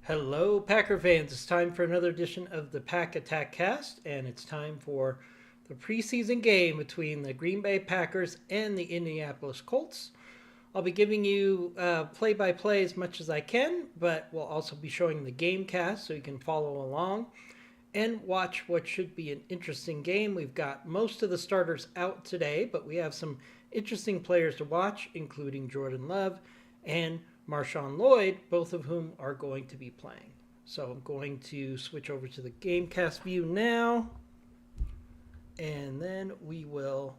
Hello, Packer fans. It's time for another edition of the Pack Attack Cast, and it's time for the preseason game between the Green Bay Packers and the Indianapolis Colts. I'll be giving you play by play as much as I can, but we'll also be showing the game cast so you can follow along and watch what should be an interesting game. We've got most of the starters out today, but we have some interesting players to watch, including Jordan Love and Marshawn Lloyd, both of whom are going to be playing. So I'm going to switch over to the Gamecast view now, and then we will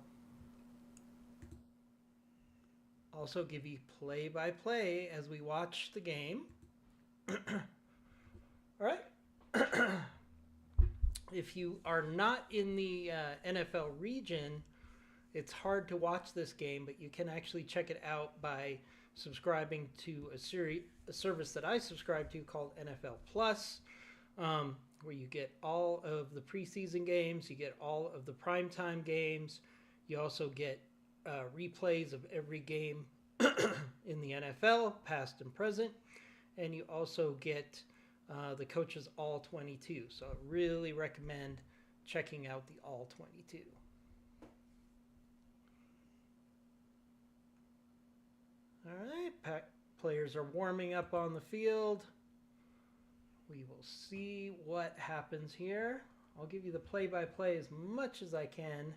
also give you play-by-play as we watch the game. All right. If you are not in the NFL region, it's hard to watch this game, but you can actually check it out by subscribing to a service that I subscribe to called NFL Plus, where you get all of the preseason games, you get all of the primetime games, you also get replays of every game in the NFL, past and present, and you also get the coaches all 22. So I really recommend checking out the all 22. All right, players are warming up on the field. We will see what happens here. I'll give you the play-by-play as much as I can.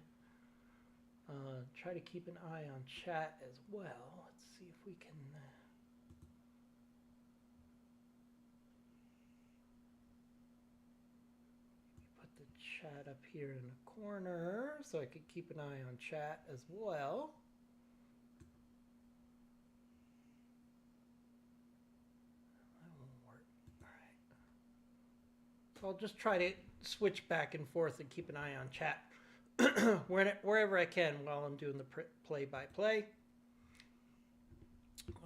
Try to keep an eye on chat as well. Let's see if we can... put the chat up here in the corner so I could keep an eye on chat as well. So I'll just try to switch back and forth and keep an eye on chat wherever I can while I'm doing the play-by-play.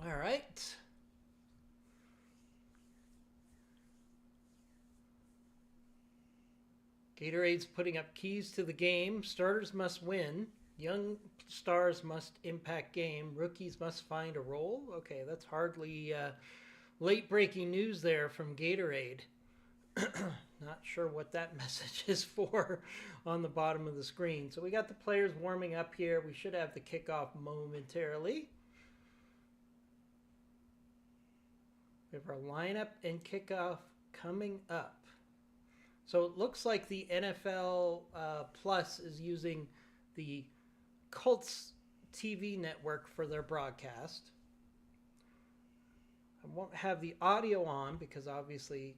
All right. Gatorade's putting up keys to the game. Starters must win. Young stars must impact game. Rookies must find a role. Okay, that's hardly late-breaking news there from Gatorade. Not sure what that message is for on the bottom of the screen. So we got the players warming up here. We should have the kickoff momentarily. We have our lineup and kickoff coming up. So it looks like the NFL Plus is using the Colts TV network for their broadcast. I won't have the audio on because obviously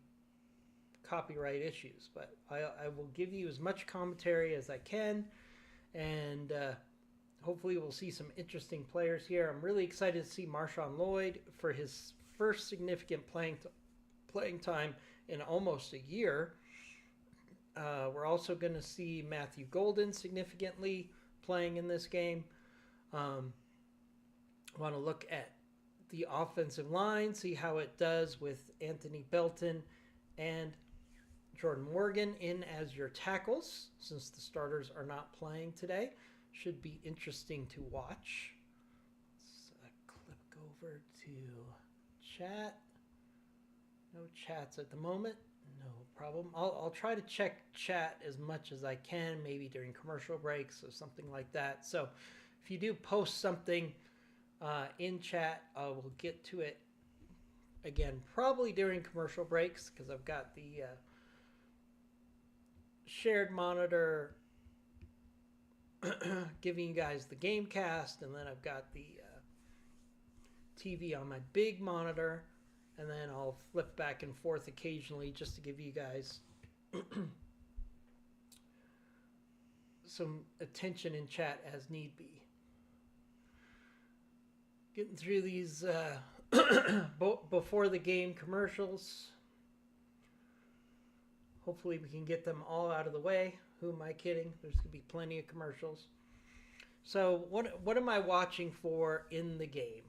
copyright issues, but I will give you as much commentary as I can, and hopefully we'll see some interesting players here. I'm really excited to see Marshawn Lloyd for his first significant playing time in almost a year. We're also going to see Matthew Golden significantly playing in this game. Want to look at the offensive line, see how it does with Anthony Belton and Jordan Morgan in as your tackles, since the starters are not playing today. Should be interesting to watch. Let's click over to chat. No chats at the moment. No problem. I'll try to check chat as much as I can, maybe during commercial breaks or something like that. So if you do post something in chat, I will get to it again, probably during commercial breaks, because I've got the shared monitor giving you guys the game cast, and then I've got the TV on my big monitor, and then I'll flip back and forth occasionally just to give you guys some attention in chat as need be. Getting through these before the game commercials. Hopefully we can get them all out of the way. Who am I kidding? There's going to be plenty of commercials. So what am I watching for in the game?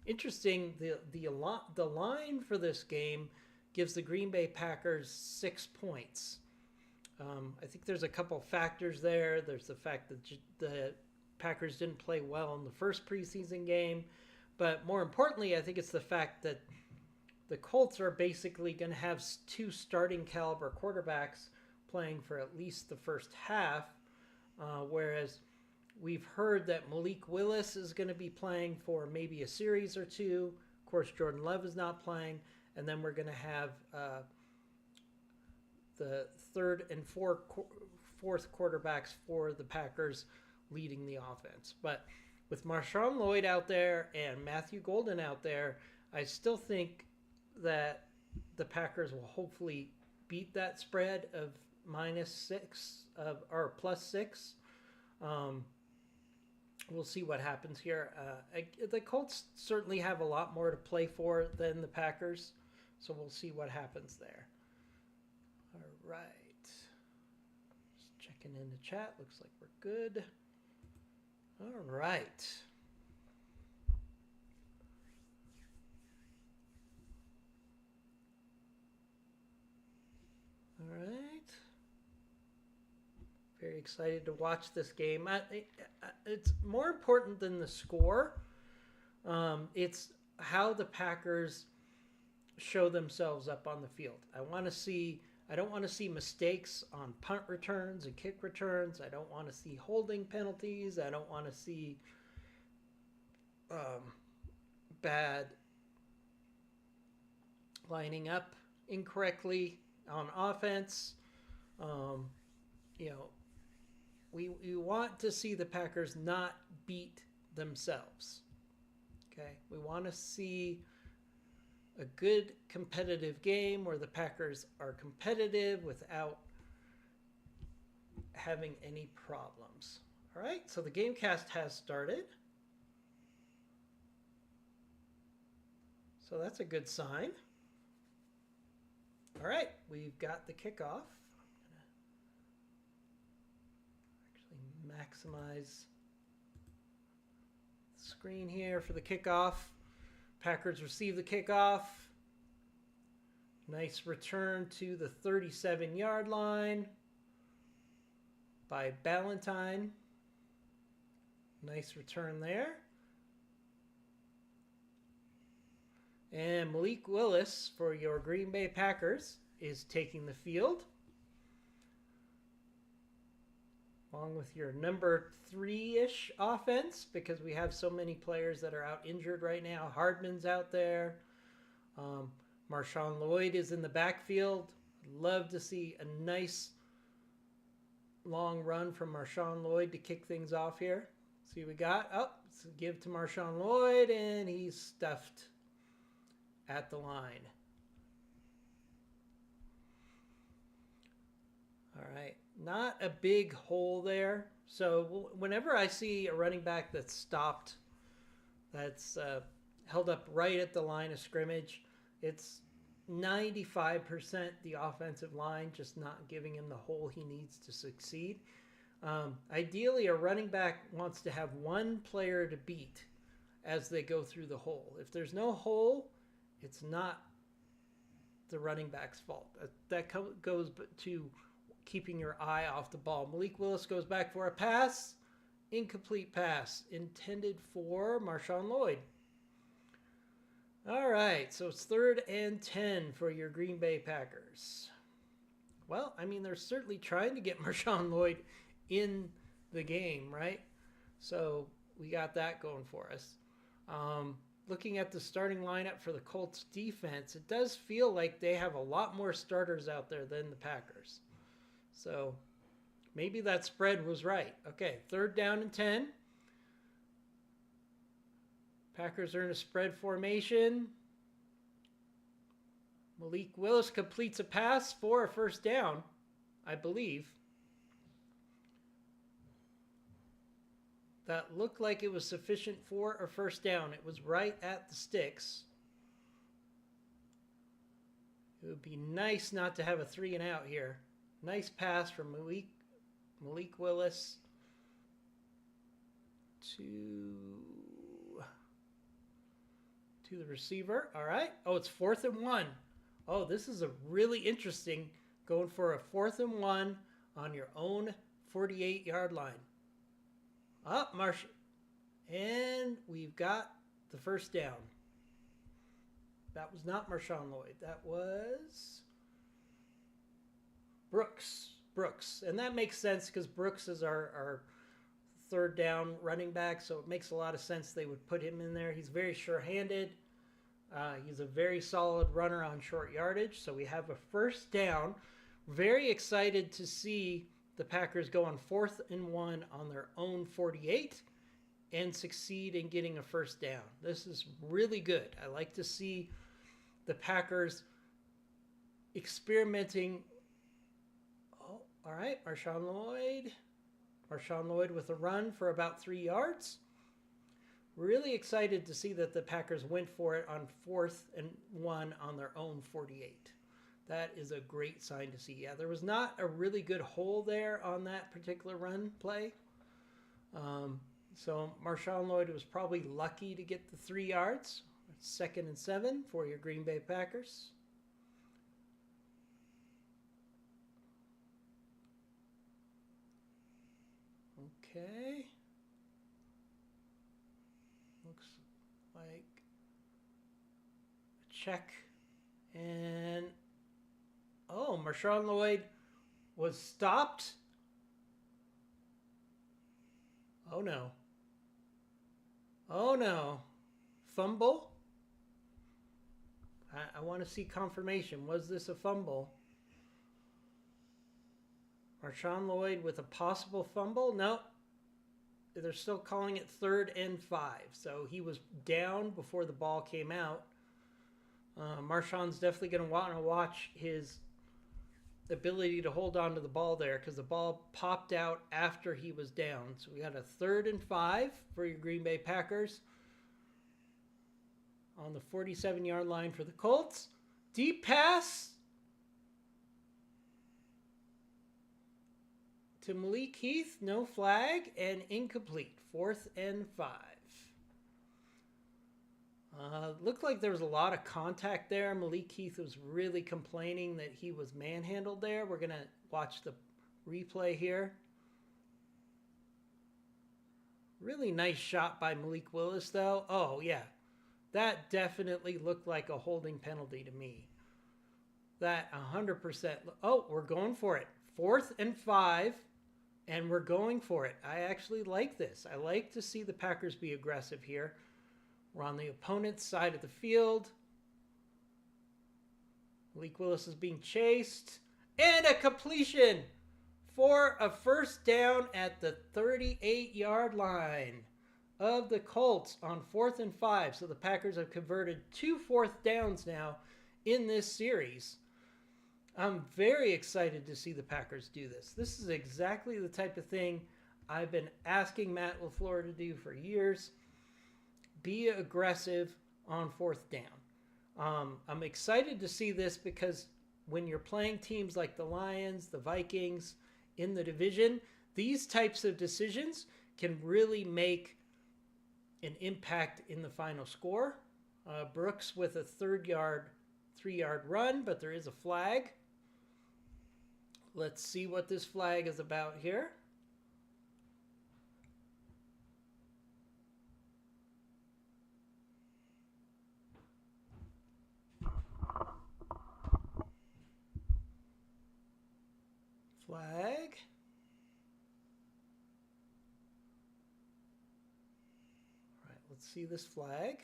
Interesting, the line for this game gives the Green Bay Packers 6 points. I think there's a couple factors there. There's the fact that the Packers didn't play well in the first preseason game. But more importantly, I think it's the fact that the Colts are basically going to have two starting caliber quarterbacks playing for at least the first half, whereas we've heard that Malik Willis is going to be playing for maybe a series or two. Of course, Jordan Love is not playing. And then we're going to have the third and fourth quarterbacks for the Packers leading the offense. But with Marshawn Lloyd out there and Matthew Golden out there, I still think that the Packers will hopefully beat that spread of -6 or +6. We'll see what happens here. The Colts certainly have a lot more to play for than the Packers, so we'll see what happens there. All right. Just checking in the chat. Looks like we're good. All right. All right. Very excited to watch this game. It's more important than the score. It's how the Packers show themselves up on the field. I don't want to see mistakes on punt returns and kick returns. I don't want to see holding penalties. I don't want to see bad lining up incorrectly on offense. We want to see the Packers not beat themselves. Okay, we want to see a good competitive game where the Packers are competitive without having any problems. All right, so the Gamecast has started. So that's a good sign. All right, we've got the kickoff. I'm going to actually maximize the screen here for the kickoff. Packers receive the kickoff. Nice return to the 37-yard line by Ballantyne. Nice return there. And Malik Willis for your Green Bay Packers is taking the field, along with your number 3-ish offense, because we have so many players that are out injured right now. Hardman's out there. Marshawn Lloyd is in the backfield. Love to see a nice long run from Marshawn Lloyd to kick things off here. See what we got. So give to Marshawn Lloyd, and he's stuffed at the line. All right. Not a big hole there. So whenever I see a running back that's stopped, that's held up right at the line of scrimmage, it's 95% the offensive line just not giving him the hole he needs to succeed. Ideally, a running back wants to have one player to beat as they go through the hole. If there's no hole, it's not the running back's fault. That goes to keeping your eye off the ball. Malik Willis goes back for a pass. Incomplete pass intended for Marshawn Lloyd. All right, so it's 3rd and 10 for your Green Bay Packers. Well, I mean, they're certainly trying to get Marshawn Lloyd in the game, right? So we got that going for us. Looking at the starting lineup for the Colts defense, it does feel like they have a lot more starters out there than the Packers. So maybe that spread was right. Okay, 3rd down and 10. Packers are in a spread formation. Malik Willis completes a pass for a first down, I believe. That looked like it was sufficient for a first down. It was right at the sticks. It would be nice not to have a 3 and out here. Nice pass from Malik Willis to the receiver. All right. Oh, it's 4th and 1. Oh, this is a really interesting, going for a 4th and 1 on your own 48-yard line. Up, Marsh. And we've got the first down. That was not Marshawn Lloyd. That was Brooks. Brooks. And that makes sense because Brooks is our third down running back, so it makes a lot of sense they would put him in there. He's very sure-handed. He's a very solid runner on short yardage, so we have a first down. Very excited to see the Packers go on 4th and 1 on their own 48 and succeed in getting a first down. This is really good. I like to see the Packers experimenting. Oh, all right, Marshawn Lloyd. Marshawn Lloyd with a run for about 3 yards. Really excited to see that the Packers went for it on 4th and 1 on their own 48. That is a great sign to see. Yeah, there was not a really good hole there on that particular run play. So Marshawn Lloyd was probably lucky to get the 3 yards. 2nd and 7 for your Green Bay Packers. Okay. Looks like a check. And, oh, Marshawn Lloyd was stopped. Oh, no. Oh, no. Fumble? I want to see confirmation. Was this a fumble? Marshawn Lloyd with a possible fumble? No. They're still calling it 3rd and 5. So he was down before the ball came out. Marshawn's definitely going to want to watch his ability to hold on to the ball there because the ball popped out after he was down. So we got a 3rd and 5 for your Green Bay Packers on the 47-yard line for the Colts. Deep pass to Malik Heath, no flag, and incomplete. 4th and 5. Looked like there was a lot of contact there. Malik Heath was really complaining that he was manhandled there. We're going to watch the replay here. Really nice shot by Malik Willis, though. Oh, yeah. That definitely looked like a holding penalty to me. That 100%. Oh, we're going for it. 4th and 5, and we're going for it. I actually like this. I like to see the Packers be aggressive here. We're on the opponent's side of the field. Malik Willis is being chased. And a completion for a first down at the 38-yard line of the Colts on 4th and 5. So the Packers have converted 2 4th downs now in this series. I'm very excited to see the Packers do this. This is exactly the type of thing I've been asking Matt LaFleur to do for years. Be aggressive on 4th down. I'm excited to see this because when you're playing teams like the Lions, the Vikings in the division, these types of decisions can really make an impact in the final score. Brooks with a 3-yard run, but there is a flag. Let's see what this flag is about here. Flag. All right, let's see this flag.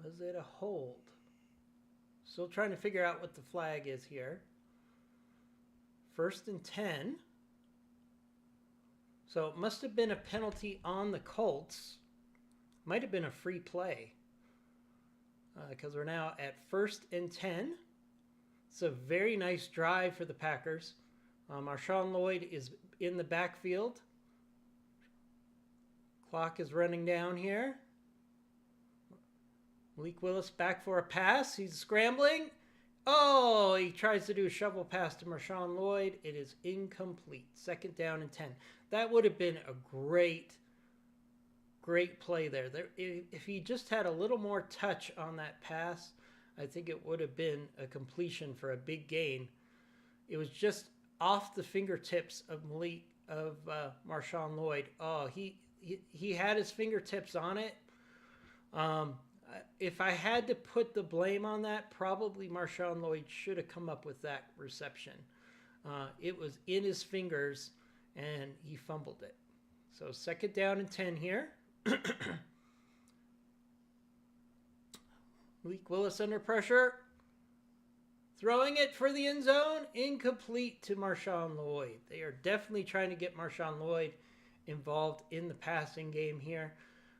Was it a hold? Still trying to figure out what the flag is here. 1st and 10. So it must have been a penalty on the Colts. Might have been a free play. Because we're now at 1st and 10. It's a very nice drive for the Packers. Marshawn Lloyd is in the backfield. Clock is running down here. Malik Willis back for a pass. He's scrambling. Oh, he tries to do a shovel pass to Marshawn Lloyd. It is incomplete. 2nd down and 10. That would have been a great play there. If he just had a little more touch on that pass, I think it would have been a completion for a big gain. It was just off the fingertips of Marshawn Lloyd. Oh, he had his fingertips on it. Um, if I had to put the blame on that, probably Marshawn Lloyd should have come up with that reception. It was in his fingers, and he fumbled it. So 2nd down and 10 here. Malik Willis under pressure. Throwing it for the end zone. Incomplete to Marshawn Lloyd. They are definitely trying to get Marshawn Lloyd involved in the passing game here.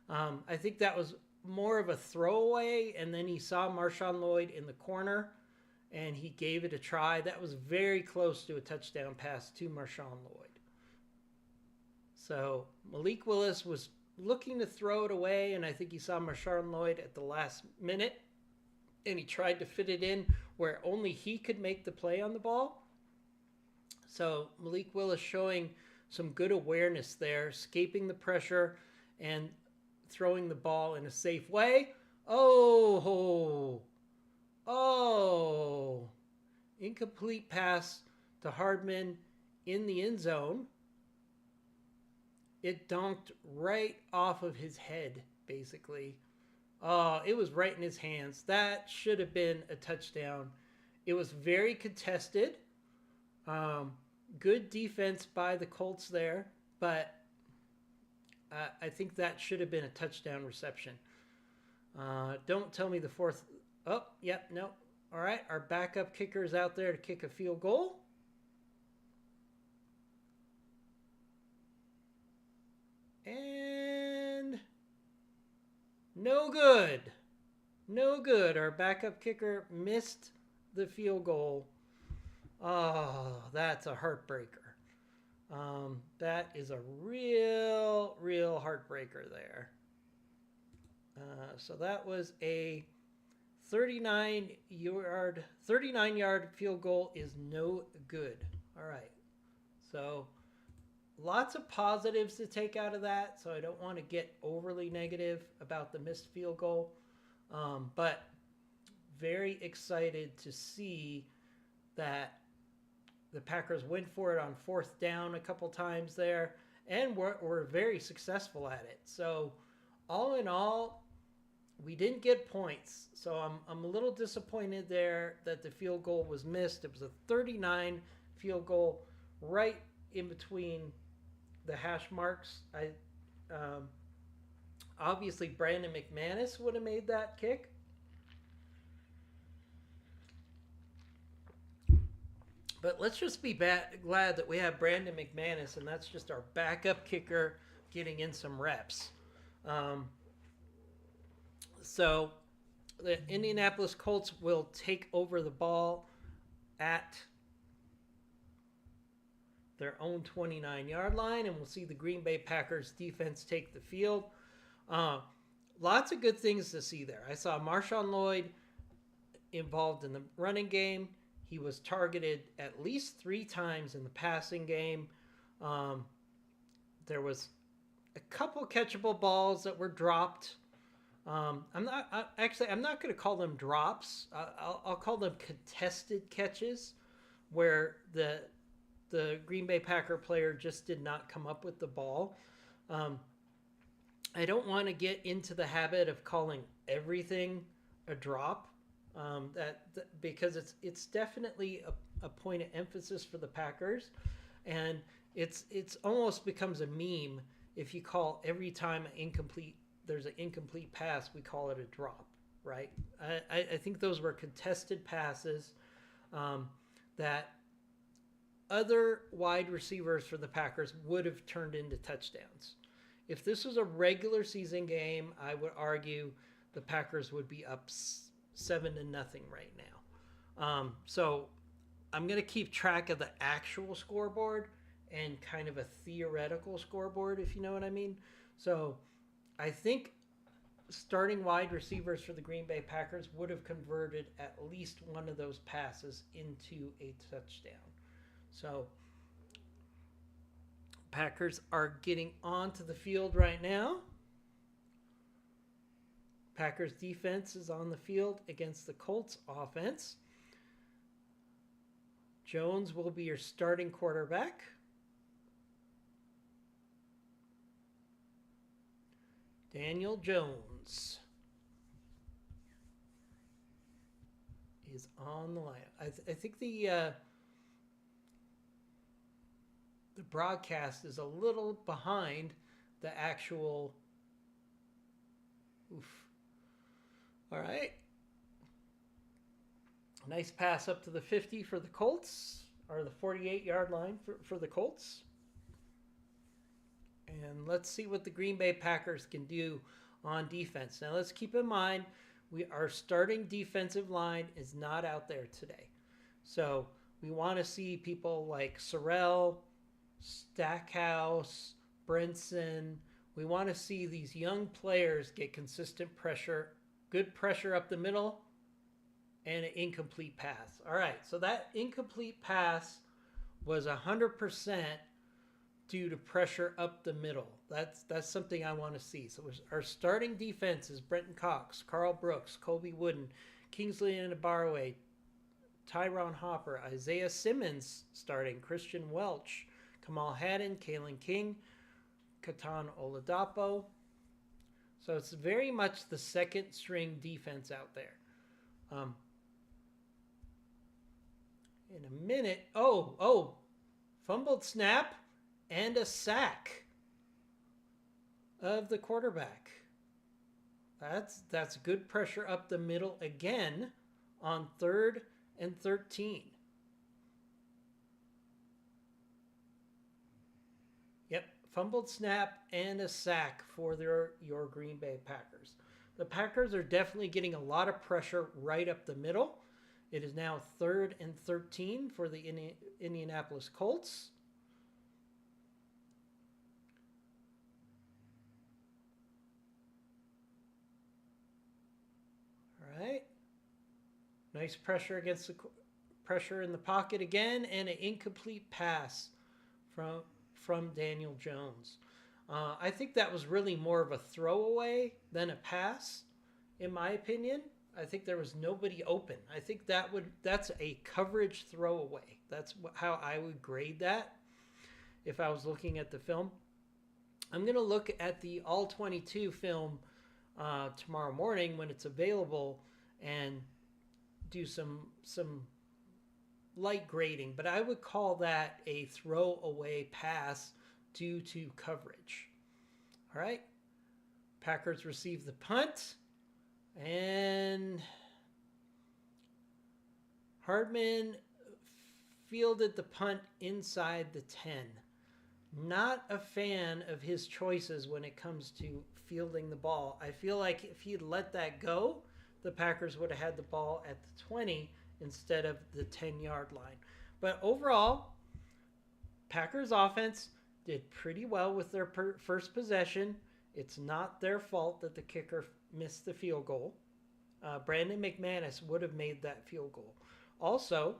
I think that was more of a throwaway, and then he saw Marshawn Lloyd in the corner, and he gave it a try. That was very close to a touchdown pass to Marshawn Lloyd. So Malik Willis was looking to throw it away, and I think he saw Marshawn Lloyd at the last minute, and he tried to fit it in where only he could make the play on the ball. So Malik Willis showing some good awareness there, escaping the pressure and throwing the ball in a safe way. Oh, incomplete pass to Hardman in the end zone. It dunked right off of his head, basically. It was right in his hands. That should have been a touchdown. It was very contested. Good defense by the Colts there, but I think that should have been a touchdown reception. Don't tell me the fourth. Oh, yep, no. All right, our backup kicker is out there to kick a field goal. And no good. No good. Our backup kicker missed the field goal. Oh, that's a heartbreaker. That is a real heartbreaker there. So that was a 39-yard field goal is no good. All right. So lots of positives to take out of that, so I don't want to get overly negative about the missed field goal. But very excited to see that the Packers went for it on 4th down a couple times there, and were very successful at it. So all in all, we didn't get points. So I'm a little disappointed there that the field goal was missed. It was a 39 field goal right in between the hash marks. Obviously Brandon McManus would have made that kick. But let's just be glad that we have Brandon McManus, and that's just our backup kicker getting in some reps. So the Indianapolis Colts will take over the ball at their own 29-yard line, and we'll see the Green Bay Packers defense take the field. Lots of good things to see there. I saw Marshawn Lloyd involved in the running game. He was targeted at least 3 times in the passing game. There was a couple catchable balls that were dropped. I'm not going to call them drops. I'll call them contested catches, where the Green Bay Packer player just did not come up with the ball. I don't want to get into the habit of calling everything a drop. Because it's definitely a point of emphasis for the Packers, and it's almost becomes a meme if you call every time there's an incomplete pass, we call it a drop, right? I think those were contested passes that other wide receivers for the Packers would have turned into touchdowns. If this was a regular season game, I would argue the Packers would be up 7-0 right now. So I'm going to keep track of the actual scoreboard and kind of a theoretical scoreboard, if you know what I mean. So I think starting wide receivers for the Green Bay Packers would have converted at least one of those passes into a touchdown. So Packers are getting onto the field right now. Packers defense is on the field against the Colts offense. Jones will be your starting quarterback. Daniel Jones is on the line. I think the broadcast is a little behind the actual. Oof. All right. Nice pass up to the 50 for the Colts, or the 48-yard line for the Colts. And let's see what the Green Bay Packers can do on defense. Now let's keep in mind, our starting defensive line is not out there today. So we want to see people like Sorrell, Stackhouse, Brinson. We want to see these young players get consistent pressure, good pressure up the middle, and an incomplete pass. All right, so that incomplete pass was 100% due to pressure up the middle. That's something I want to see. So our starting defense is Brenton Cox, Carl Brooks, Colby Wooden, Kingsley Inabarwe, Tyron Hopper, Isaiah Simmons starting, Christian Welch, Kamal Haddon, Kalen King, Katan Oladapo. So it's very much the second string defense out there. In a minute, fumbled snap and a sack of the quarterback. That's good pressure up the middle again on 3rd and 13. Yep, fumbled snap and a sack for your Green Bay Packers. The Packers are definitely getting a lot of pressure right up the middle. It is now 3rd and 13 for the Indianapolis Colts. All right. Nice pressure against the pressure in the pocket again, and an incomplete pass from Daniel Jones. I think that was really more of a throwaway than a pass, in my opinion. I think there was nobody open. I think that's a coverage throwaway. That's how I would grade that if I was looking at the film. I'm going to look at the All-22 film tomorrow morning when it's available and do some light grading. But I would call that a throwaway pass due to coverage. All right. Packers receive the punt. And Hardman fielded the punt inside the 10. Not a fan of his choices when it comes to fielding the ball. I feel like if he'd let that go, the Packers would have had the ball at the 20 instead of the 10-yard line. But overall, Packers offense did pretty well with their first possession. It's not their fault that the kicker missed the field goal. Brandon McManus would have made that field goal. Also,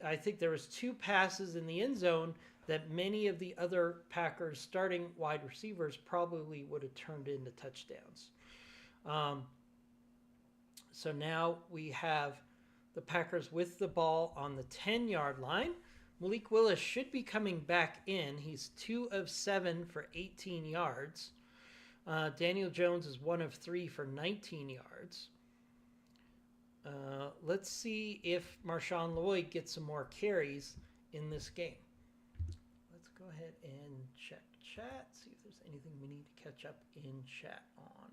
I think there was 2 passes in the end zone that many of the other Packers starting wide receivers probably would have turned into touchdowns. So now we have the Packers with the ball on the 10-yard line. Malik Willis should be coming back in. He's 2 of 7 for 18 yards. Daniel Jones is 1 of 3 for 19 yards. Let's see if Marshawn Lloyd gets some more carries in this game. Let's go ahead and check chat, see if there's anything we need to catch up in chat on.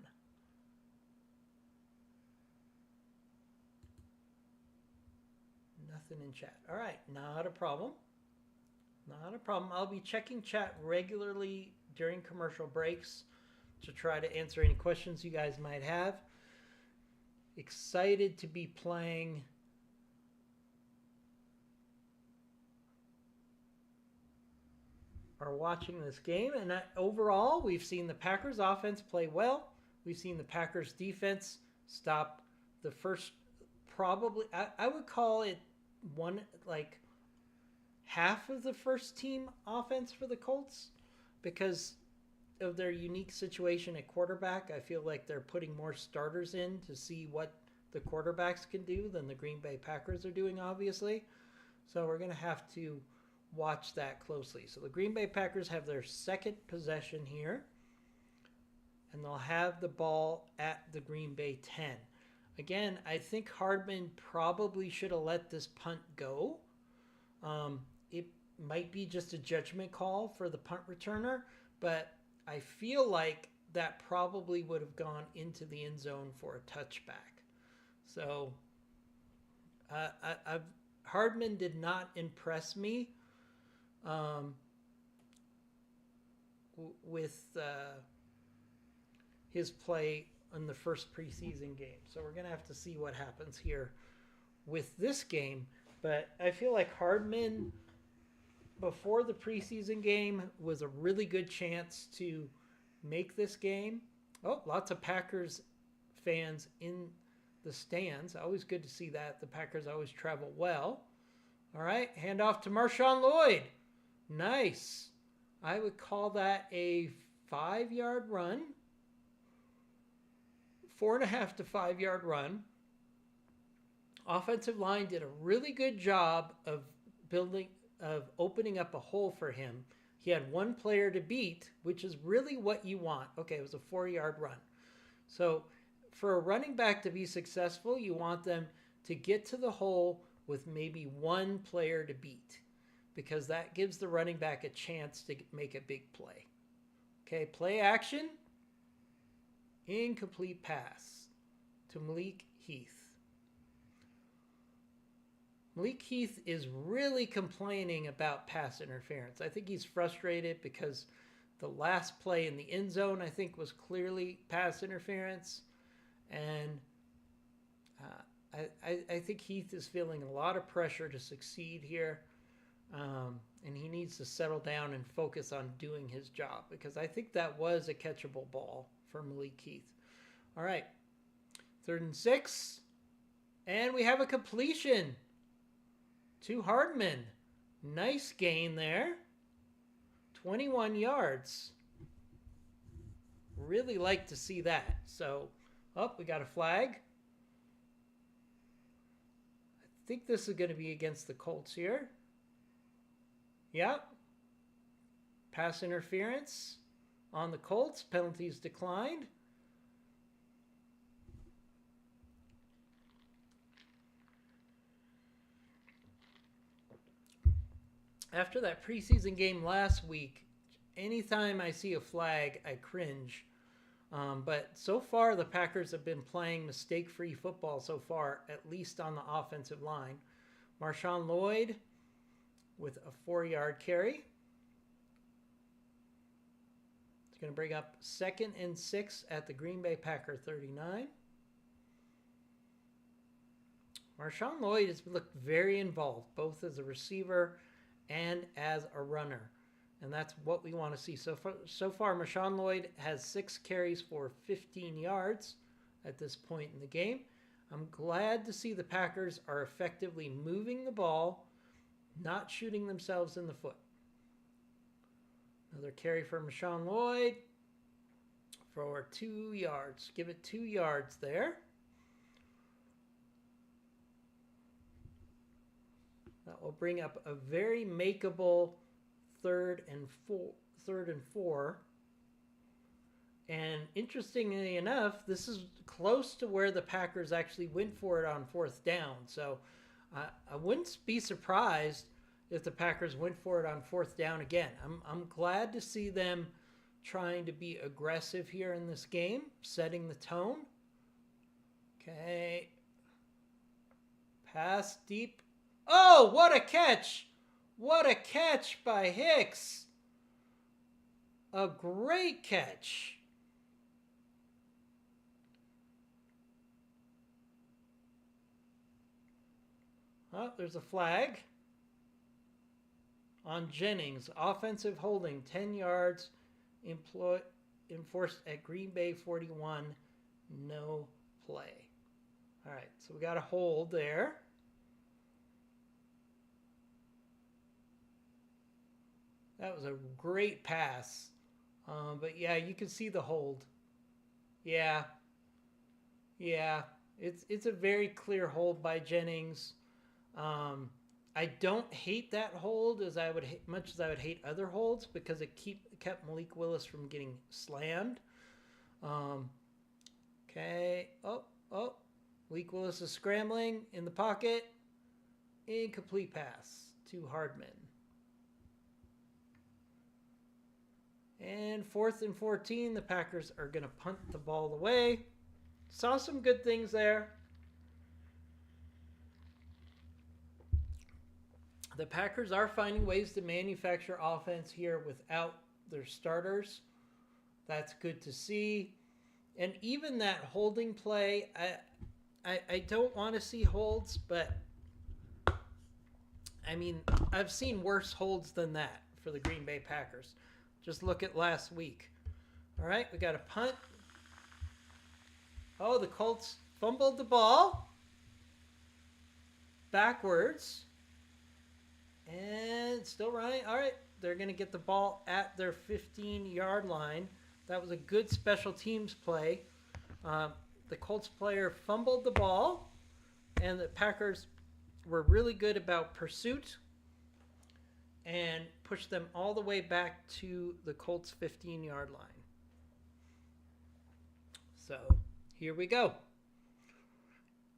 Nothing in chat. All right, not a problem. Not a problem. I'll be checking chat regularly during commercial breaks to try to answer any questions you guys might have. Excited to be playing or watching this game. And overall, we've seen the Packers offense play well. We've seen the Packers defense stop the first, probably, I would call it half of the first team offense for the Colts, because of their unique situation at quarterback. I feel like they're putting more starters in to see what the quarterbacks can do than the Green Bay Packers are doing, obviously. So we're going to have to watch that closely. So the Green Bay Packers have their second possession here. and they'll have the ball at the Green Bay 10. Again, I think Hardman probably should have let this punt go. It might be just a judgment call for the punt returner, but I feel like that probably would have gone into the end zone for a touchback. So Hardman did not impress me with his play in the first preseason game. So we're going to have to see what happens here with this game. But I feel like Hardman, before the preseason game, was a really good chance to make this game. Oh, lots of Packers fans in the stands. Always good to see that. The Packers always travel well. All right, hand off to Marshawn Lloyd. Nice. I would call that a 5-yard run. 4.5 to 5-yard run. Offensive line did a really good job of opening up a hole for him. He had one player to beat, which is really what you want. Okay, it was a 4-yard run. So for a running back to be successful, you want them to get to the hole with maybe one player to beat, because that gives the running back a chance to make a big play. Okay, play action. Incomplete pass to Malik Heath. Malik Heath is really complaining about pass interference. I think he's frustrated because the last play in the end zone, I think, was clearly pass interference. And I think Heath is feeling a lot of pressure to succeed here. And he needs to settle down and focus on doing his job, because I think that was a catchable ball for Malik Heath. All right, 3rd and 6. And we have a completion to Hardman. Nice gain there. 21 yards. Really like to see that. So, we got a flag. I think this is going to be against the Colts here. Yep. Pass interference on the Colts. Penalties declined. After that preseason game last week, anytime I see a flag, I cringe. But so far, the Packers have been playing mistake-free football so far, at least on the offensive line. Marshawn Lloyd with a 4-yard carry. It's going to bring up 2nd and 6 at the Green Bay Packer 39. Marshawn Lloyd has looked very involved, both as a receiver and as a runner. And that's what we want to see. So far, Marshawn Lloyd has 6 carries for 15 yards at this point in the game. I'm glad to see the Packers are effectively moving the ball, not shooting themselves in the foot. Another carry for Marshawn Lloyd for 2 yards. Give it 2 yards there. That will bring up a very makeable 3rd and 4. And interestingly enough, this is close to where the Packers actually went for it on 4th down. So I wouldn't be surprised if the Packers went for it on 4th down again. I'm glad to see them trying to be aggressive here in this game, setting the tone. Okay. Pass deep. Oh, what a catch! What a catch by Hicks. A great catch. Oh, there's a flag on Jennings. Offensive holding, 10 yards, enforced at Green Bay 41. No play. All right, so we got a hold there. That was a great pass. But yeah, you can see the hold. Yeah. It's a very clear hold by Jennings. I don't hate that hold as much as I would hate other holds, because it kept Malik Willis from getting slammed. Um, okay. Oh. Malik Willis is scrambling in the pocket. Incomplete pass to Hardman. And 4th and 14, the Packers are going to punt the ball away. Saw some good things there. The Packers are finding ways to manufacture offense here without their starters. That's good to see. And even that holding play, I don't want to see holds, but I mean, I've seen worse holds than that for the Green Bay Packers. Just look at last week. All right, we got a punt. Oh, the Colts fumbled the ball backwards. And still running. All right, they're going to get the ball at their 15-yard line. That was a good special teams play. The Colts player fumbled the ball, and the Packers were really good about pursuit and pushed them all the way back to the Colts' 15-yard line. So here we go.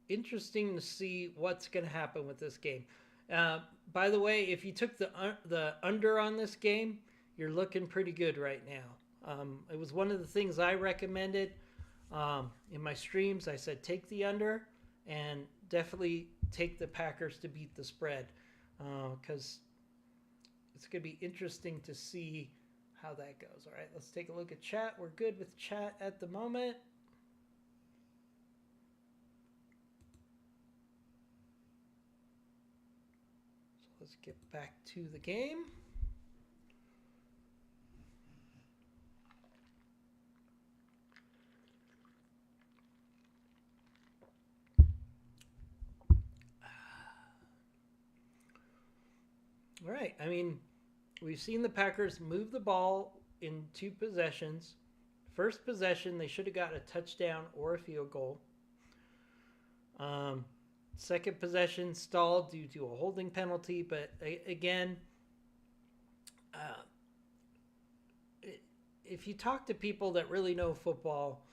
Interesting to see what's going to happen with this game. By the way, if you took the under on this game, you're looking pretty good right now. It was one of the things I recommended in my streams. I said take the under and definitely take the Packers to beat the spread because it's going to be interesting to see how that goes. All right, let's take a look at chat. We're good with chat at the moment. Let's get back to the game. All right. I mean, we've seen the Packers move the ball in 2 possessions. First possession, they should have got a touchdown or a field goal. Second possession stalled due to a holding penalty, but again, if you talk to people that really know football,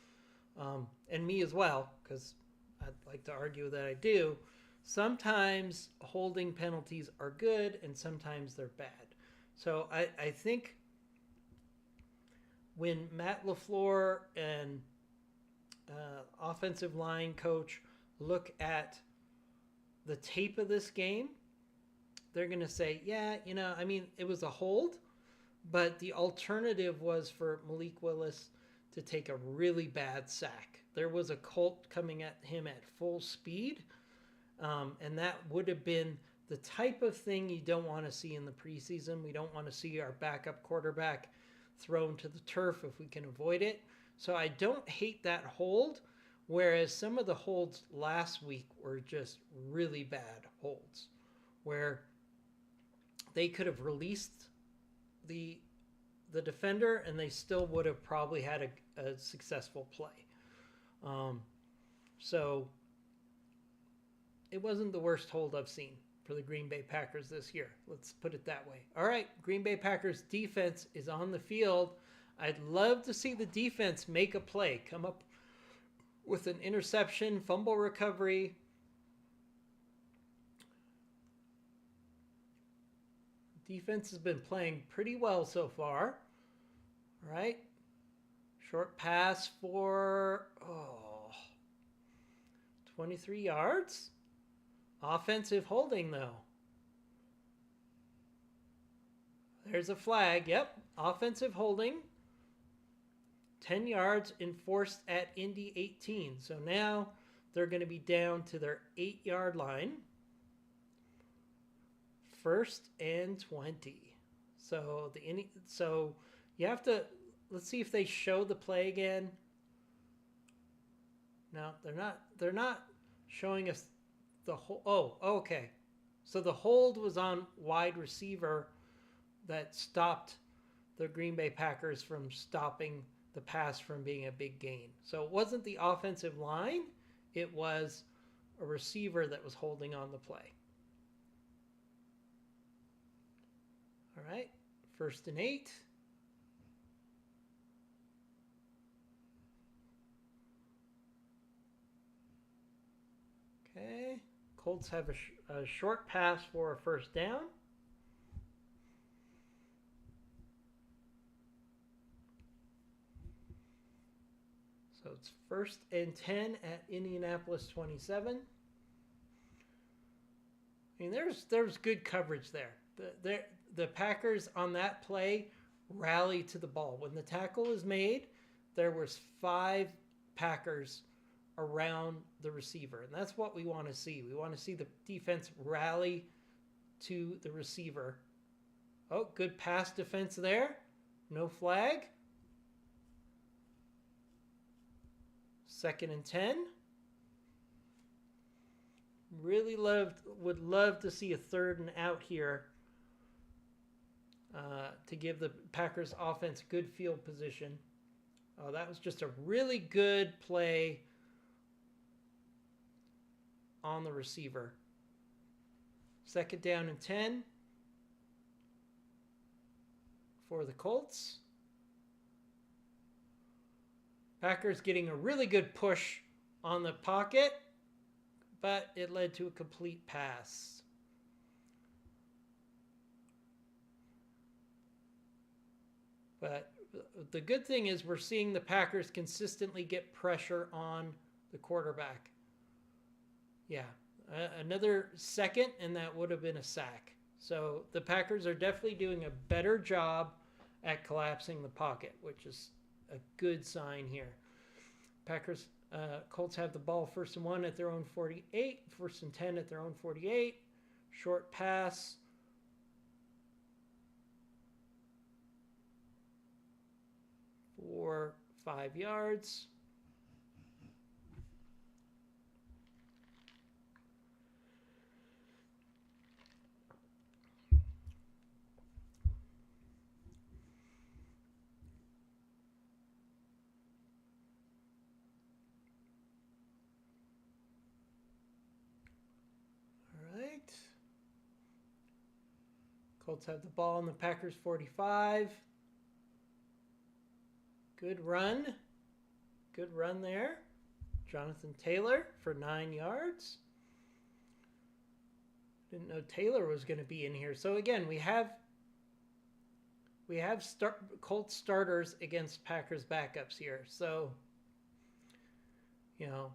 and me as well, because I'd like to argue that I do, sometimes holding penalties are good and sometimes they're bad. So I think when Matt LaFleur and offensive line coach look at the tape of this game, they're going to say, yeah, I mean, it was a hold, but the alternative was for Malik Willis to take a really bad sack. There was a Colt coming at him at full speed, and that would have been the type of thing you don't want to see in the preseason. We don't want to see our backup quarterback thrown to the turf if we can avoid it. So I don't hate that hold, whereas some of the holds last week were just really bad holds, where they could have released the defender and they still would have probably had a successful play. So it wasn't the worst hold I've seen for the Green Bay Packers this year. Let's put it that way. All right, Green Bay Packers defense is on the field. I'd love to see the defense make a play, come up with an interception, fumble recovery. Defense has been playing pretty well so far. All right. Short pass for 23 yards. Offensive holding, though. There's a flag. Yep. Offensive holding. 10 yards enforced at Indy 18. So now they're going to be down to their 8-yard line. 1st and 20. So you have to, let's see if they show the play again. No, they're not showing us the whole. Oh, okay. So the hold was on wide receiver that stopped the Green Bay Packers from stopping the pass from being a big gain. So it wasn't the offensive line, it was a receiver that was holding on the play. All right, 1st and 8. Okay. Colts have a short pass for a first down. So it's 1st and 10 at Indianapolis 27. I mean, there's good coverage there. The Packers on that play rally to the ball. When the tackle is made, there was 5 Packers around the receiver, and that's what we want to see. We want to see the defense rally to the receiver. Oh, good pass defense there. No flag. 2nd and 10. Really would love to see a 3rd and out here to give the Packers offense good field position. Oh, that was just a really good play on the receiver. 2nd down and 10 for the Colts. Packers getting a really good push on the pocket, but it led to a complete pass. But the good thing is we're seeing the Packers consistently get pressure on the quarterback. Yeah, another second, and that would have been a sack. So the Packers are definitely doing a better job at collapsing the pocket, which is a good sign here. Colts have the ball 1st and 1 at their own 48, 1st and 10 at their own 48. Short pass. For 5 yards. Colts have the ball on the Packers 45. Good run. Good run there. Jonathan Taylor for 9 yards. Didn't know Taylor was going to be in here. So again, we have Colts starters against Packers backups here. So, you know,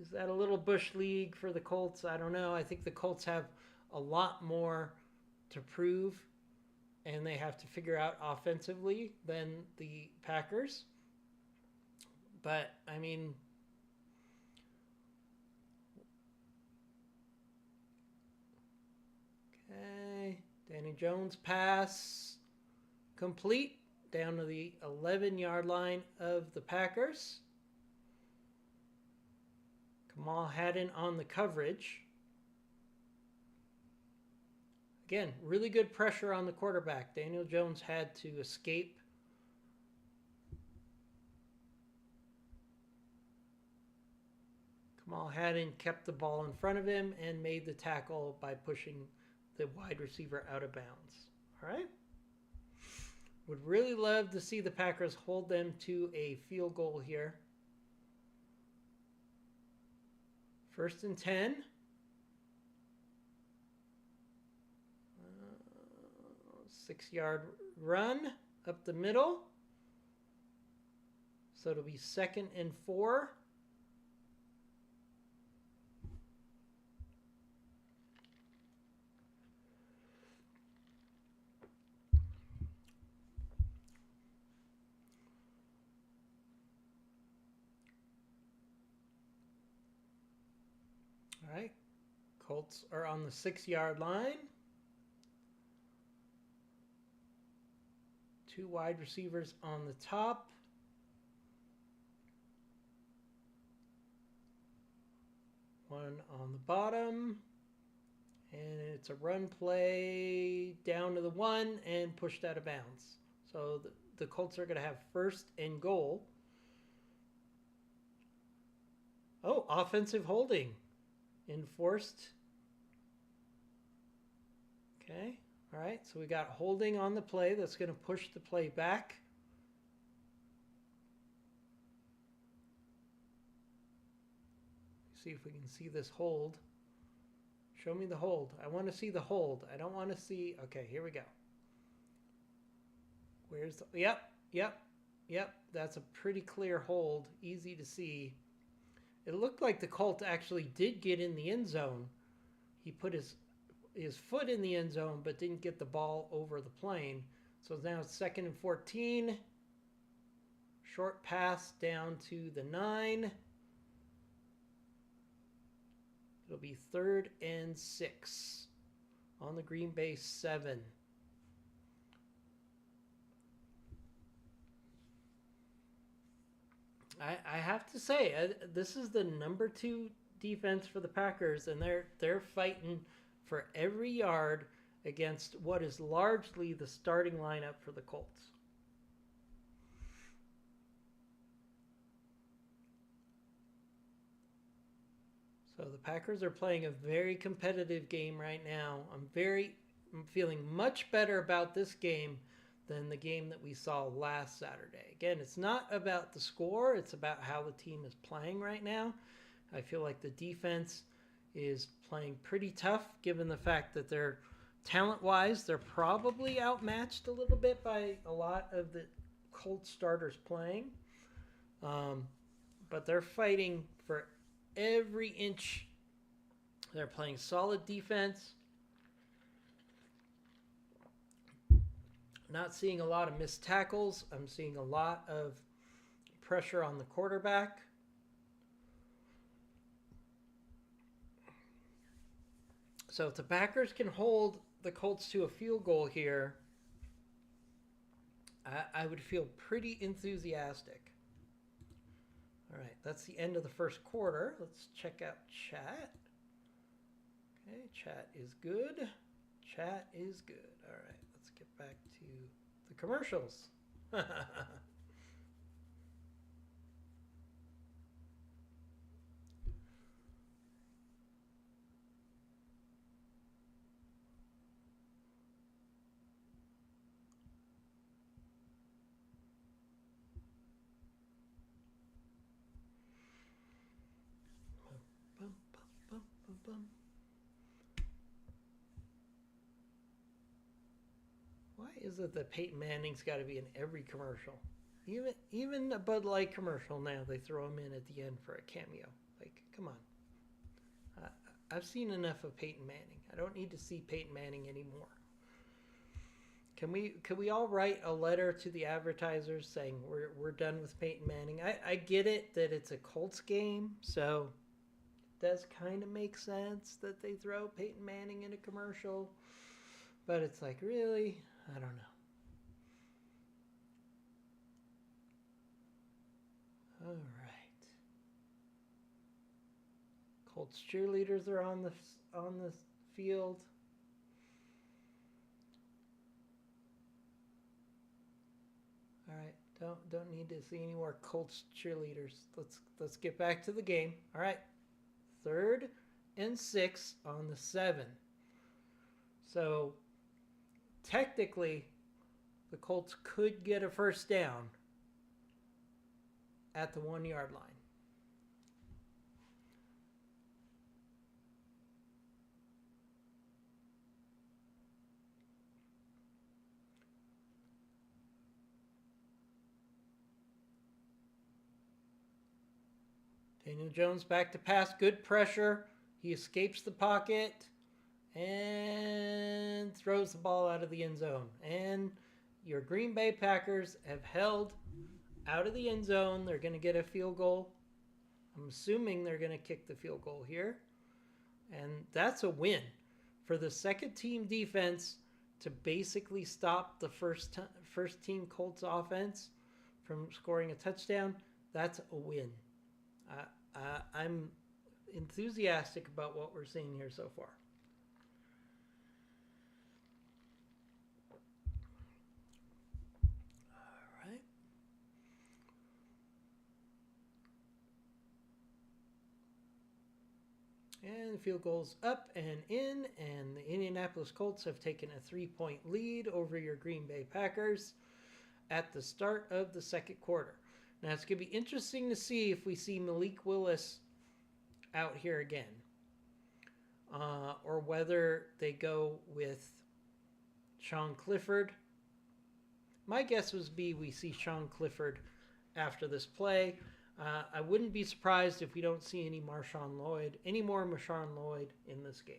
is that a little bush league for the Colts? I don't know. I think the Colts have a lot more to prove, and they have to figure out offensively than the Packers. But, I mean, okay, Danny Jones pass complete down to the 11-yard line of the Packers. Kamal Haddon on the coverage. Again, really good pressure on the quarterback. Daniel Jones had to escape. Kamal Haddon kept the ball in front of him and made the tackle by pushing the wide receiver out of bounds. All right? Would really love to see the Packers hold them to a field goal here. 1st and 10. 6-yard run up the middle. So it'll be 2nd and 4. All right. Colts are on the 6-yard line. 2 wide receivers on the top. One on the bottom. And it's a run play down to the 1 and pushed out of bounds. So the Colts are going to have 1st and goal. Oh, offensive holding enforced. Okay. All right, so we got holding on the play. That's going to push the play back. see if we can see this hold. Show me the hold. I want to see the hold. I don't want to see... Okay, here we go. Where's the... Yep. That's a pretty clear hold. Easy to see. It looked like the Colt actually did get in the end zone. He put his foot in the end zone, but didn't get the ball over the plane. So now it's 2nd and 14. Short pass down to the 9. It'll be 3rd and 6 on the Green Bay 7. I have to say, this is the number 2 defense for the Packers, and they're fighting for every yard against what is largely the starting lineup for the Colts. So the Packers are playing a very competitive game right now. I'm feeling much better about this game than the game that we saw last Saturday. Again, it's not about the score, it's about how the team is playing right now. I feel like the defense is playing pretty tough given the fact that they're talent-wise, they're probably outmatched a little bit by a lot of the Colts starters playing. But they're fighting for every inch. They're playing solid defense. Not seeing a lot of missed tackles. I'm seeing a lot of pressure on the quarterback. So if the Packers can hold the Colts to a field goal here, I would feel pretty enthusiastic. All right, that's the end of the first quarter. Let's check out chat. Okay, chat is good. Chat is good. All right, let's get back to the commercials. Why is it that Peyton Manning's got to be in every commercial? Even a Bud Light commercial now, they throw him in at the end for a cameo. Like, come on. I've seen enough of Peyton Manning. I don't need to see Peyton Manning anymore. Can we all write a letter to the advertisers saying we're done with Peyton Manning? I get it that it's a Colts game, so it does kind of make sense that they throw Peyton Manning in a commercial. But it's like, really? I don't know. All right. Colts cheerleaders are on the field. All right. Don't need to see any more Colts cheerleaders. Let's get back to the game. All right. 3rd and 6 on the 7. So technically, the Colts could get a first down at the 1-yard line. Daniel Jones back to pass. Good pressure. He escapes the pocket and throws the ball out of the end zone. And your Green Bay Packers have held out of the end zone. They're going to get a field goal. I'm assuming they're going to kick the field goal here. And that's a win. For the second team defense to basically stop the first team Colts offense from scoring a touchdown, that's a win. I'm enthusiastic about what we're seeing here so far. All right. And the field goal's up and in, and the Indianapolis Colts have taken a 3-point lead over your Green Bay Packers at the start of the second quarter. Now, it's going to be interesting to see if we see Malik Willis out here again, or whether they go with Sean Clifford. My guess would be we see Sean Clifford after this play. I wouldn't be surprised if we don't see any more Marshawn Lloyd in this game.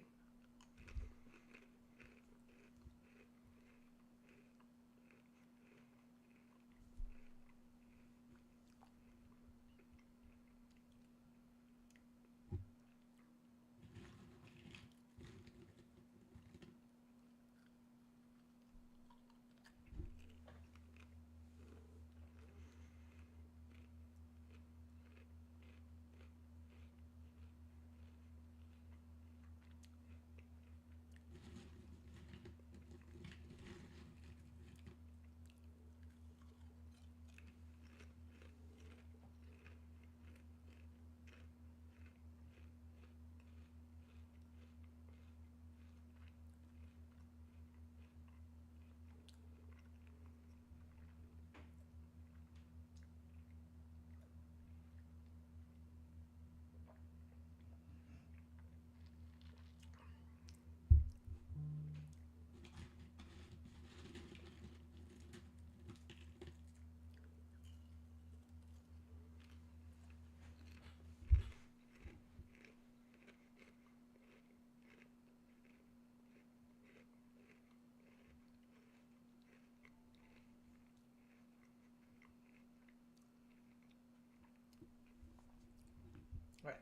All right.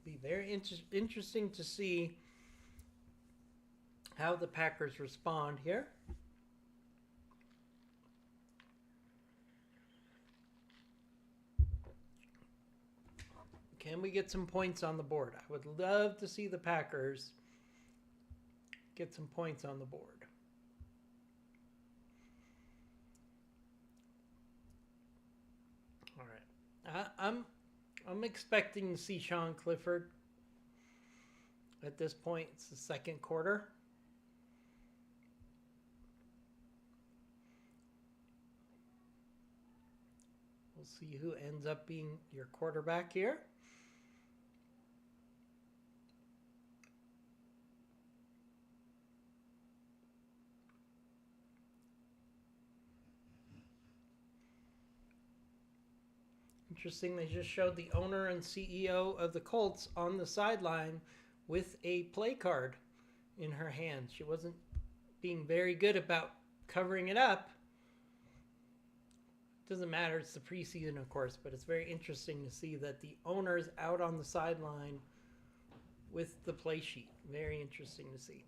Be very interesting to see how the Packers respond here. Can we get some points on the board? I would love to see the Packers get some points on the board. All right. I'm expecting to see Sean Clifford at this point. It's the second quarter. We'll see who ends up being your quarterback here. Interesting, they just showed the owner and CEO of the Colts on the sideline with a play card in her hand. She wasn't being very good about covering it up. Doesn't matter, it's the preseason, of course, but it's very interesting to see that the owner's out on the sideline with the play sheet. Very interesting to see.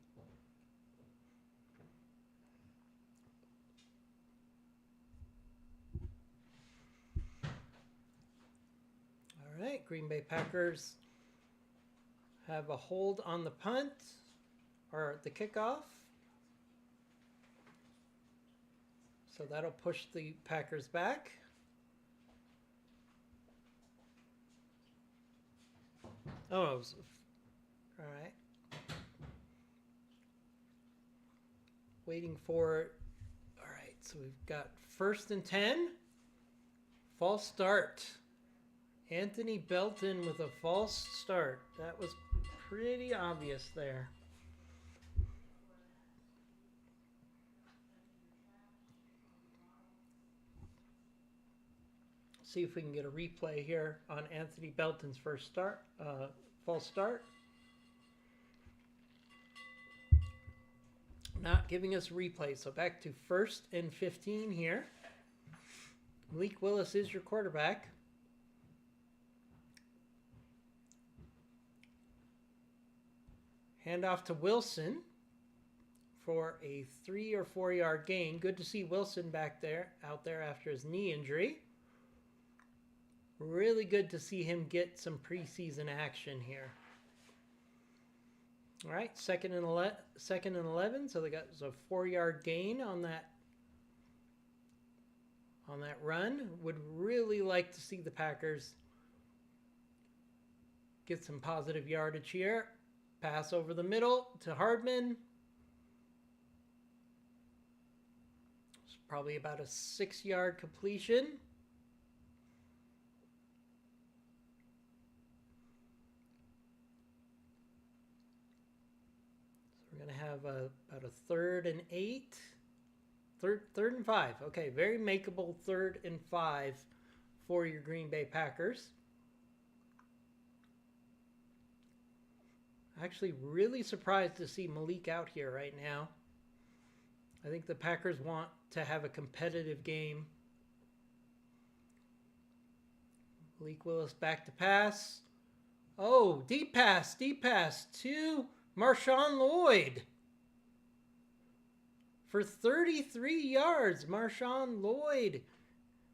All right, Green Bay Packers have a hold on the punt or the kickoff. So that'll push the Packers back. Oh, all right. Waiting for, all right, so we've got 1st and 10. False start. Anthony Belton with a false start. That was pretty obvious there. See if we can get a replay here on Anthony Belton's false start. Not giving us a replay, so back to 1st and 15 here. Malik Willis is your quarterback. Hand off to Wilson for a 3 or 4 yard gain. Good to see Wilson out there after his knee injury. Really good to see him get some preseason action here. All right, 2nd and 11. So they got a 4 yard gain on that run. Would really like to see the Packers get some positive yardage here. Pass over the middle to Hardman. It's probably about a 6 yard completion. have about a 3rd and 8. Third and 5. Okay, very makeable 3rd and 5 for your Green Bay Packers. Actually, really surprised to see Malik out here right now. I think the Packers want to have a competitive game. Malik Willis back to pass. Oh, deep pass to Marshawn Lloyd. For 33 yards, Marshawn Lloyd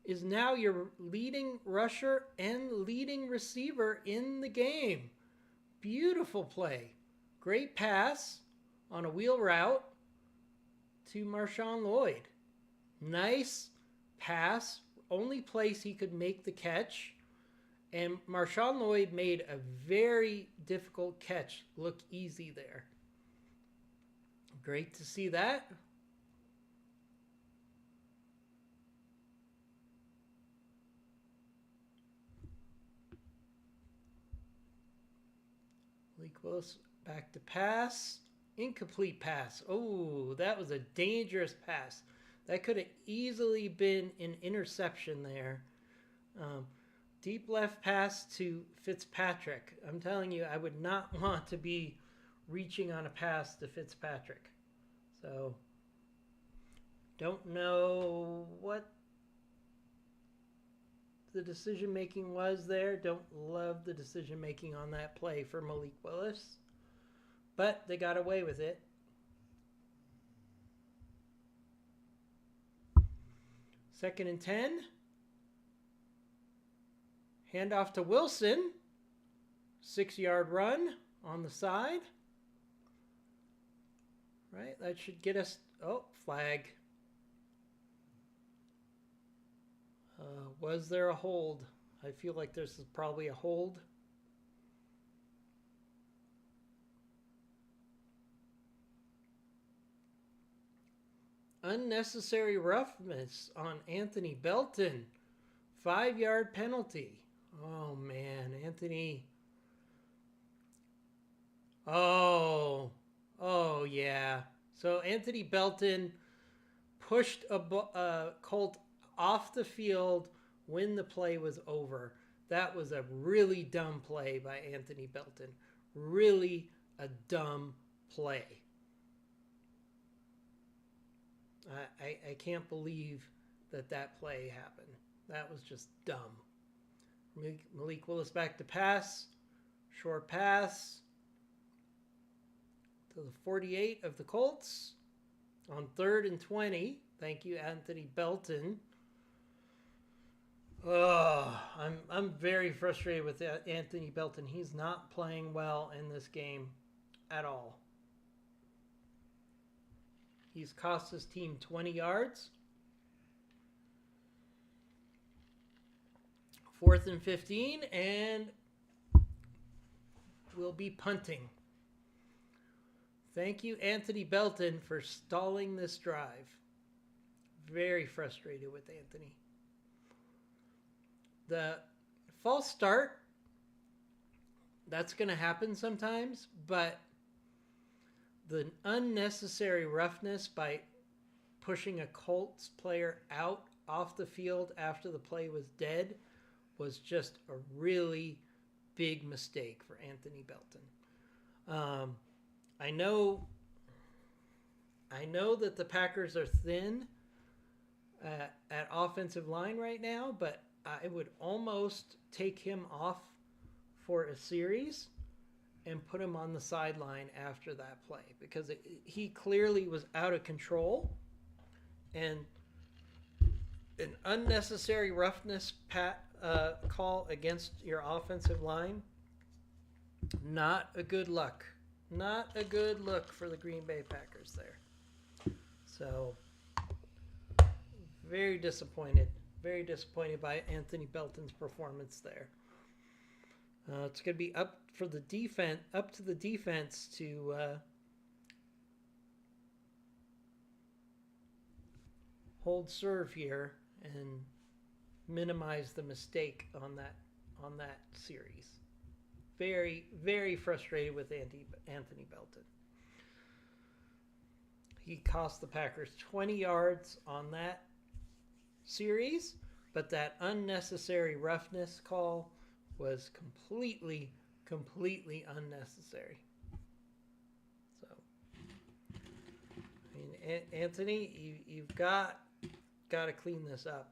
is now your leading rusher and leading receiver in the game. Beautiful play. Great pass on a wheel route to Marshawn Lloyd. Nice pass. Only place he could make the catch. And Marshawn Lloyd made a very difficult catch look easy there. Great to see that. Malik Willis back to pass. Incomplete pass. Oh, that was a dangerous pass. That could have easily been an interception there. Deep left pass to Fitzpatrick. I'm telling you, I would not want to be reaching on a pass to Fitzpatrick. So, don't know what the decision making was there. Don't love the decision making on that play for Malik Willis, but they got away with it. 2nd and 10. Handoff to Wilson. 6-yard run on the side. Right, that should get us. Oh, flag. Was there a hold? I feel like this is probably a hold. Unnecessary roughness on Anthony Belton. 5-yard penalty. Oh, man. Anthony. Oh, yeah. So Anthony Belton pushed a Colt off the field when the play was over. That was a really dumb play by Anthony Belton. Really a dumb play. I can't believe that play happened. That was just dumb. Malik Willis back to pass. Short pass to the 48 of the Colts on 3rd and 20. Thank you, Anthony Belton. Oh, I'm very frustrated with Anthony Belton. He's not playing well in this game at all. He's cost his team 20 yards. 4th and 15, and we'll be punting. Thank you, Anthony Belton, for stalling this drive. Very frustrated with Anthony. The false start, that's going to happen sometimes, but the unnecessary roughness by pushing a Colts player out off the field after the play was dead was just a really big mistake for Anthony Belton. I know that the Packers are thin at offensive line right now, but I would almost take him off for a series and put him on the sideline after that play, because he clearly was out of control, and an unnecessary roughness call against your offensive line, not a good look. Not a good look for the Green Bay Packers there. So, very disappointed. Very disappointed by Anthony Belton's performance there. It's going to be up to the defense to hold serve here and minimize the mistake on that series. Very, very frustrated with Anthony Belton. He cost the Packers 20 yards on that series, but that unnecessary roughness call was completely unnecessary. So, I mean, Anthony, you've got to clean this up.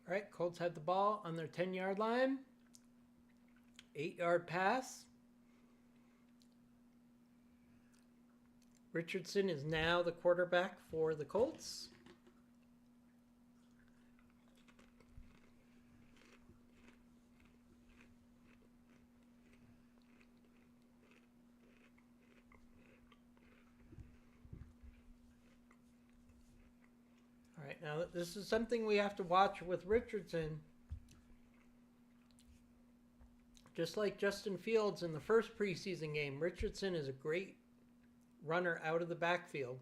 All right, Colts had the ball on their 10-yard line. 8-yard pass. Richardson is now the quarterback for the Colts. All right, now this is something we have to watch with Richardson. Just like Justin Fields in the first preseason game, Richardson is a great runner out of the backfield.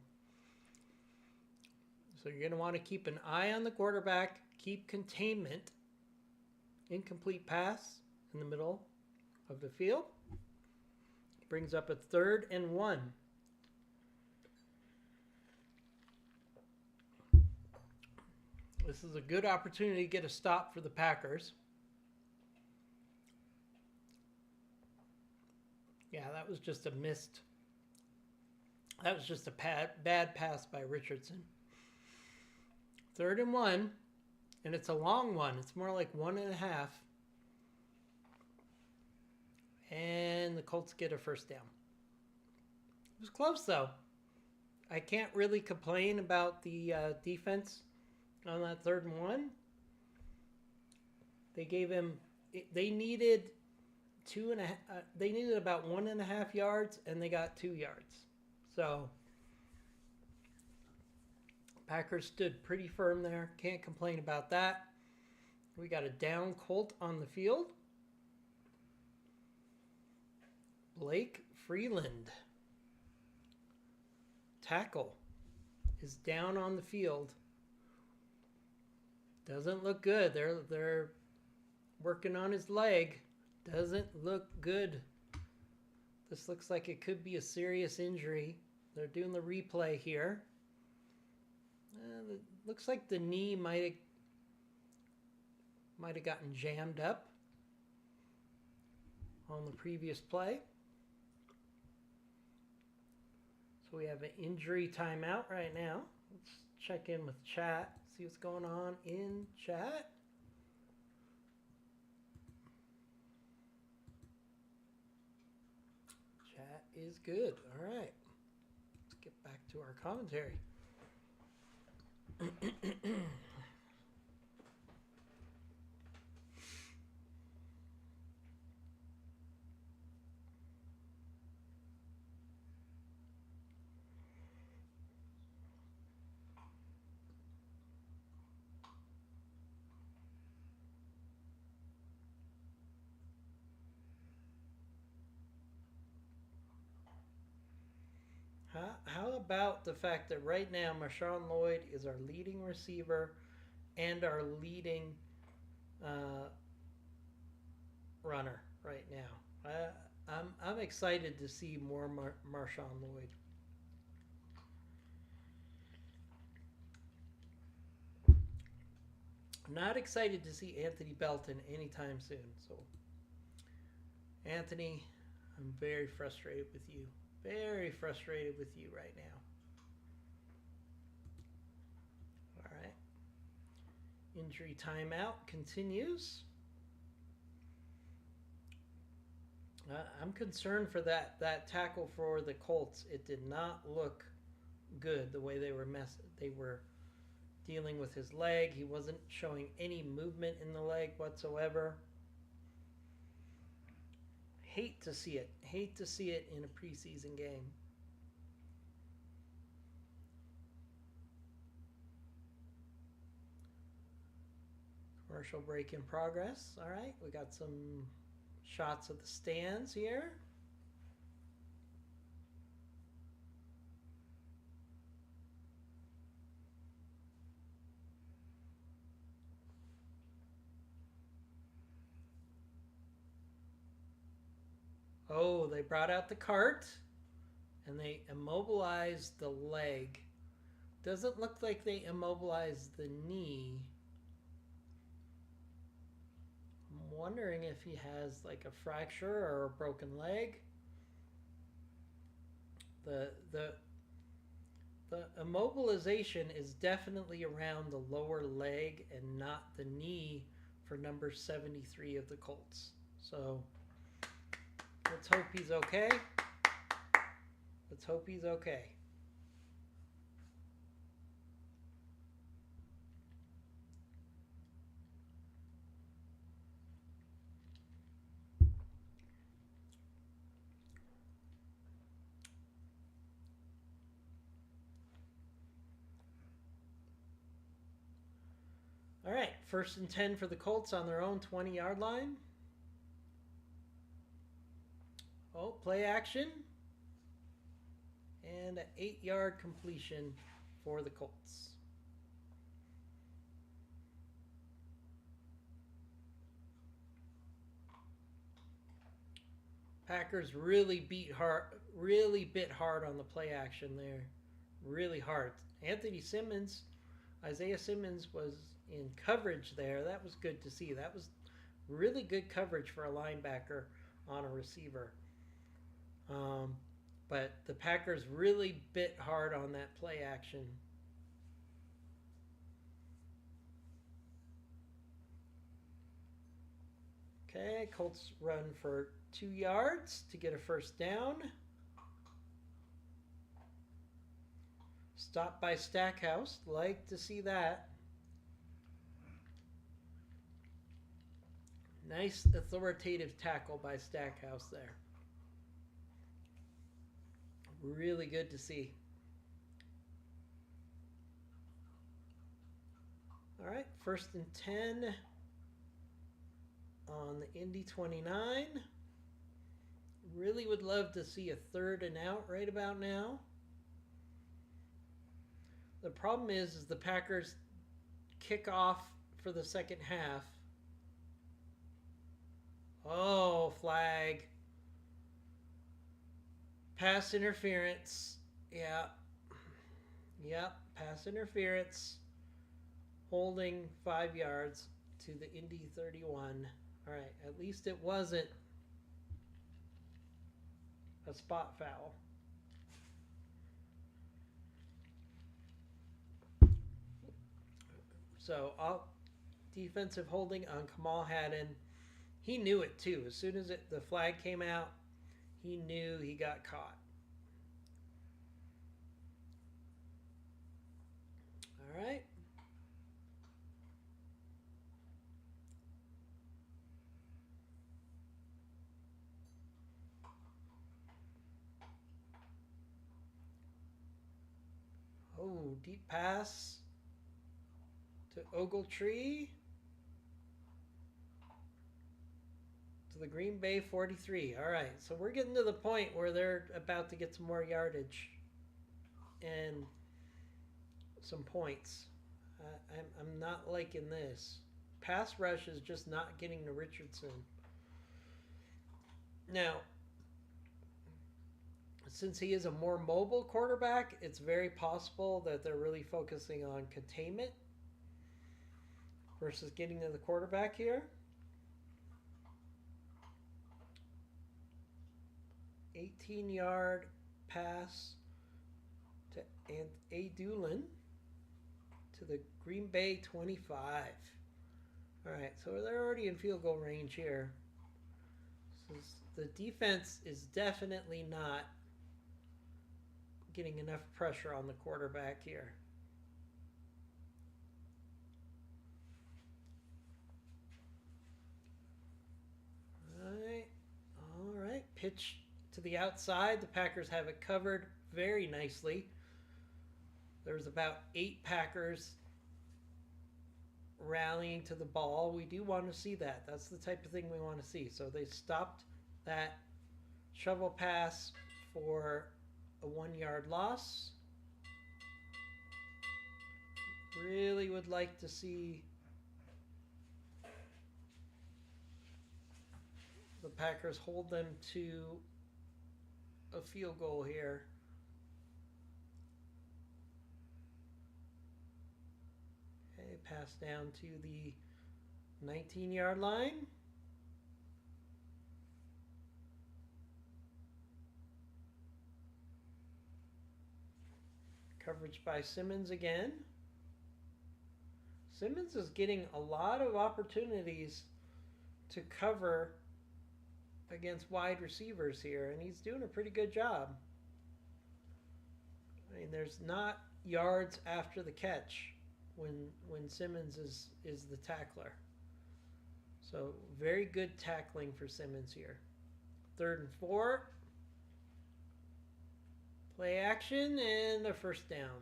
So you're going to want to keep an eye on the quarterback, keep containment, incomplete pass in the middle of the field. Brings up a 3rd and 1. This is a good opportunity to get a stop for the Packers. Yeah, that was just a missed. That was just a bad pass by Richardson. 3rd and 1, and it's a long one. It's more like 1.5. And the Colts get a first down. It was close, though. I can't really complain about the defense on that 3rd and 1. They gave him. They needed 2.5. They needed about 1.5 yards, and they got 2 yards. So Packers stood pretty firm there. Can't complain about that. We got a down Colt on the field. Blake Freeland, tackle, is down on the field. Doesn't look good. They're working on his leg. Doesn't look good. This looks like it could be a serious injury. They're doing the replay here. Looks like the knee might have gotten jammed up on the previous play. So we have an injury timeout right now. Let's check in with chat, see what's going on in chat. Chat is good. All right. Let's get back to our commentary. How about the fact that right now Marshawn Lloyd is our leading receiver and our leading runner right now? I'm excited to see more Marshawn Lloyd. I'm not excited to see Anthony Belton anytime soon. So, Anthony, I'm very frustrated with you. Very frustrated with you right now. Injury timeout continues. I'm concerned for that tackle for the Colts. It did not look good the way they were dealing with his leg. He wasn't showing any movement in the leg whatsoever. Hate to see it. Hate to see it in a preseason game. Commercial break in progress. All right, we got some shots of the stands here. Oh, they brought out the cart and they immobilized the leg. Doesn't look like they immobilized the knee. I'm wondering if he has like a fracture or a broken leg. The immobilization is definitely around the lower leg and not the knee for number 73 of the Colts. So let's hope he's okay. Let's hope he's okay. All right, 1st and 10 for the Colts on their own 20-yard line. Oh, play action. And an 8-yard completion for the Colts. Packers really bit hard on the play action there. Really hard. Isaiah Simmons was in coverage there. That was good to see. That was really good coverage for a linebacker on a receiver. But the Packers really bit hard on that play action. Okay, Colts run for 2 yards to get a 1st down. Stop by Stackhouse. Like to see that. Nice authoritative tackle by Stackhouse there. Really good to see. All right, 1st and 10 on the Indy 29. Really would love to see a 3rd and out right about now. The problem is the Packers kick off for the second half. Oh, flag. Pass interference. Yeah. Yep, pass interference. Holding 5 yards to the Indy 31. All right, at least it wasn't a spot foul. So, defensive holding on Kamal Haddon. He knew it too. As soon as the flag came out, he knew he got caught. All right. Oh, deep pass to Ogletree. To the Green Bay 43. All right, so we're getting to the point where they're about to get some more yardage and some points. I'm not liking this. Pass rush is just not getting to Richardson. Now, since he is a more mobile quarterback, it's very possible that they're really focusing on containment versus getting to the quarterback here. 18-yard pass to A. Doolin to the Green Bay 25. All right, so they're already in field goal range here. So the defense is definitely not getting enough pressure on the quarterback here. All right. Pitch to the outside. The Packers have it covered very nicely. There's about 8 Packers rallying to the ball. We do want to see that. That's the type of thing we want to see. So they stopped that shovel pass for a 1-yard loss. Really would like to see the Packers hold them to a field goal here. Okay, pass down to the 19-yard line. Coverage by Simmons again. Simmons is getting a lot of opportunities to cover against wide receivers here, and he's doing a pretty good job. I mean, there's not yards after the catch when Simmons is the tackler. So very good tackling for Simmons here. 3rd and 4. Play action and a first down.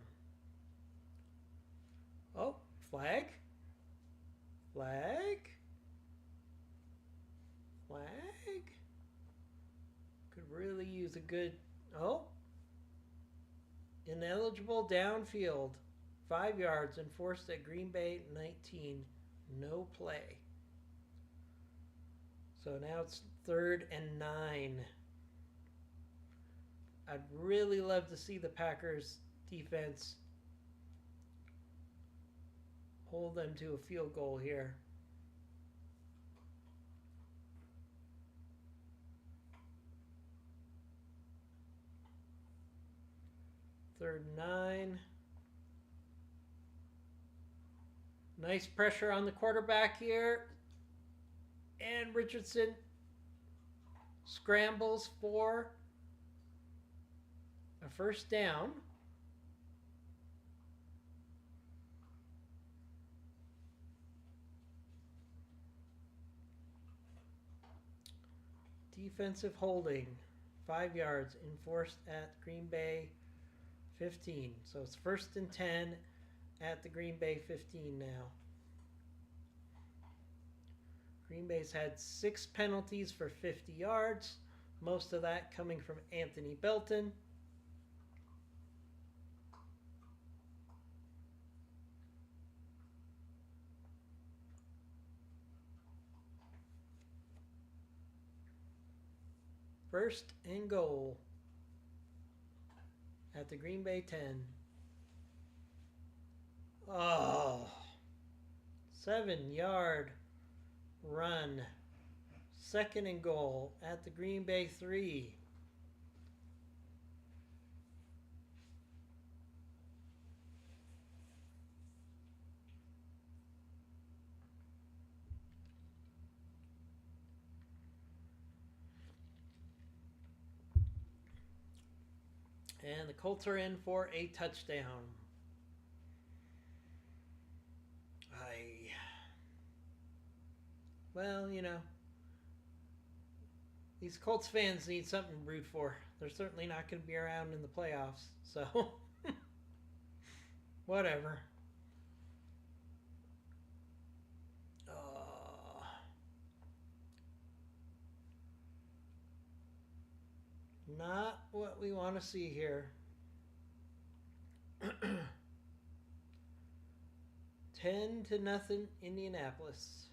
Oh, flag. Flag. Flag. Could really use a good... Oh. Ineligible downfield. 5 yards enforced at Green Bay 19. No play. So now it's 3rd and 9. I'd really love to see the Packers defense hold them to a field goal here. Third and 9. Nice pressure on the quarterback here. And Richardson scrambles for a first down. Defensive holding. 5 yards enforced at Green Bay 15. So it's 1st and 10 at the Green Bay 15 now. Green Bay's had 6 penalties for 50 yards. Most of that coming from Anthony Belton. First and goal at the Green Bay 10. Oh, 7-yard run. 2nd and goal at the Green Bay 3. And the Colts are in for a touchdown. Well, you know, these Colts fans need something to root for. They're certainly not going to be around in the playoffs, so whatever. Not what we want to see here. 10-0 Indianapolis.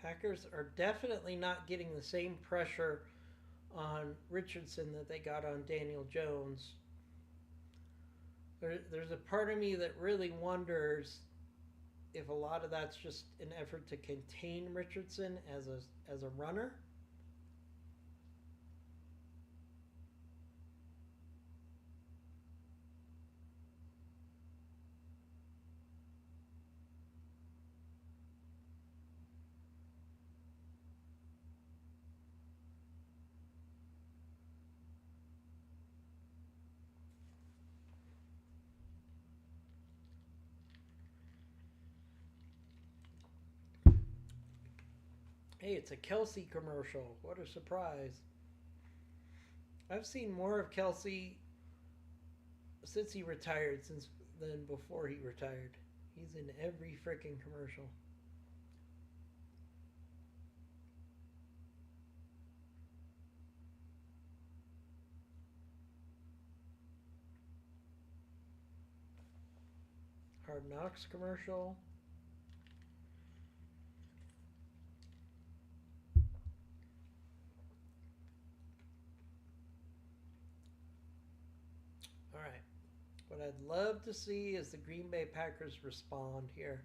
Packers are definitely not getting the same pressure on Richardson that they got on Daniel Jones. There's a part of me that really wonders if a lot of that's just an effort to contain Richardson as a runner. Hey, it's a Kelsey commercial. What a surprise. I've seen more of Kelsey since he retired since than before he retired. He's in every freaking commercial. Hard Knocks commercial. All right. What I'd love to see is the Green Bay Packers respond here.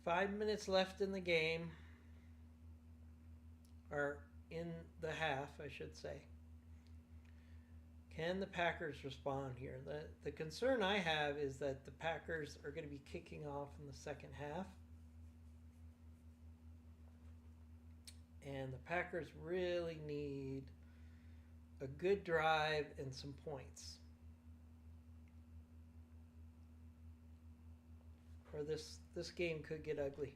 5 minutes left in the game, or in the half, I should say. Can the Packers respond here? The concern I have is that the Packers are going to be kicking off in the second half. And the Packers really need a good drive and some points. Or this game could get ugly.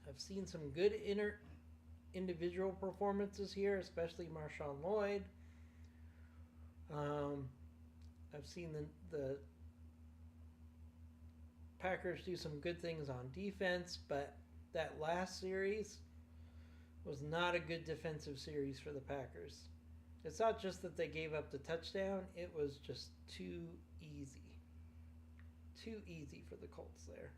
I've seen some good individual performances here, especially Marshawn Lloyd. I've seen the Packers do some good things on defense, but that last series was not a good defensive series for the Packers. It's not just that they gave up the touchdown, it was just too easy. Too easy for the Colts there.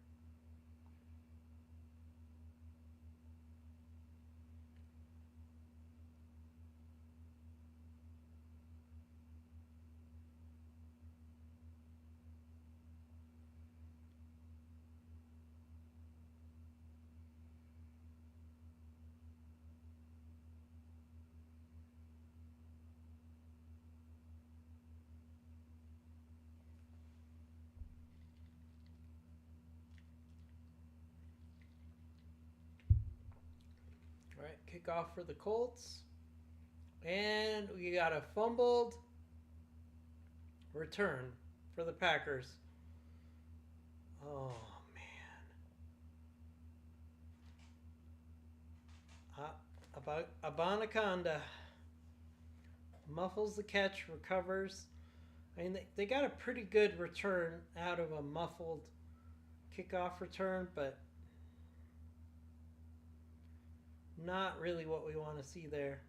All right, kickoff for the Colts. And we got a fumbled return for the Packers. Oh, man. Abanaconda muffles the catch, recovers. I mean, they got a pretty good return out of a muffled kickoff return, but not really what we want to see there.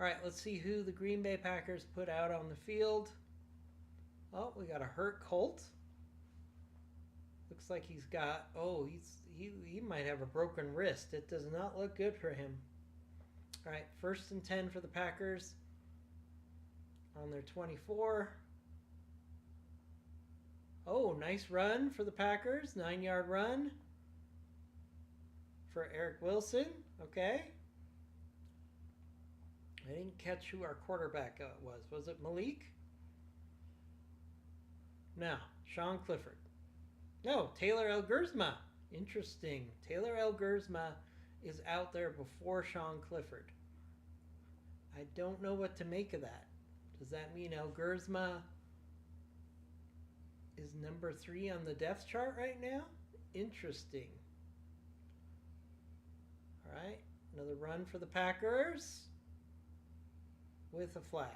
All right, let's see who the Green Bay Packers put out on the field. Oh, we got a hurt Colt. Looks like he's got. Oh, he might have a broken wrist. It does not look good for him. All right, 1st and 10 for the Packers on their 24. Oh, nice run for the Packers. 9-yard run for Eric Wilson. Okay. I didn't catch who our quarterback was. Was it Malik? No, Sean Clifford. No, Taylor Elgersma. Interesting. Taylor Elgersma is out there before Sean Clifford. I don't know what to make of that. Does that mean Elgersma is number 3 on the depth chart right now? Interesting. All right, another run for the Packers with a flag.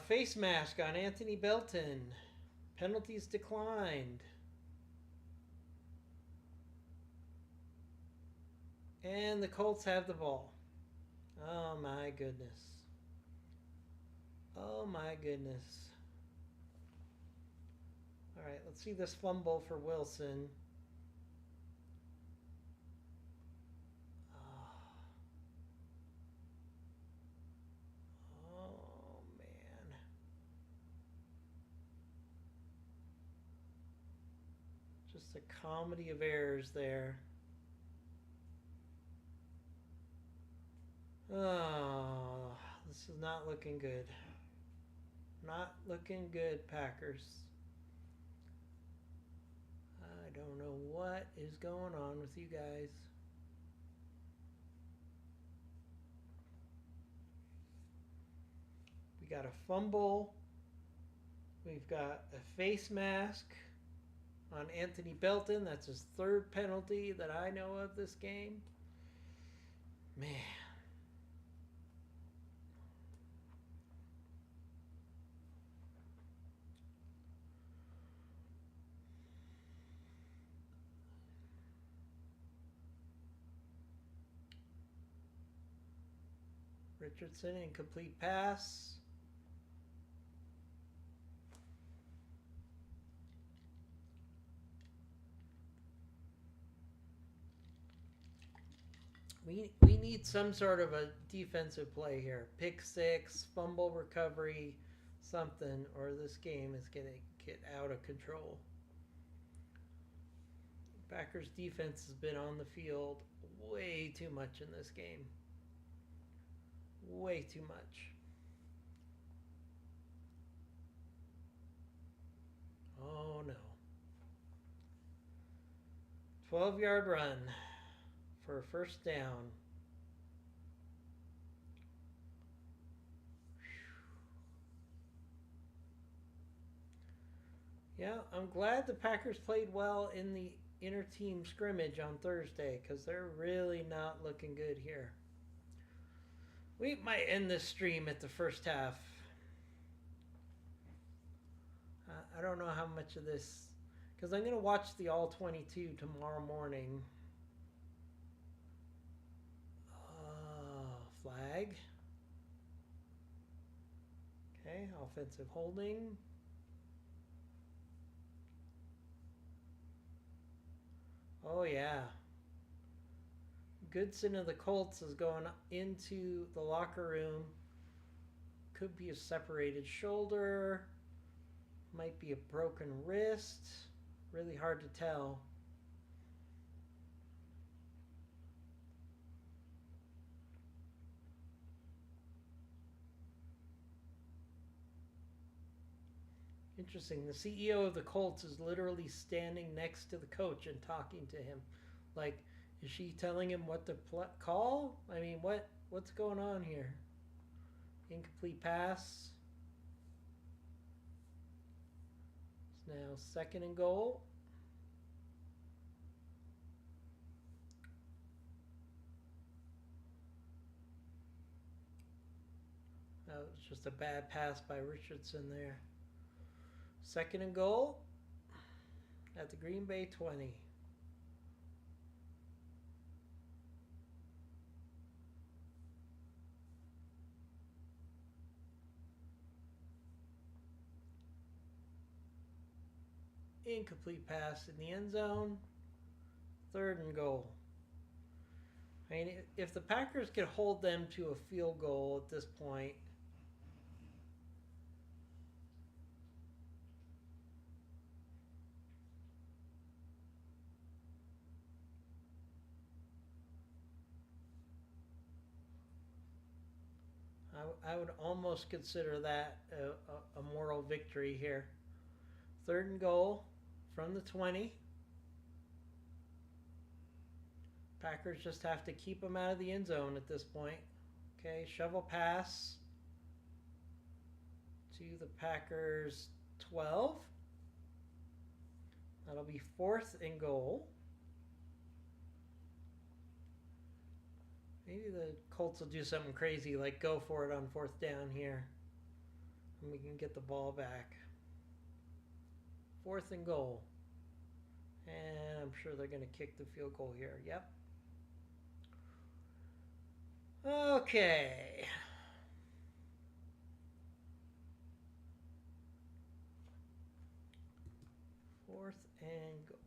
Face mask on Anthony Belton. Penalties declined. And the Colts have the ball. Oh my goodness. Oh my goodness. All right, let's see this fumble for Wilson. Oh man. Just a comedy of errors there. Oh, this is not looking good. Not looking good, Packers. I don't know what is going on with you guys. We got a fumble. We've got a face mask on Anthony Belton. That's his third penalty that I know of this game. Man. Richardson, incomplete pass. We need some sort of a defensive play here. Pick six, fumble recovery, something, or this game is going to get out of control. Packers defense has been on the field way too much in this game. Way too much. Oh no. 12-yard run for a first down. Yeah, I'm glad the Packers played well in the inter-team scrimmage on Thursday because they're really not looking good here. We might end this stream at the first half. I don't know how much of this, because I'm going to watch the All 22 tomorrow morning. Flag. Okay, offensive holding. Oh yeah. Goodson of the Colts is going into the locker room. Could be a separated shoulder. Might be a broken wrist. Really hard to tell. Interesting. The CEO of the Colts is literally standing next to the coach and talking to him. Like, is she telling him what to call? I mean, what's going on here? Incomplete pass. It's now second and goal. That was just a bad pass by Richardson there. Second and goal at the Green Bay 20. Incomplete pass in the end zone. Third and goal. I mean, if the Packers could hold them to a field goal at this point, I would almost consider that a moral victory here. Third and goal from the 20. Packers just have to keep them out of the end zone at this point. Okay, shovel pass to the Packers 12. That'll be fourth and goal. Maybe the Colts will do something crazy like go for it on fourth down here. And we can get the ball back. 4th and goal. And I'm sure they're going to kick the field goal here. Yep. Okay. Fourth and goal.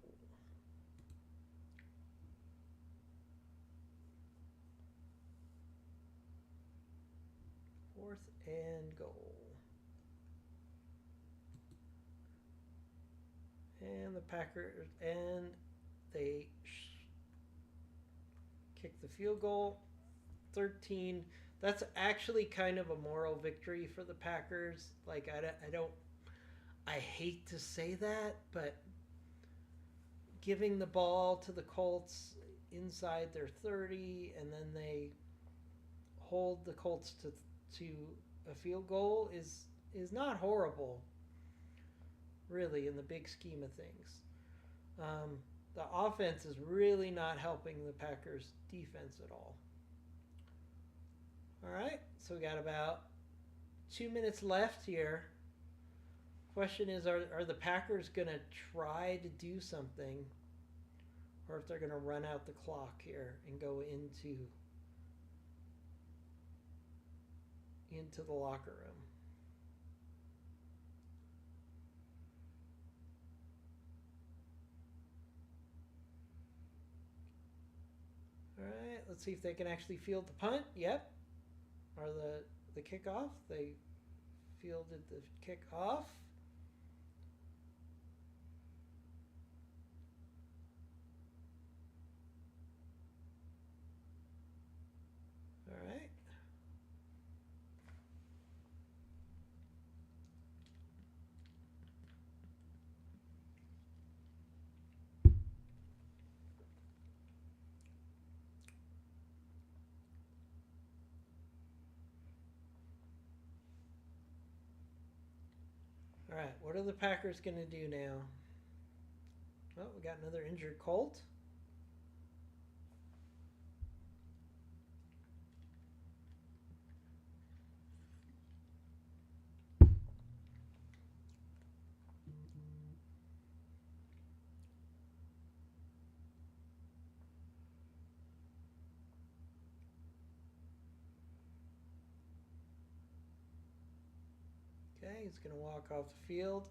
Fourth and goal. And the Packers, and they kick the field goal. 13. That's actually kind of a moral victory for the Packers. Like, I hate to say that, but giving the ball to the Colts inside their 30, and then they hold the Colts to a field goal is not horrible, really, in the big scheme of things. The offense is really not helping the Packers' defense at all. All right, so we got about 2 minutes left here. Question is, are the Packers going to try to do something, or if they're going to run out the clock here and go into the locker room? All right, let's see if they can actually field the punt. Yep. Or the kickoff. They fielded the kickoff. All right. All right, what are the Packers going to do now? Oh, we got another injured Colt. Okay, he's going to walk off the field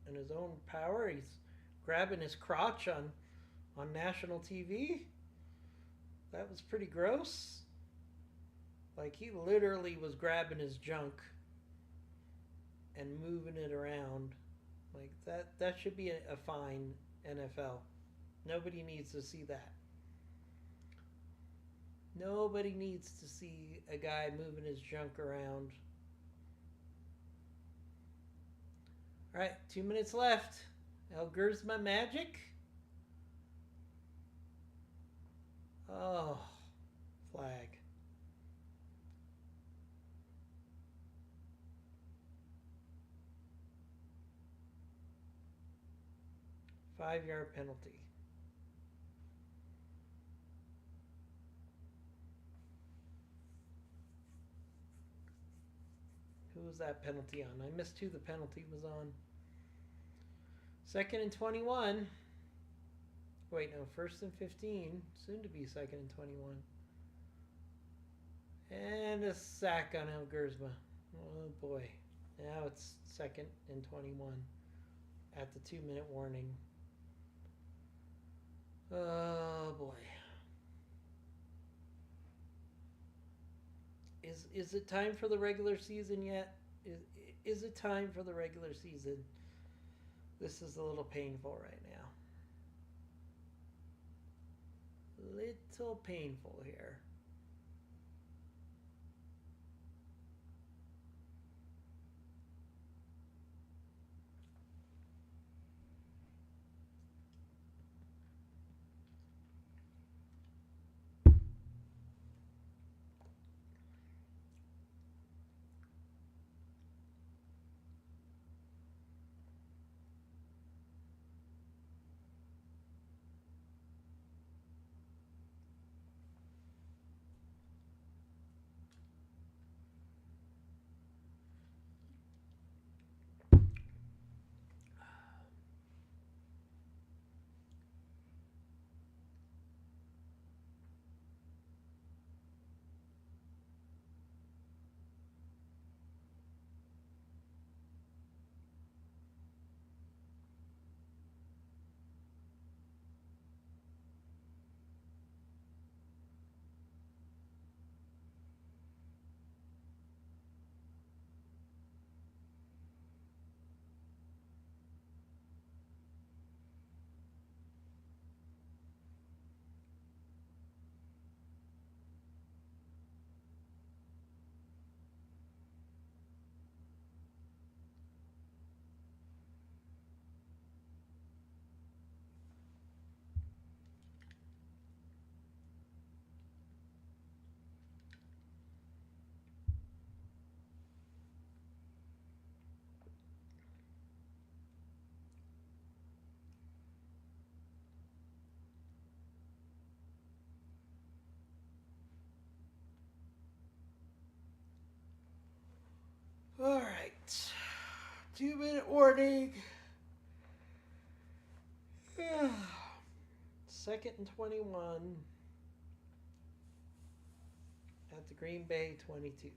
in his own power. He's grabbing his crotch on national TV. That was pretty gross. Like, he literally was grabbing his junk and moving it around. Like, that should be a fine, NFL. Nobody needs to see that. Nobody needs to see a guy moving his junk around. All right, 2 minutes left. El Gersma magic. Oh, flag. Five-yard penalty. Who was that penalty on? I missed who the penalty was on. 2nd and 21. Wait, no, 1st and 15. Soon to be 2nd and 21. And a sack on El Gersma. Oh boy. Now it's 2nd and 21 at the 2-minute warning. Oh boy. Is it time for the regular season yet? Is it time for the regular season? This is a little painful right now. Little painful here. All right. 2-minute warning. Second and 21 at the Green Bay 22.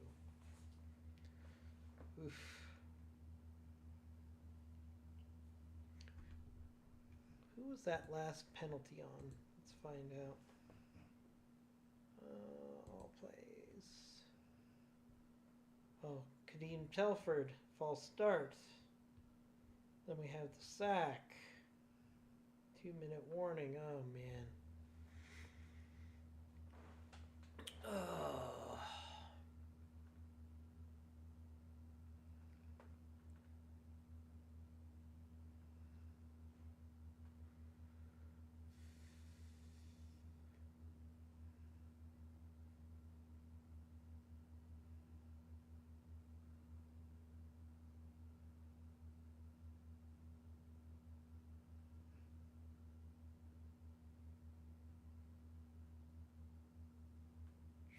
Oof. Who was that last penalty on? Let's find out. All plays. Oh, Kadeem Telford, false start. Then we have the sack. 2-minute warning. Oh, man. Oh.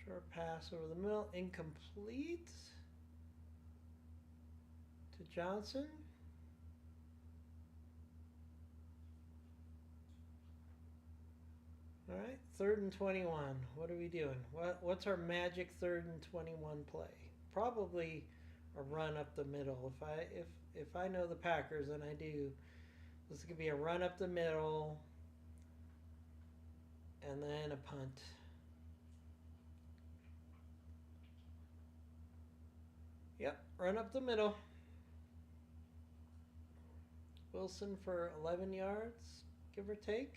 Short pass over the middle. Incomplete to Johnson. All right, 3rd and 21. What are we doing? What's our magic 3rd and 21 play? Probably a run up the middle. If I know the Packers, and I do, this could be a run up the middle and then a punt. Yep, run up the middle. Wilson for 11 yards, give or take.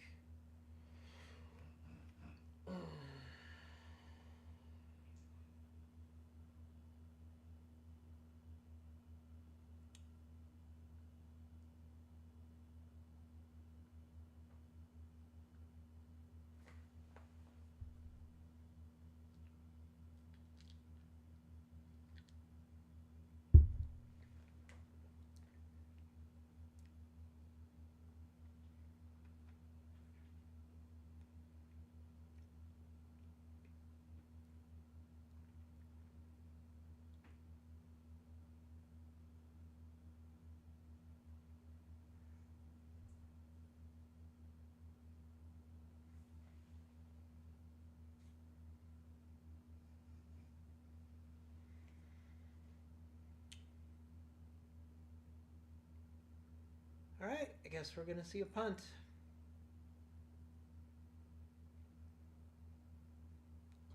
All right, I guess we're going to see a punt.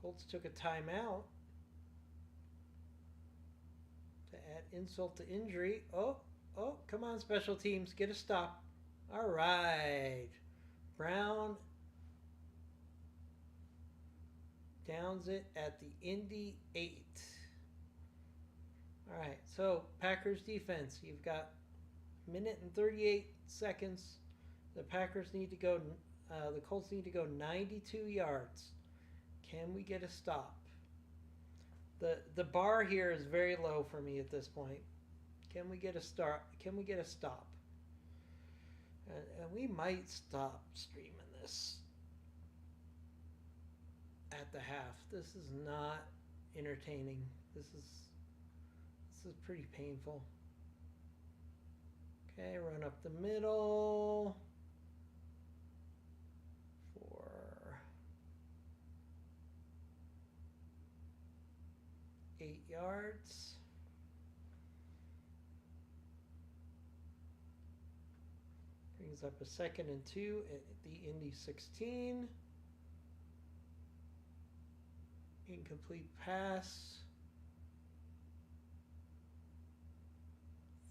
Colts took a timeout to add insult to injury. Oh, come on, special teams, get a stop. All right. Brown downs it at the Indy 8. All right, so Packers defense, you've got a minute and 38 seconds. The Colts need to go 92 yards. Can we get a stop? The bar here is very low for me at this point. Can we get a start? Can we get a stop? And we might stop streaming this at the half. This is not entertaining. This is pretty painful. Okay, run up the middle for 8 yards. Brings up a 2nd and 2 at the Indy 16. Incomplete pass.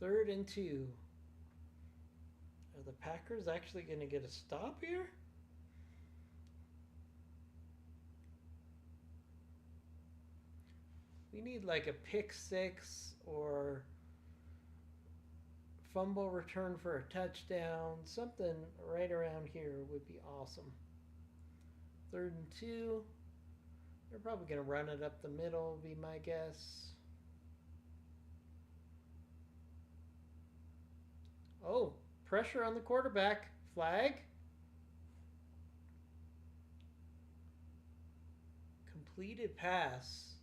3rd and 2. Are the Packers actually going to get a stop here? We need like a pick 6 or fumble return for a touchdown. Something right around here would be awesome. 3rd and 2. They're probably going to run it up the middle, be my guess. Oh, pressure on the quarterback. Flag. Completed pass.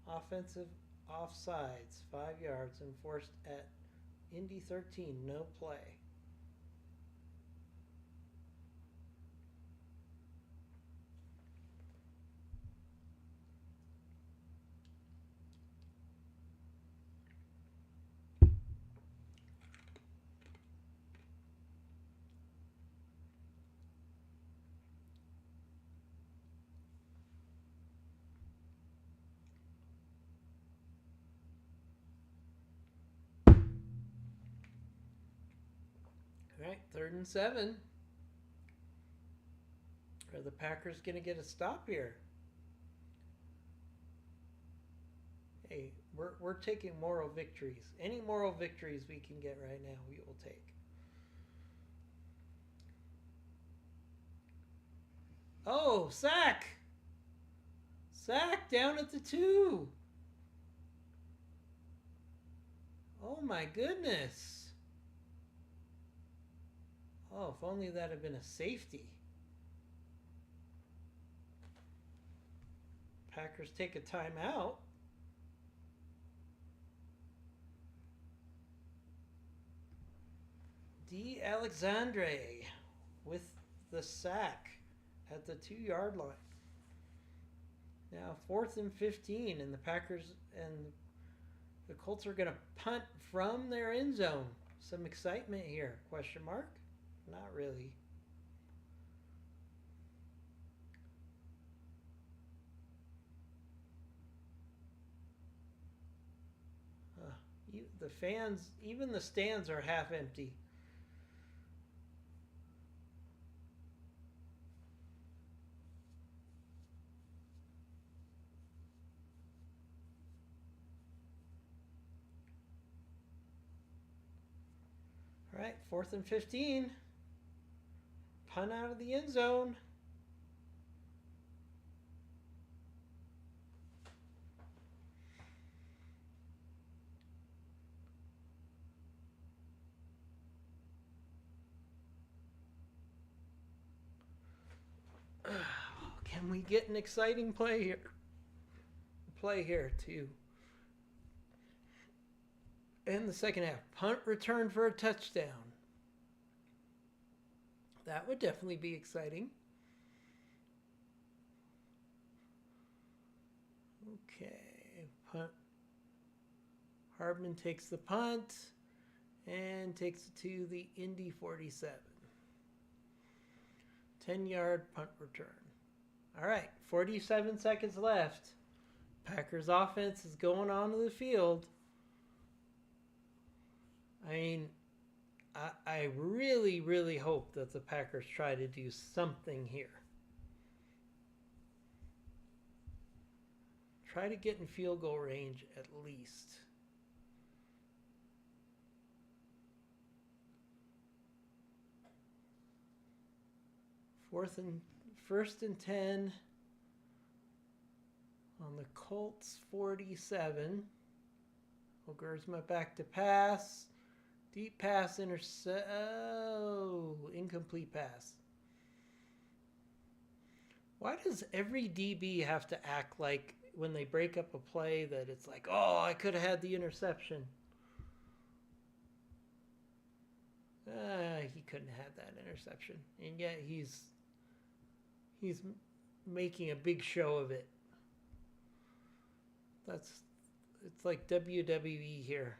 Offensive offsides, 5 yards, enforced at Indy 13, no play. All right, 3rd and 7. Are the Packers going to get a stop here? Hey, we're taking moral victories. Any moral victories we can get right now, we will take. Oh, sack! Sack down at the 2. Oh my goodness. Oh, if only that had been a safety. Packers take a timeout. D. Alexandre with the sack at the 2-yard line. Now 4th and 15, and the Packers and the Colts are going to punt from their end zone. Some excitement here? Question mark? Not really. The fans, even the stands are half empty. All right, 4th and 15. Punt out of the end zone. Can we get an exciting play here? Play here too. In the second half, punt return for a touchdown. That would definitely be exciting. Okay, punt. Hardman takes the punt and takes it to the Indy 47. 10-yard punt return. All right, 47 seconds left. Packers offense is going onto the field. I mean, I really, really hope that the Packers try to do something here. Try to get in field goal range at least. First and 10 on the Colts 47. Ogersma back to pass. Deep pass, incomplete pass. Why does every DB have to act like when they break up a play that it's like, oh, I could have had the interception? He couldn't have had that interception. And yet he's making a big show of it. It's like WWE here.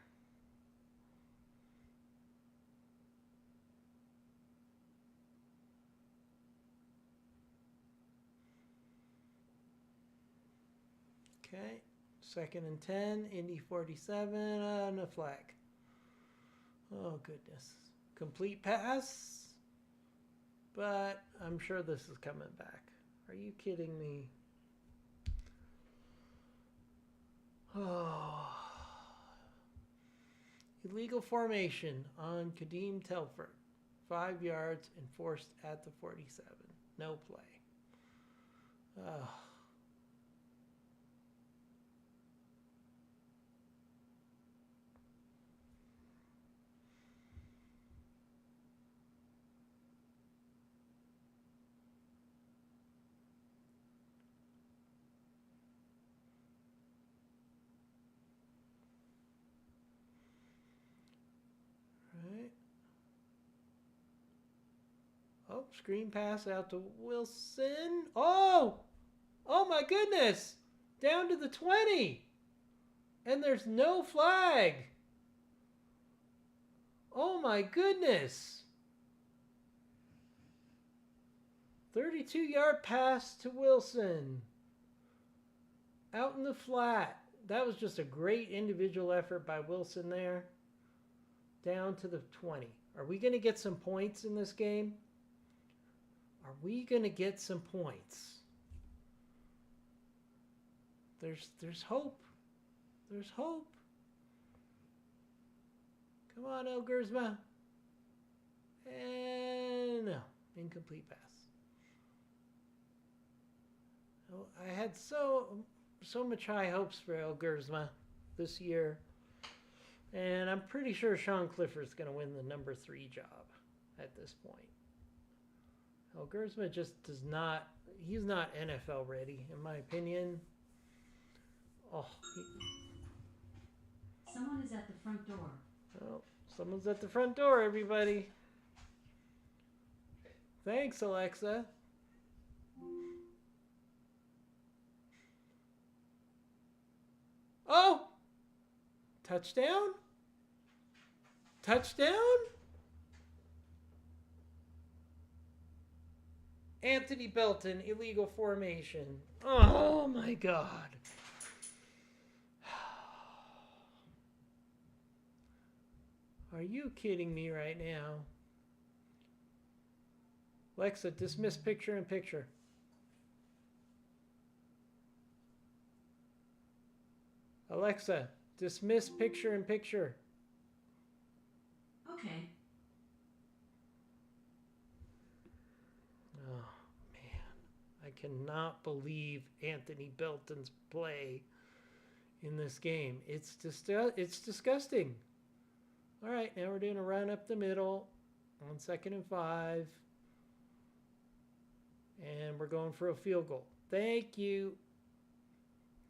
Okay, 2nd and 10, Indy 47 on a flag. Oh, goodness. Complete pass, but I'm sure this is coming back. Are you kidding me? Oh. Illegal formation on Kadeem Telford. 5 yards enforced at the 47. No play. Oh. Oh, screen pass out to Wilson. Oh! Oh my goodness! Down to the 20! And there's no flag! Oh my goodness! 32-yard pass to Wilson. Out in the flat. That was just a great individual effort by Wilson there. Down to the 20. Are we going to get some points in this game? Are we going to get some points? There's hope. There's hope. Come on, El Gersma. And no. Incomplete pass. Oh, I had so much high hopes for El Gersma this year. And I'm pretty sure Sean Clifford's going to win the number 3 job at this point. El Gersma just does not, he's not NFL ready, in my opinion. Oh, Someone is at the front door. Oh, someone's at the front door, everybody. Thanks, Alexa. Oh! Touchdown? Touchdown? Anthony Belton, illegal formation. Oh my God. Are you kidding me right now? Alexa, dismiss picture in picture. Alexa, dismiss picture in picture. Okay. Oh, man. I cannot believe Anthony Belton's play in this game. It's disgusting. All right, now we're doing a run up the middle on 2nd and 5. And we're going for a field goal. Thank you.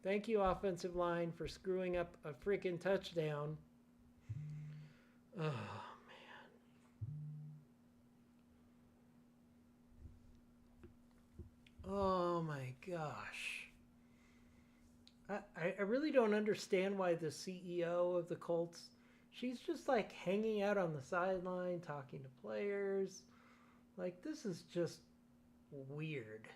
Thank you, offensive line, for screwing up a freaking touchdown. Oh, man. Oh, my gosh. I really don't understand why the CEO of the Colts, she's just like hanging out on the sideline, talking to players. Like, this is just weird.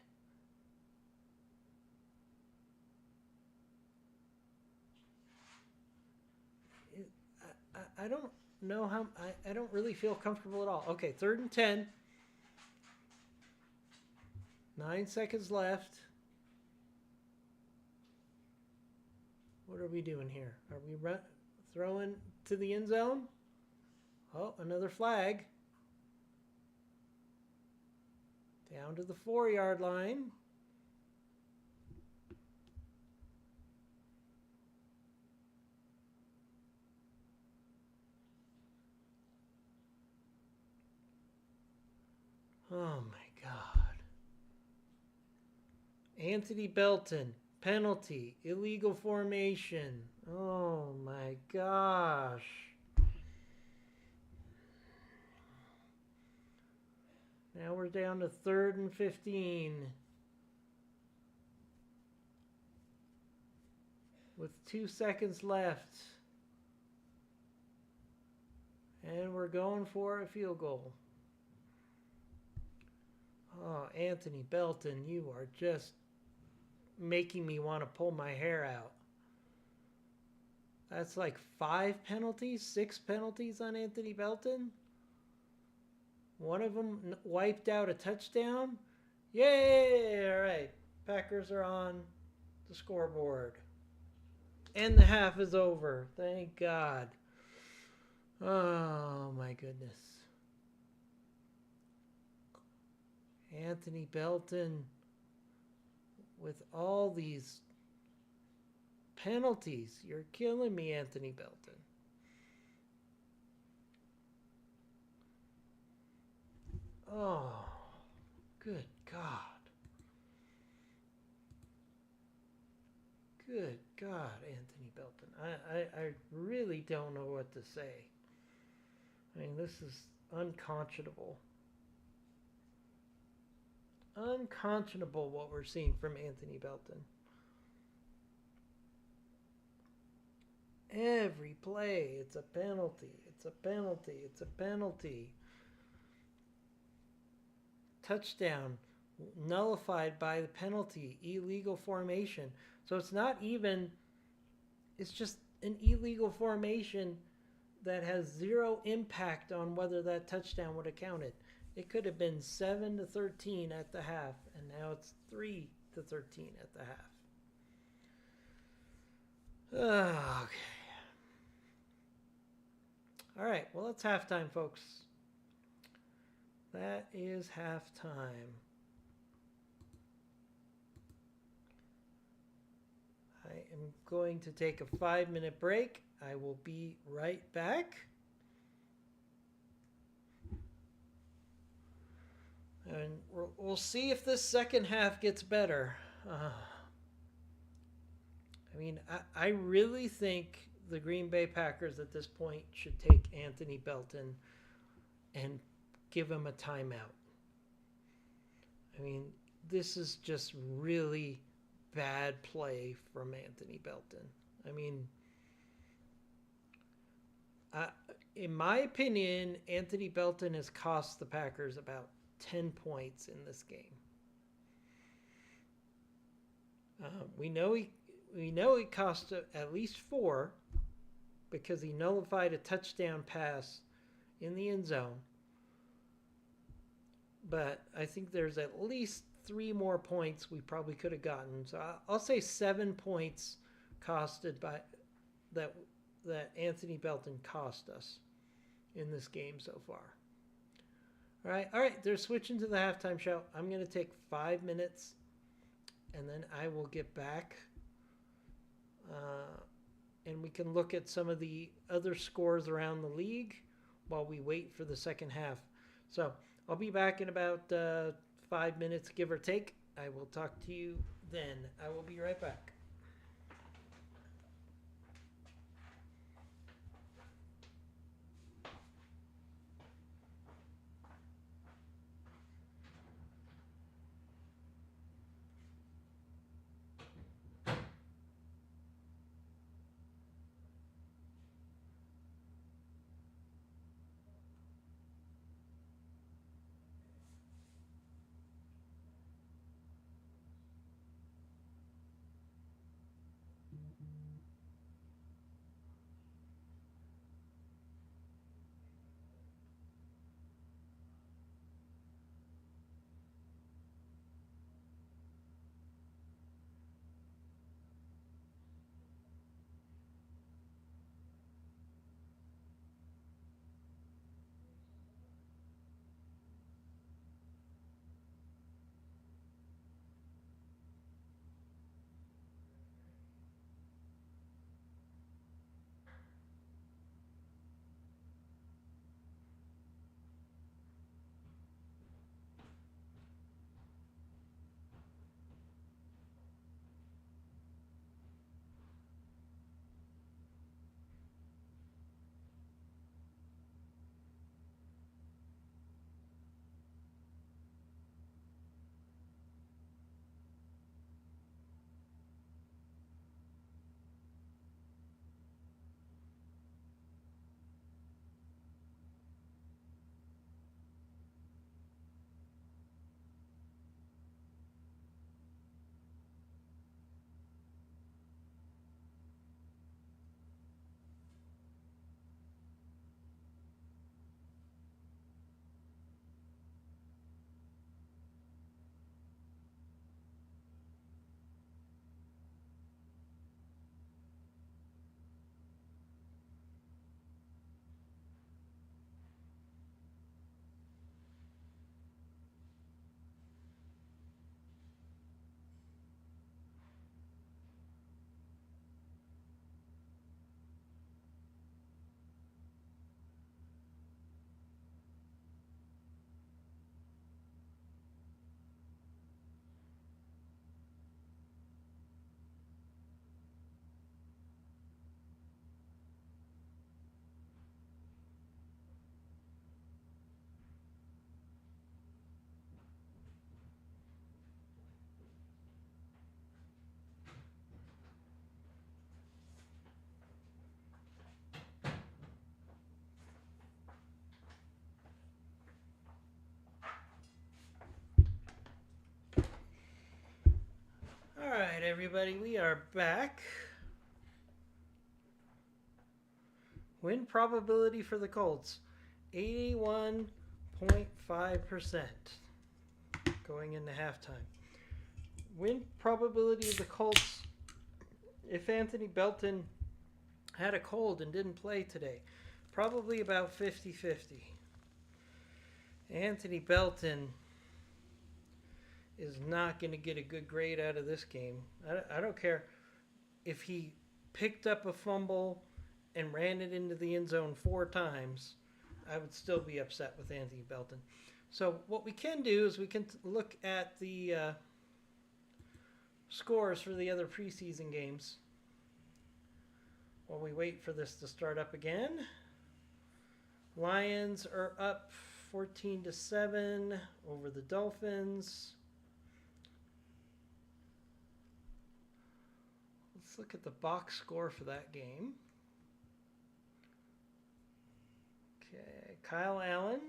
I don't know how, I don't really feel comfortable at all. Okay, 3rd and 10. 9 seconds left. What are we doing here? Are we throwing to the end zone? Oh, another flag. Down to the 4-yard line. Oh my God. Anthony Belton, penalty, illegal formation. Oh my gosh. Now we're down to 3rd and 15. With 2 seconds left. And we're going for a field goal. Oh, Anthony Belton, you are just making me want to pull my hair out. That's like 5 penalties, 6 penalties on Anthony Belton. One of them wiped out a touchdown. Yay! All right. Packers are on the scoreboard. And the half is over. Thank God. Oh, my goodness. Anthony Belton with all these penalties. You're killing me, Anthony Belton. Oh, good God. Good God, Anthony Belton. I really don't know what to say. I mean, this is unconscionable. unconscionable what we're seeing from Anthony Belton. Every play, it's a penalty. It's a penalty. It's a penalty. Touchdown nullified by the penalty. Illegal formation. So it's not even, it's just an illegal formation that has zero impact on whether that touchdown would have counted. It could have been 7-13 at the half, and now it's 3-13 at the half. Okay. All right, well, it's halftime, folks. That is halftime. I am going to take a 5-minute break. I will be right back. And we'll see if this second half gets better. I really think the Green Bay Packers at this point should take Anthony Belton and give him a timeout. This is just really bad play from Anthony Belton. In my opinion, Anthony Belton has cost the Packers about 10 points in this game. We know he cost at least 4 because he nullified a touchdown pass in the end zone. But I think there's at least 3 more points we probably could have gotten. So I'll say 7 points costed by that Anthony Belton cost us in this game so far. All right, they're switching to the halftime show. I'm going to take 5 minutes, and then I will get back. And we can look at some of the other scores around the league while we wait for the second half. So I'll be back in about 5 minutes, give or take. I will talk to you then. I will be right back. everybody, we are back. Win probability for the Colts, 81.5% going into halftime. Win probability of the Colts, if Anthony Belton had a cold and didn't play today, probably about 50-50. Anthony Belton is not going to get a good grade out of this game. I don't care if he picked up a fumble and ran it into the end zone 4 times. I would still be upset with Anthony Belton. So what we can do is we can look at the scores for the other preseason games while we wait for this to start up again. Lions are up 14-7 over the Dolphins. Let's look at the box score for that game. Okay, Kyle Allen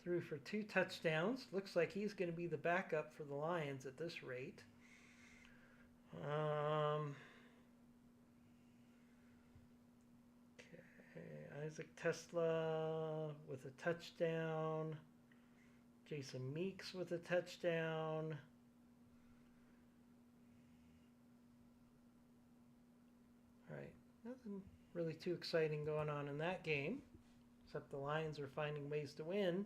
threw for 2 touchdowns. Looks like he's going to be the backup for the Lions at this rate. Isaac Tesla with a touchdown. Jason Meeks with a touchdown. All right, nothing really too exciting going on in that game, except the Lions are finding ways to win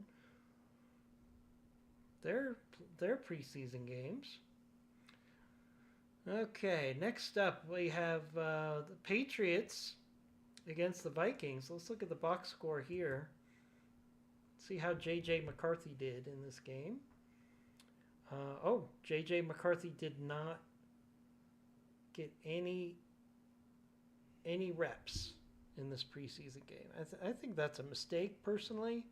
their preseason games. Okay, next up we have the Patriots against the Vikings. Let's look at the box score here. See how J.J. McCarthy did in this game. J.J. McCarthy did not get any reps in this preseason game. I think that's a mistake, personally.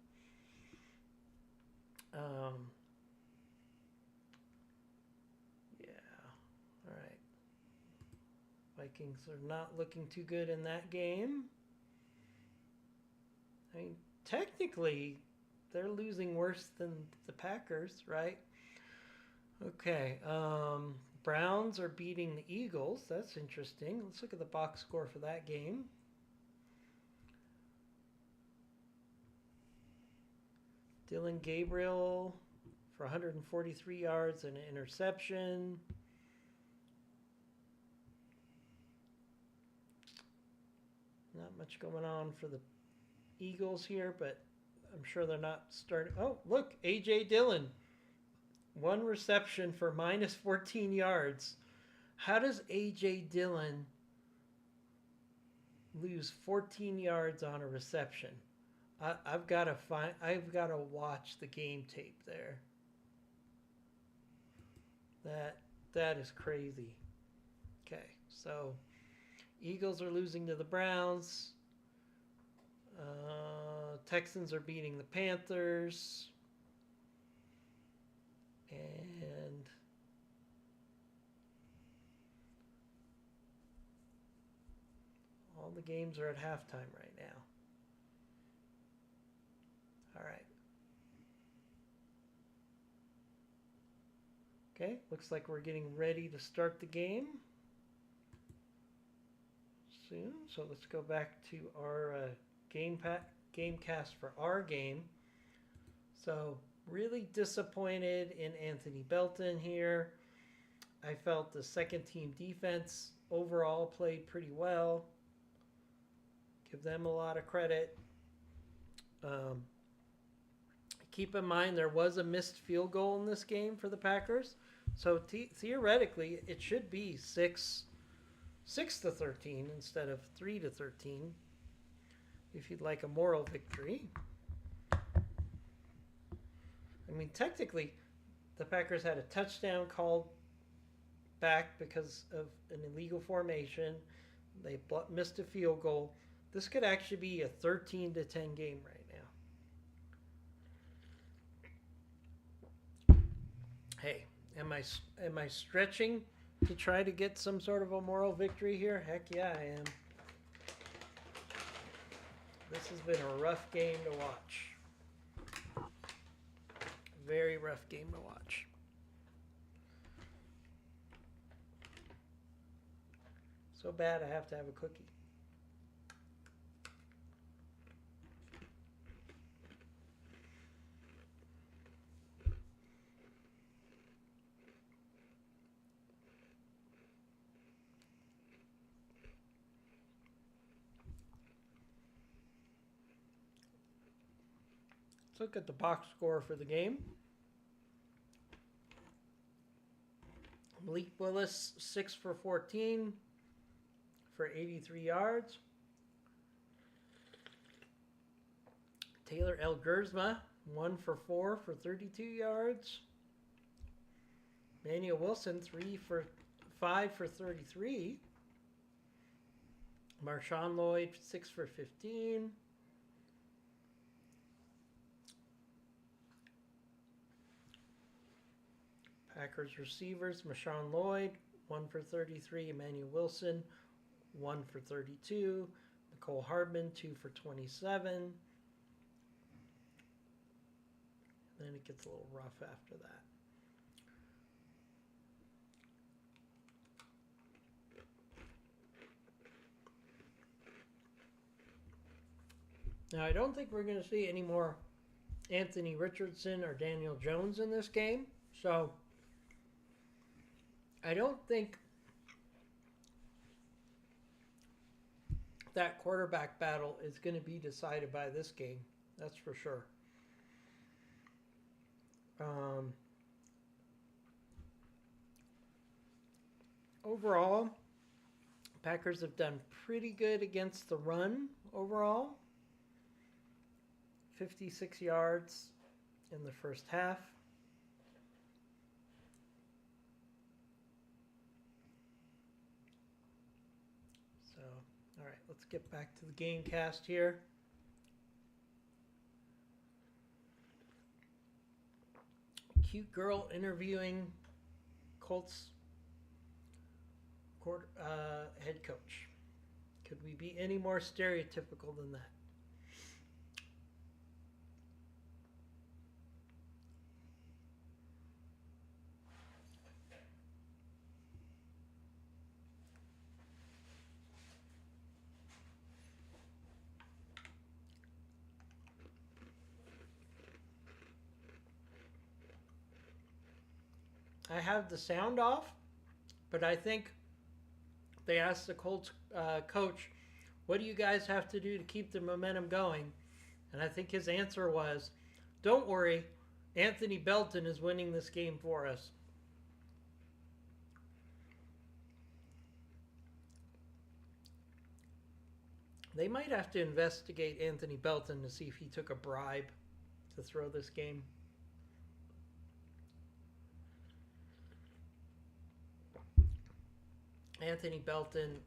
Vikings are not looking too good in that game. I mean, technically, they're losing worse than the Packers, right? Okay, Browns are beating the Eagles. That's interesting. Let's look at the box score for that game. Dylan Gabriel for 143 yards and an interception. Not much going on for the Eagles here, but I'm sure they're not starting. Oh, look, A.J. Dillon. 1 reception for minus 14 yards. How does A.J. Dillon lose 14 yards on a reception? I've got to watch the game tape there. That is crazy. Okay, so Eagles are losing to the Browns. Texans are beating the Panthers. And all the games are at halftime right now. All right. Okay, looks like we're getting ready to start the game soon. So let's go back to our Gamecast for our game. So really disappointed in Anthony Belton here. I felt the second team defense overall played pretty well. Give them a lot of credit. Keep in mind there was a missed field goal in this game for the Packers. So theoretically it should be 6-13 instead of 3-13 if you'd like a moral victory. I mean, technically, the Packers had a touchdown called back because of an illegal formation. They missed a field goal. This could actually be a 13-10 game right now. Hey, am I stretching to try to get some sort of a moral victory here? Heck yeah, I am. This has been a rough game to watch. Very rough game to watch. So bad I have to have a cookie. Let's look at the box score for the game. Malik Willis, 6 for 14 for 83 yards. Taylor Elgersma, 1 for 4 for 32 yards. Manuel Wilson, 3 for 5 for 33. Marshawn Lloyd, 6 for 15. Packers receivers, Marshawn Lloyd, 1 for 33. Emmanuel Wilson, 1 for 32. Nicole Hardman, 2 for 27. Then it gets a little rough after that. Now, I don't think we're going to see any more Anthony Richardson or Daniel Jones in this game. So, I don't think that quarterback battle is going to be decided by this game. That's for sure. Overall, Packers have done pretty good against the run overall. 56 yards in the first half. So, all right, let's get back to the game cast here. Cute girl interviewing Colts head coach. Could we be any more stereotypical than that? I have the sound off, but I think they asked the Colts coach, what do you guys have to do to keep the momentum going? And I think his answer was, don't worry, Anthony Belton is winning this game for us. They might have to investigate Anthony Belton to see if he took a bribe to throw this game. Anthony Belton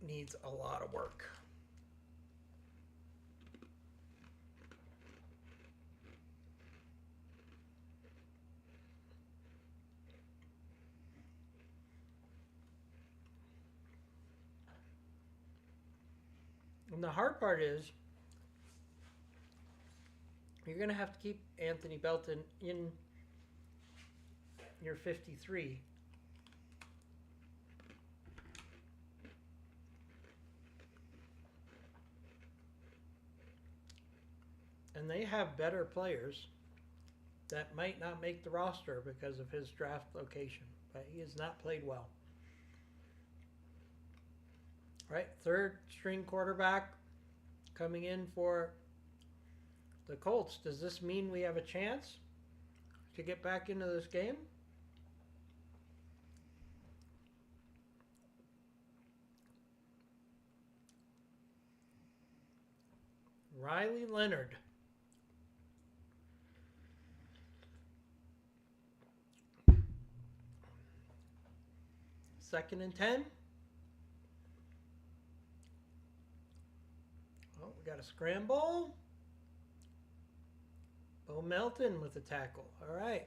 needs a lot of work. And the hard part is you're going to have to keep Anthony Belton in your 53. And they have better players that might not make the roster because of his draft location. But he has not played well. All right, third string quarterback coming in for the Colts. Does this mean we have a chance to get back into this game? Riley Leonard. Second and 10. Oh, we got a scramble. Bo Melton with the tackle. All right.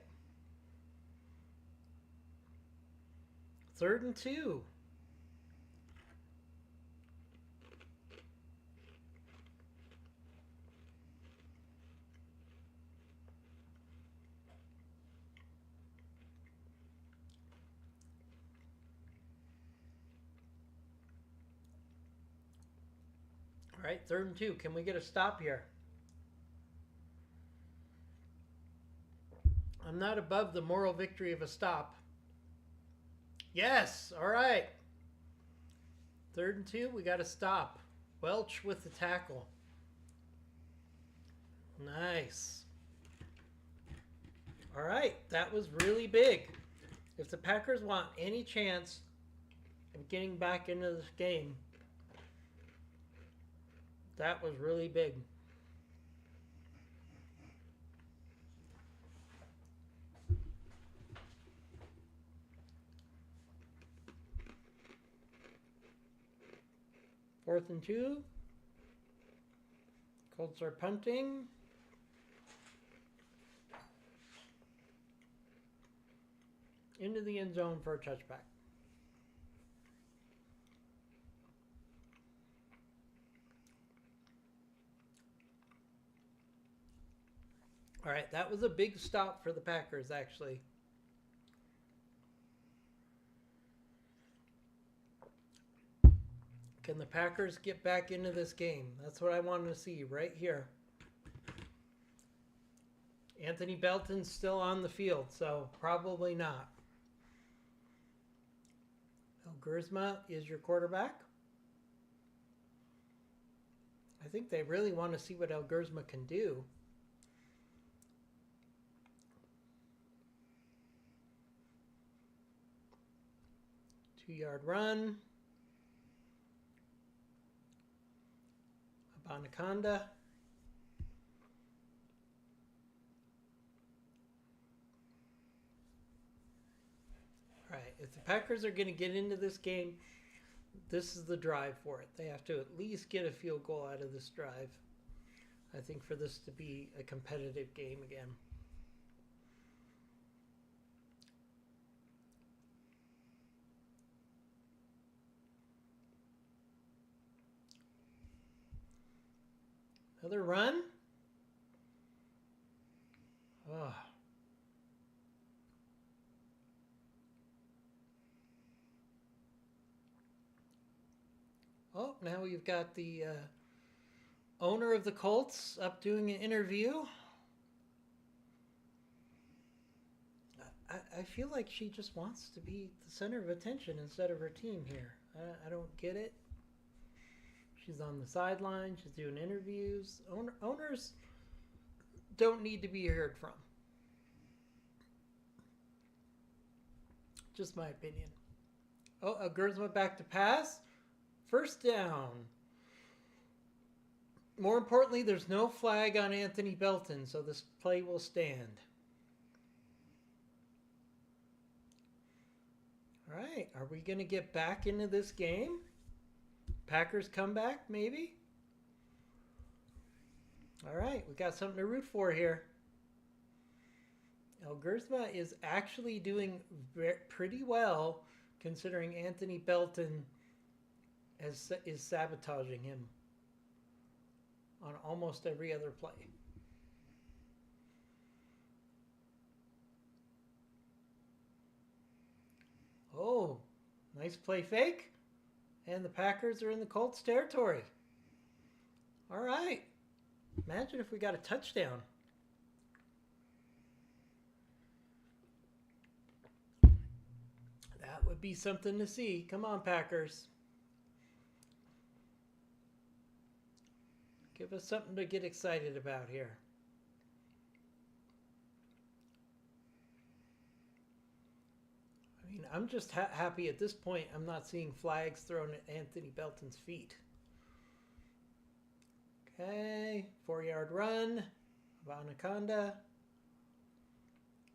Third and 2. All right, 3rd and 2. Can we get a stop here? I'm not above the moral victory of a stop. Yes, all right. 3rd and 2, we got to stop. Welch with the tackle. Nice. All right, that was really big. If the Packers want any chance of getting back into this game, that was really big. Fourth and 2. Colts are punting. Into the end zone for a touchback. All right, that was a big stop for the Packers, actually. Can the Packers get back into this game? That's what I wanted to see right here. Anthony Belton's still on the field, so probably not. Elgersma is your quarterback. I think they really want to see what Elgersma can do. Two-yard run. Abanikanda. All right, if the Packers are going to get into this game, this is the drive for it. They have to at least get a field goal out of this drive, I think, for this to be a competitive game again. Another run. Oh. Oh, now we've got the owner of the Colts up doing an interview. I feel like she just wants to be the center of attention instead of her team here. I don't get it. She's on the sideline. She's doing interviews. Owners don't need to be heard from. Just my opinion. Oh, Elgersma back to pass. First down. More importantly, there's no flag on Anthony Belton, so this play will stand. All right, are we going to get back into this game? Packers comeback, maybe? All right, we got something to root for here. Elgersma is actually doing pretty well, considering Anthony Belton is sabotaging him on almost every other play. Oh, nice play fake. And the Packers are in the Colts territory. All right. Imagine if we got a touchdown. That would be something to see. Come on, Packers. Give us something to get excited about here. I mean, I'm just happy at this point I'm not seeing flags thrown at Anthony Belton's feet. Okay, 4-yard run of Anaconda.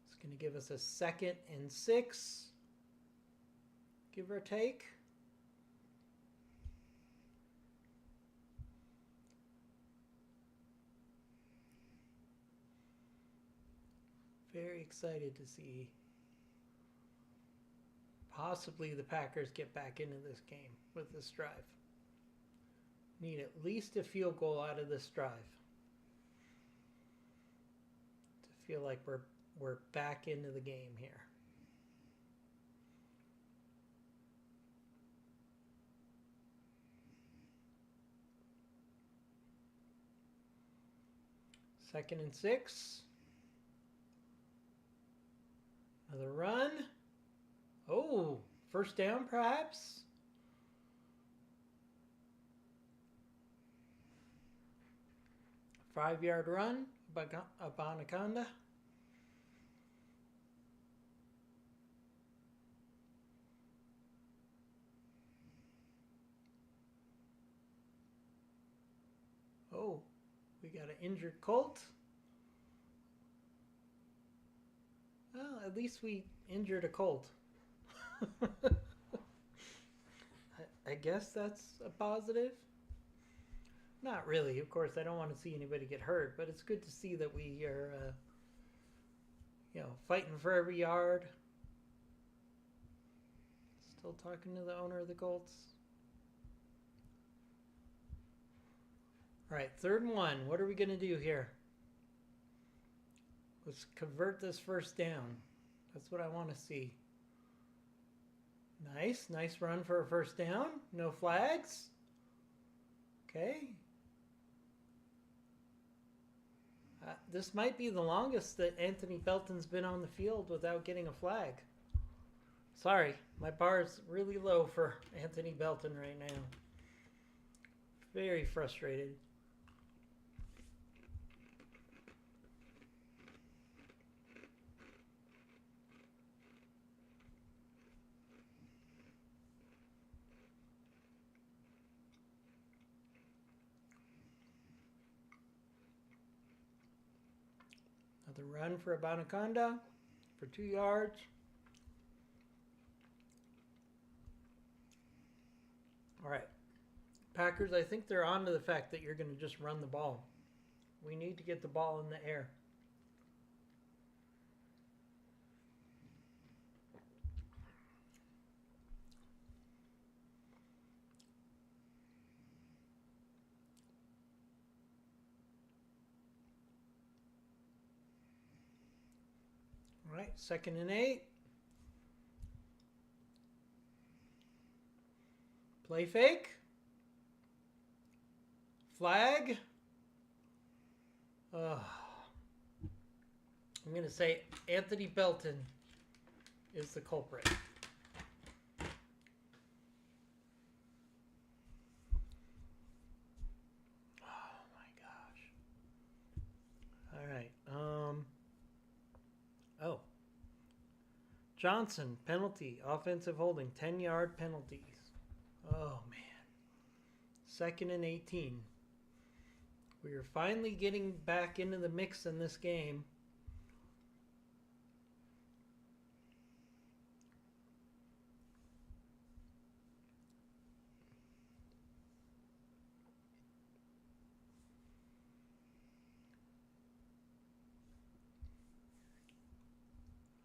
It's going to give us a 2nd and 6, give or take. Very excited to see possibly the Packers get back into this game with this drive. Need at least a field goal out of this drive to feel like we're back into the game here. 2nd and 6. Another run. Oh, first down perhaps. Five-yard run. Abanaconda. Oh, we got an injured Colt. Well, at least we injured a Colt. I guess that's a positive. Not really. Of course, I don't want to see anybody get hurt, but it's good to see that we are, fighting for every yard. Still talking to the owner of the Colts. All right, 3rd and 1. What are we going to do here? Let's convert this first down. That's what I want to see. Nice run for a first down. No flags. Okay. This might be the longest that Anthony Belton's been on the field without getting a flag. Sorry, my bar is really low for Anthony Belton right now. Very frustrated. Another run for Abanaconda for 2 yards. All right. Packers, I think they're on to the fact that you're going to just run the ball. We need to get the ball in the air. All right, 2nd and 8. Play fake. Flag. I'm going to say Anthony Belton is the culprit. Oh my gosh. All right. Johnson, penalty, offensive holding, 10-yard penalties. Oh, man. 2nd and 18. We are finally getting back into the mix in this game.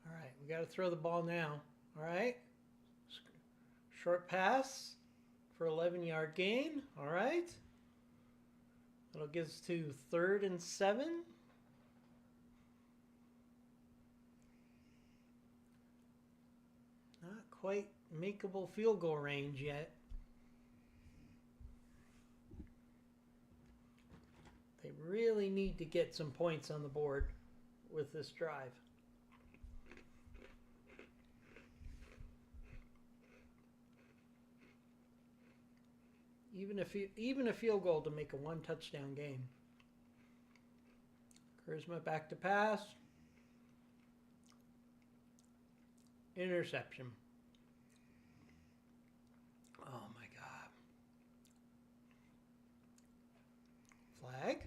All right, we got to throw the ball now. All right. Short pass for 11-yard gain. All right. That'll get us to 3rd and 7. Not quite makeable field goal range yet. They really need to get some points on the board with this drive. Even a field goal to make a 1-touchdown game. Charisma back to pass. Interception. Oh my God. Flag.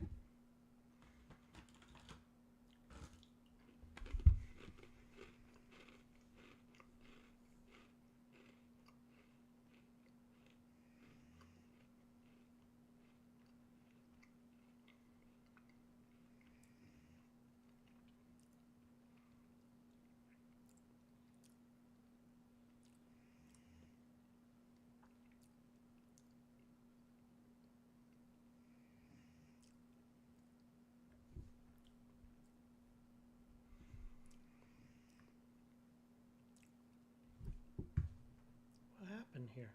What happened here?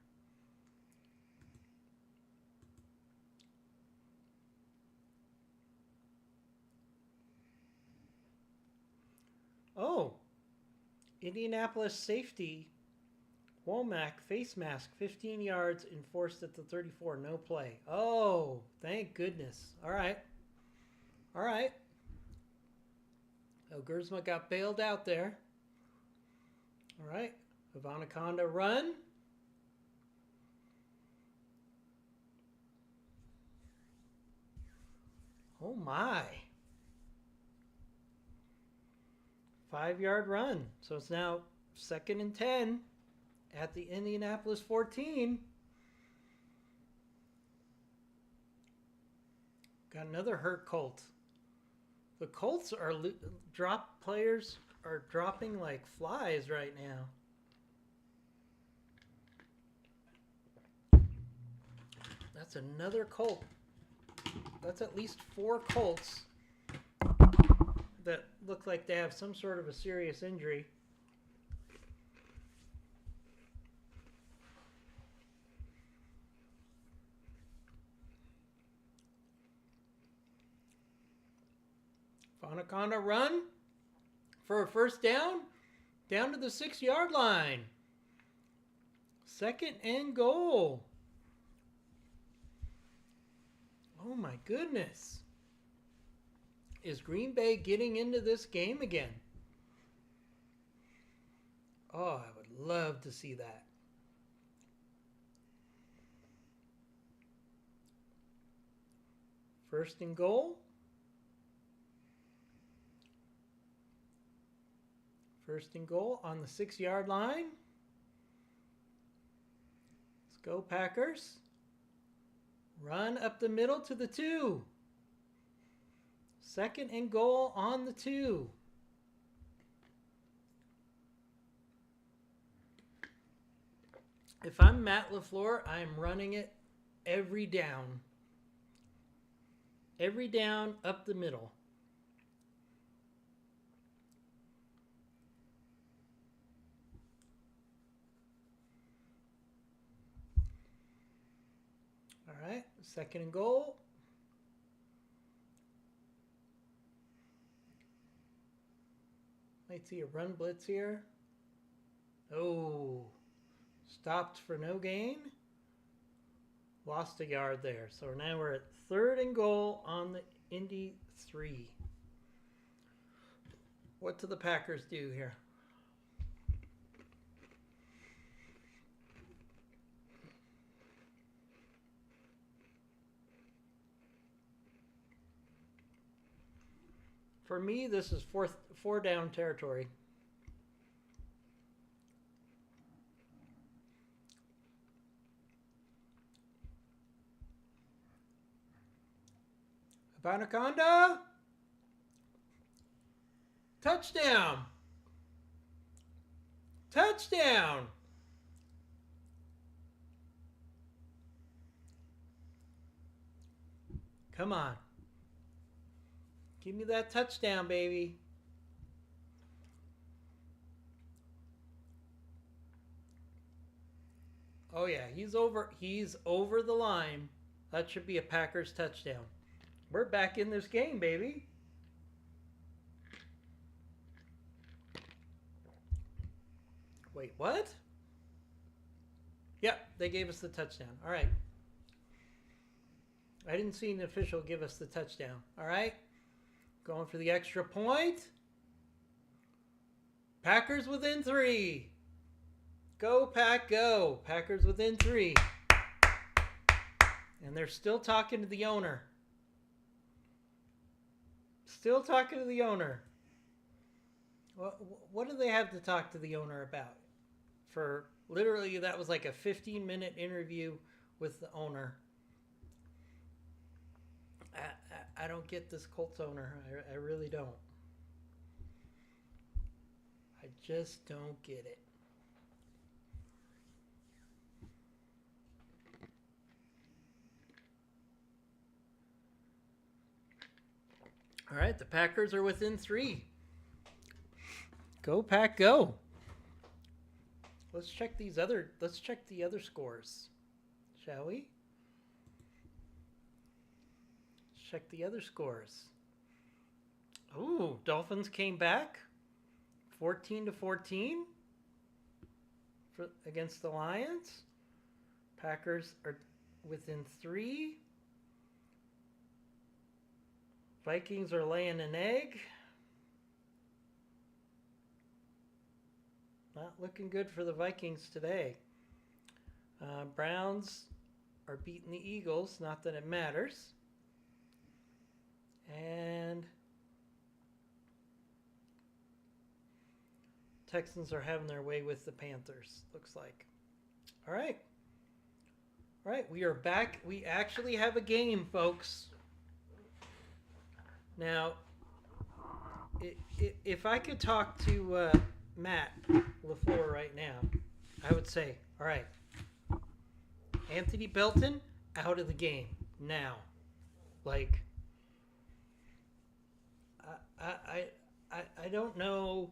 Oh, Indianapolis safety Womack face mask, 15 yards, enforced at the 34, no play. Oh, thank goodness. All right. All right. Oh, Gersma got bailed out there. All right. Ivanaconda run. Oh, my. 5-yard run. So it's now 2nd and 10 at the Indianapolis 14. Got another hurt Colt. The Colts are players are dropping like flies right now. That's another Colt. That's at least 4 Colts that look like they have some sort of a serious injury. Anaconda run for a first down to the 6-yard line. 2nd and goal. Oh my goodness. Is Green Bay getting into this game again? Oh, I would love to see that. First and goal. First and goal on the 6-yard line. Let's go, Packers. Run up the middle to the 2. 2nd and goal on the 2. If I'm Matt LaFleur, I'm running it every down. Every down up the middle. All right, 2nd and goal. Might see a run blitz here. Oh, stopped for no gain. Lost a yard there. So now we're at 3rd and goal on the Indy 3. What do the Packers do here? For me, this is 4 down territory. Anaconda. Touchdown. Touchdown. Come on. Give me that touchdown, baby. Oh yeah, he's over the line. That should be a Packers touchdown. We're back in this game, baby. Wait, what? Yep, they gave us the touchdown. All right. I didn't see an official give us the touchdown. All right. Going for the extra point. Packers within 3. Go, Pack, go. Packers within 3. And they're still talking to the owner. Still talking to the owner. What do they have to talk to the owner about? For literally, that was like a 15-minute interview with the owner. I don't get this Colts owner. I really don't. I just don't get it. All right, the Packers are within 3. Go, Pack, go. Let's check the other scores, shall we? Check the other scores. Ooh, Dolphins came back. 14-14 against the Lions. Packers are within 3. Vikings are laying an egg. Not looking good for the Vikings today. Browns are beating the Eagles. Not that it matters. And Texans are having their way with the Panthers, looks like. All right. All right, we are back. We actually have a game, folks. Now, if I could talk to Matt LaFleur right now, I would say, all right, Anthony Belton out of the game now. Like, I don't know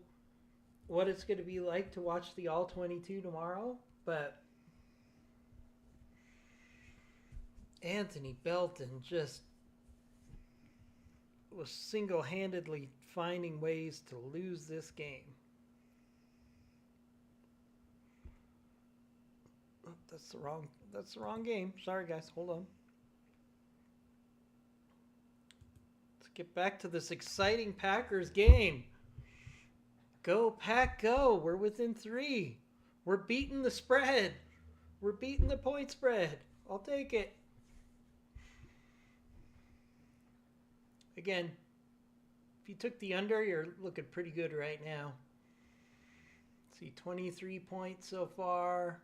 what it's going to be like to watch the All-22 tomorrow, but Anthony Belton just was single-handedly finding ways to lose this game. Oh, that's the wrong game. Sorry, guys. Hold on. Let's get back to this exciting Packers game. Go, Pack, go. We're within 3. We're beating the spread. We're beating the point spread. I'll take it. Again, if you took the under, you're looking pretty good right now. Let's see, 23 points so far.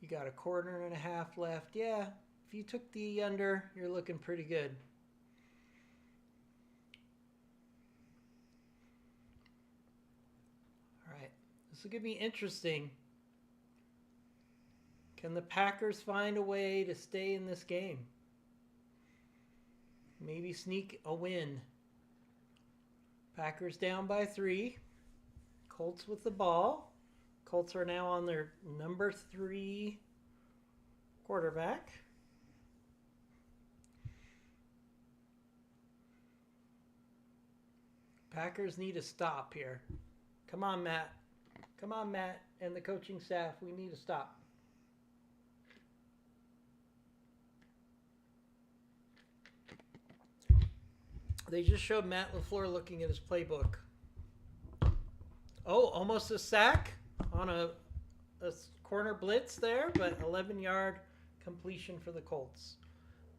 You got a quarter and a half left. Yeah, if you took the under, you're looking pretty good. All right, this is going to be interesting. Can the Packers find a way to stay in this game? Maybe sneak a win. Packers down by 3. Colts with the ball. Colts are now on their number 3 quarterback. Packers need a stop here. Come on, Matt. Come on, Matt and the coaching staff. We need a stop. They just showed Matt LaFleur looking at his playbook. Oh, almost a sack on a corner blitz there, but 11-yard completion for the Colts.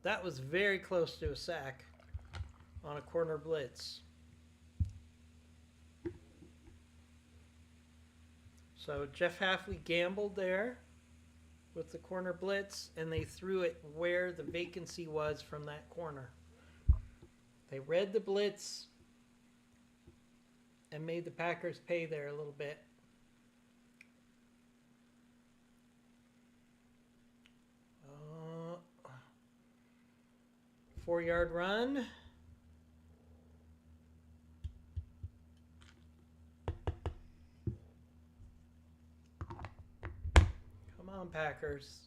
That was very close to a sack on a corner blitz. So Jeff Hafley gambled there with the corner blitz, and they threw it where the vacancy was from that corner. They read the blitz and made the Packers pay there a little bit. Uh, 4-yard run. Come on, Packers.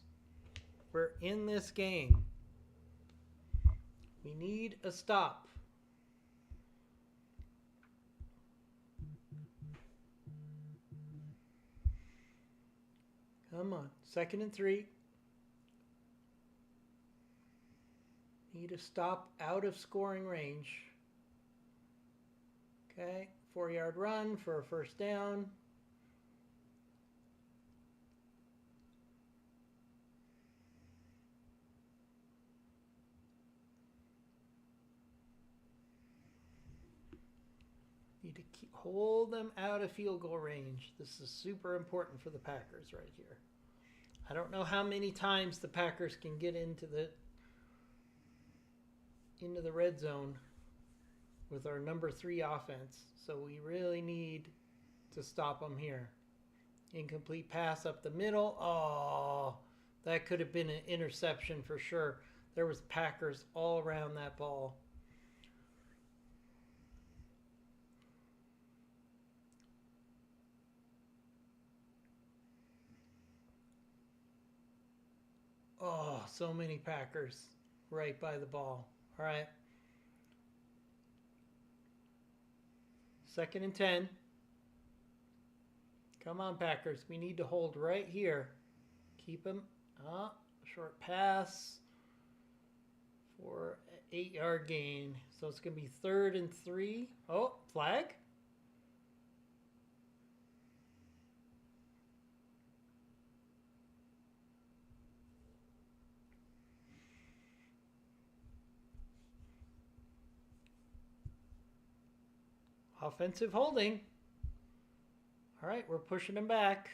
We're in this game. We need a stop. Come on. 2nd and 3. Need a stop out of scoring range. Okay. 4-yard run for a first down. Need to hold them out of field goal range. This is super important for the Packers right here. I don't know how many times the Packers can get into the red zone with our number 3 offense. So we really need to stop them here. Incomplete pass up the middle. Oh, that could have been an interception for sure. There was Packers all around that ball. Oh, so many Packers right by the ball. All right. 2nd and 10. Come on, Packers. We need to hold right here. Keep him. Short pass for an 8-yard gain. So it's going to be 3rd and 3. Oh, flag. Offensive holding. All right, we're pushing him back.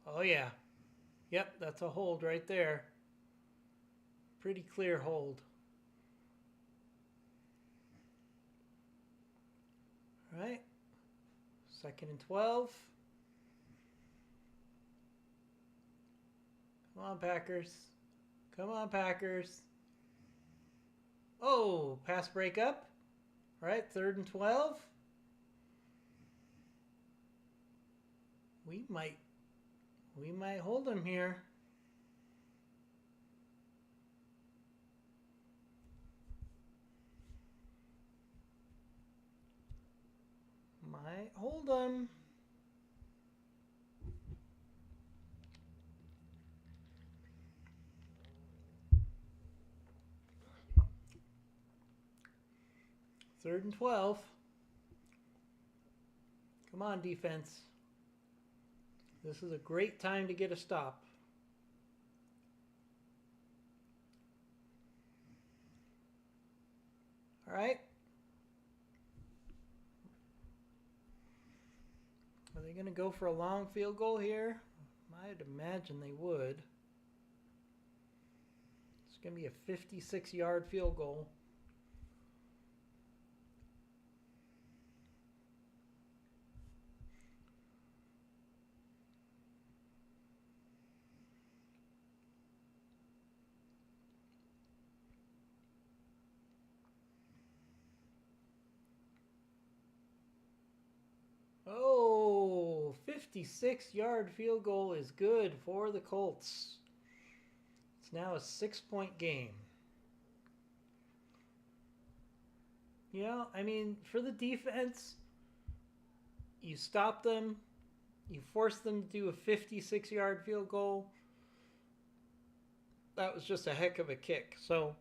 Oh, yeah. Yep, that's a hold right there. Pretty clear hold. All right. 2nd and 12. Come on, Packers. Come on, Packers. Oh, pass breakup. All right, 3rd and 12. We might hold him here. Might hold him. Third and 12. Come on, defense. This is a great time to get a stop. All right. Are they going to go for a long field goal here? I'd imagine they would. It's going to be a 56-yard field goal. Oh, 56-yard field goal is good for the Colts. It's now a 6-point game. You know, I mean, for the defense, you stop them, you force them to do a 56-yard field goal. That was just a heck of a kick. So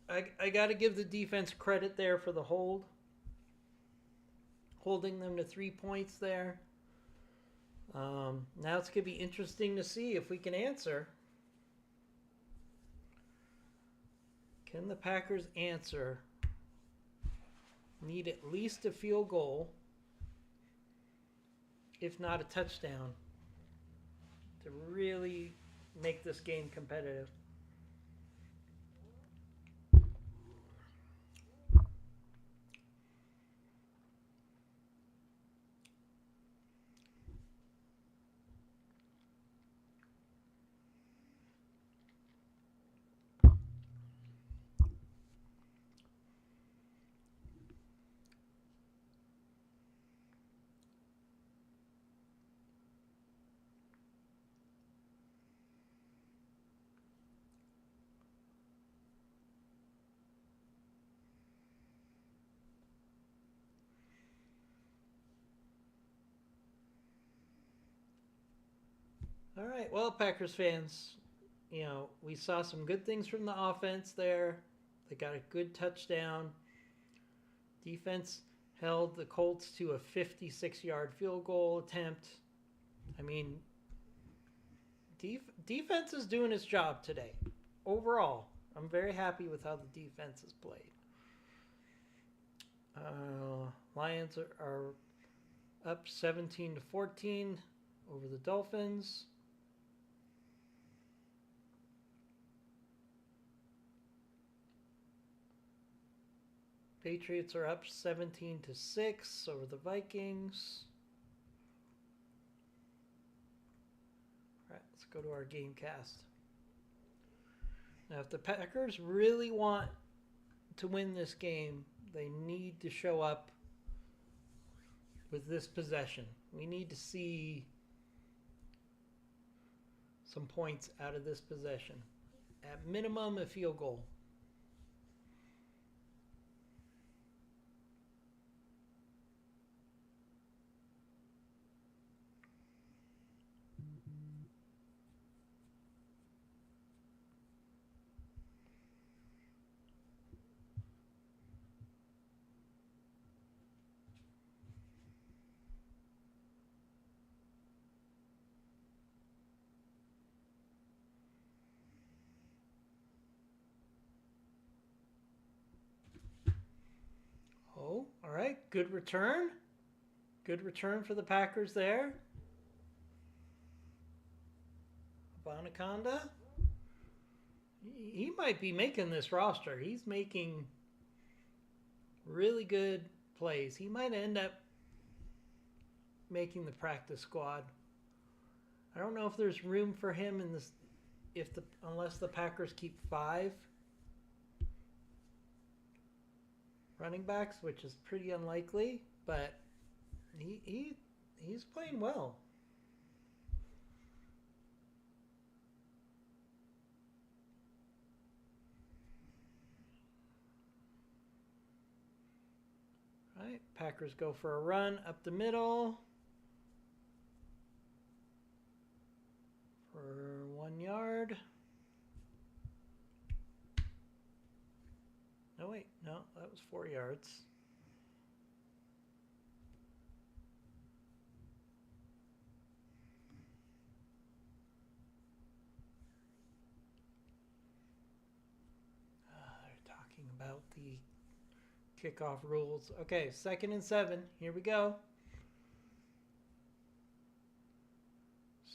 I got to give the defense credit there for the hold. Holding them to 3 points there. Now it's going to be interesting to see if we can answer. Can the Packers answer? Need at least a field goal, if not a touchdown, to really make this game competitive. All right, well, Packers fans, you know, we saw some good things from the offense there. They got a good touchdown. Defense held the Colts to a 56-yard field goal attempt. I mean, defense is doing its job today. Overall, I'm very happy with how the defense has played. Lions are up 17-14 over the Dolphins. Patriots are up 17-6 over the Vikings. All right, let's go to our game cast. Now, if the Packers really want to win this game, they need to show up with this possession. We need to see some points out of this possession. At minimum, a field goal. right, good return. Good return for the Packers there. Bonaconda. He might be making this roster. He's making really good plays. He might end up making the practice squad. I don't know if there's room for him in this unless the Packers keep 5 running backs, which is pretty unlikely, but he's playing well. All right, Packers go for a run up the middle for 1 yard. No, wait, no, that was 4 yards. They're talking about the kickoff rules. Okay, 2nd and 7. Here we go.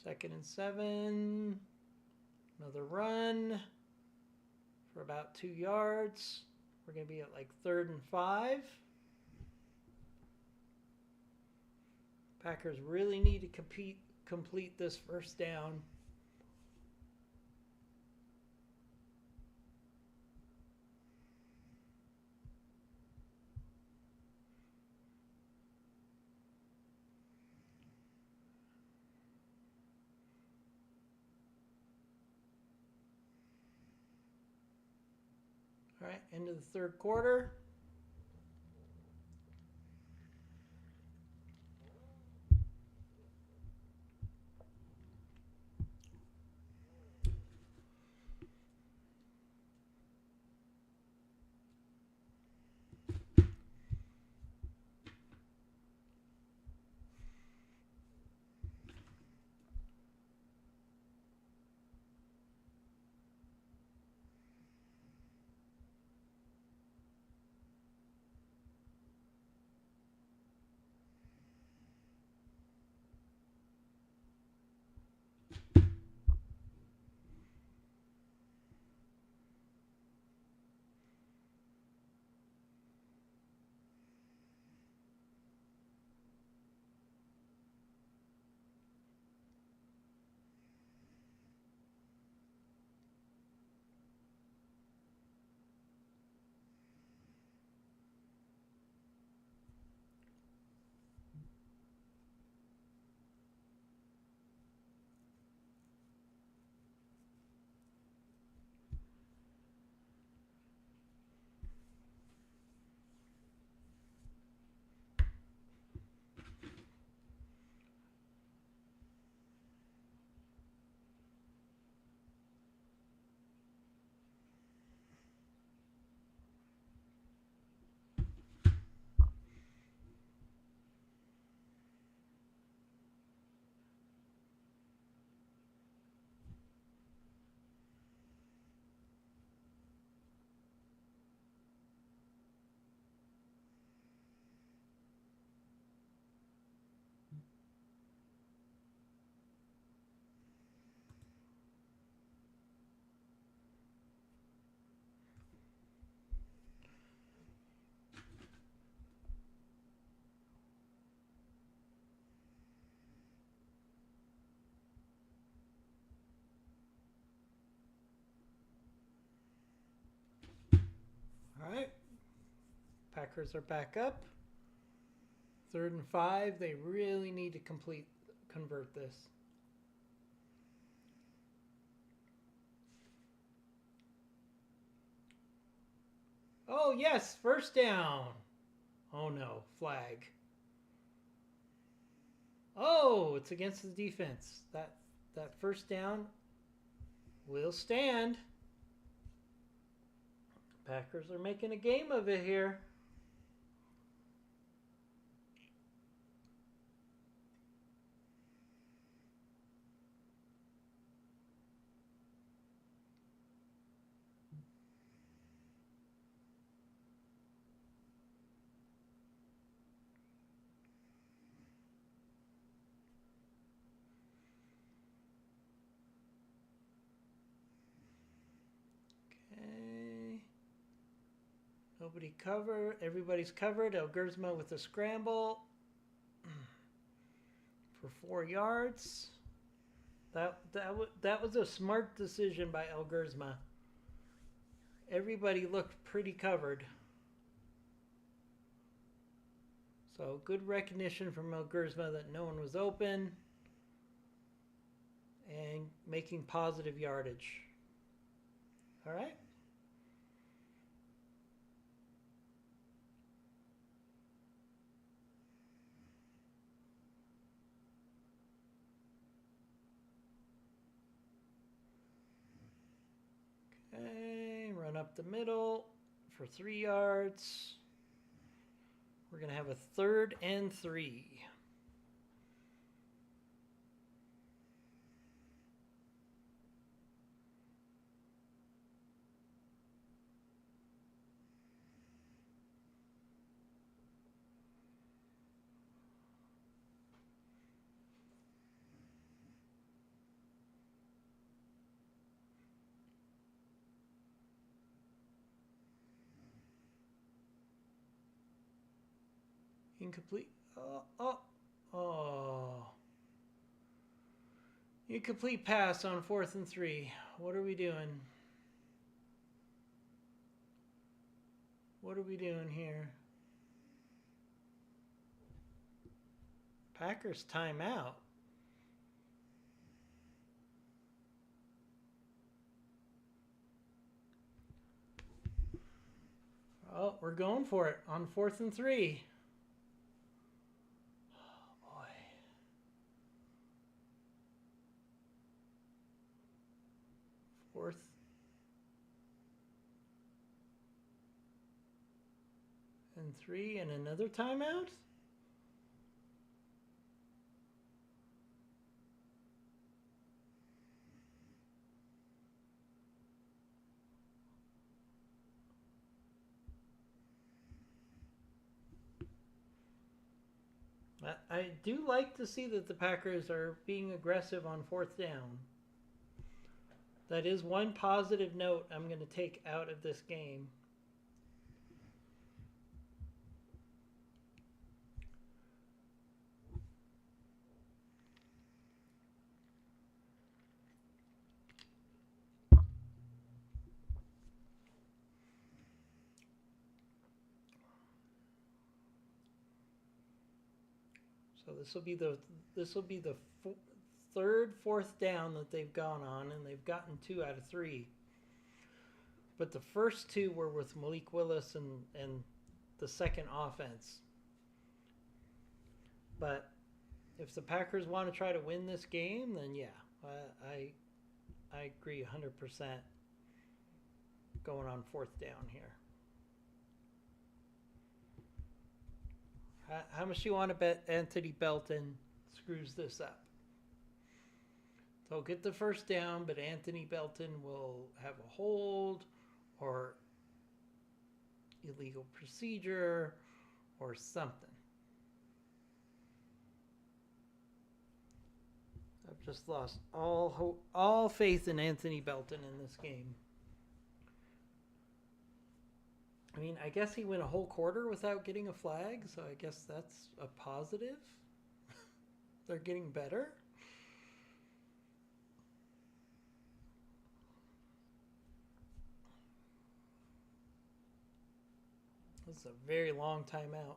2nd and 7. Another run for about 2 yards. We're going to be at like 3rd and 5. Packers really need to complete this first down. All right, end of the 3rd quarter. All right. Packers are back up. 3rd and 5. They really need to convert this. Oh, yes, first down. Oh, no, flag. Oh, it's against the defense. That first down will stand. Packers are making a game of it here. Nobody cover. Everybody's covered. El Gersma with a scramble for 4 yards. That was a smart decision by El Gersma. Everybody looked pretty covered. So good recognition from El Gersma that no one was open and making positive yardage. All right. Okay, run up the middle for 3 yards. We're going to have a 3rd and 3. Incomplete. Oh. Incomplete pass on 4th and 3. What are we doing? What are we doing here? Packers timeout. Oh, we're going for it on 4th and 3. Oh, boy. 4th. And 3 and another timeout? I do like to see that the Packers are being aggressive on 4th down. That is one positive note I'm going to take out of this game. So this will be the 3rd, 4th down that they've gone on, and they've gotten 2 out of 3. But the first 2 were with Malik Willis and the second offense. But if the Packers want to try to win this game, then yeah, I agree 100% going on 4th down here. How much do you want to bet Anthony Belton screws this up? They'll get the 1st down, but Anthony Belton will have a hold or illegal procedure or something. I've just lost all faith in Anthony Belton in this game. I mean, I guess he went a whole quarter without getting a flag, so I guess that's a positive. They're getting better. This is a very long timeout.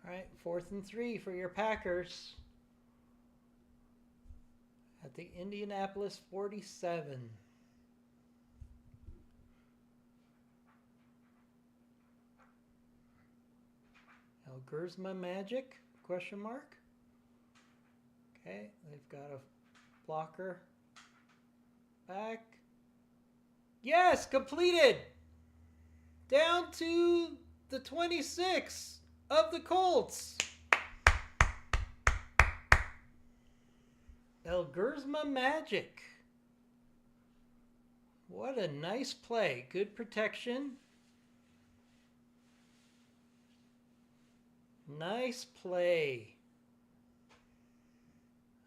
All right, 4th and 3 for your Packers at the Indianapolis 47. Elgersma Magic? Question mark. Okay, they've got a blocker. Back. Yes, completed. Down to the 26 of the Colts. Elgersma Magic. What a nice play. Good protection. Nice play.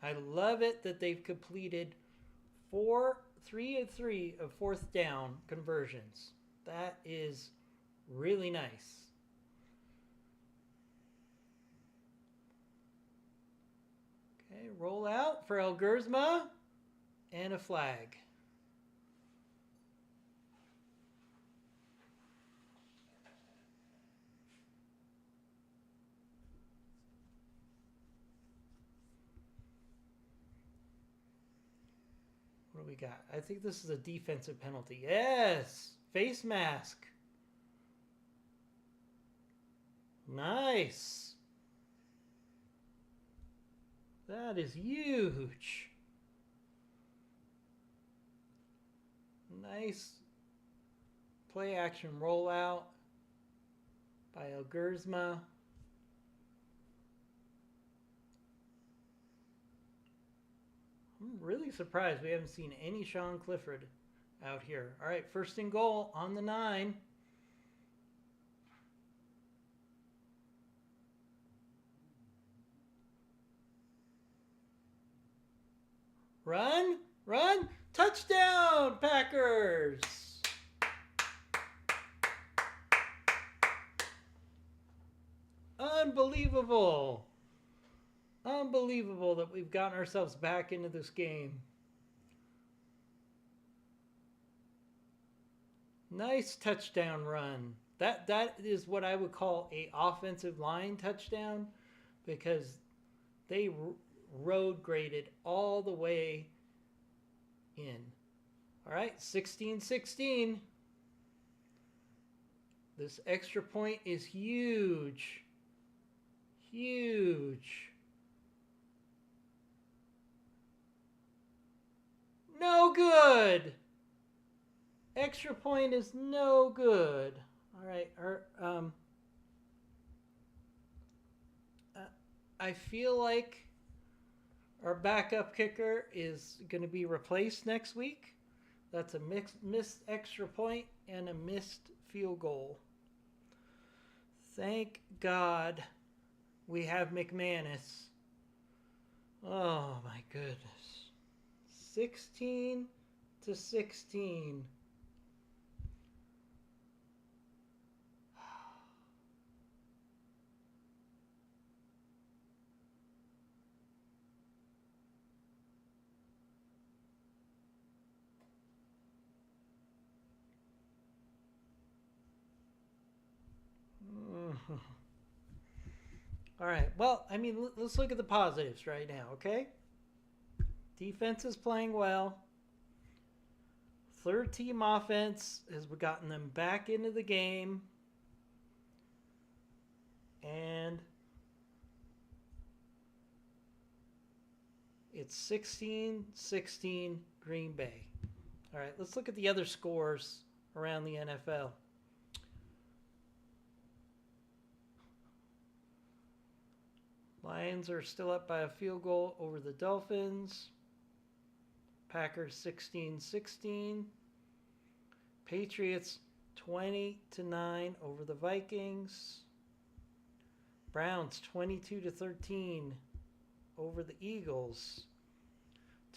I love it that they've completed 3 of 3 of fourth down conversions. That is really nice. Okay, roll out for Elgersma and a flag. What do we got? I think this is a defensive penalty. Yes! Face mask. Nice. That is huge. Nice play action rollout by Elgersma. I'm really surprised we haven't seen any Sean Clifford out here. All right, first and goal on the 9. Run, run, touchdown, Packers! Unbelievable. Unbelievable that we've gotten ourselves back into this game. Nice touchdown run. That is what I would call a offensive line touchdown, because they road graded all the way in. All right, 16-16. This extra point is huge. Huge. No good. Extra point is no good. All right. I feel like our backup kicker is going to be replaced next week. That's a missed extra point and a missed field goal. Thank God we have McManus. Oh my goodness. 16-16. All right. Well, I mean, let's look at the positives right now, okay? Defense is playing well. Third team offense has gotten them back into the game. And it's 16-16 Green Bay. All right, let's look at the other scores around the NFL. Lions are still up by a field goal over the Dolphins. Packers 16-16. Patriots 20-9 over the Vikings. Browns 22-13 over the Eagles.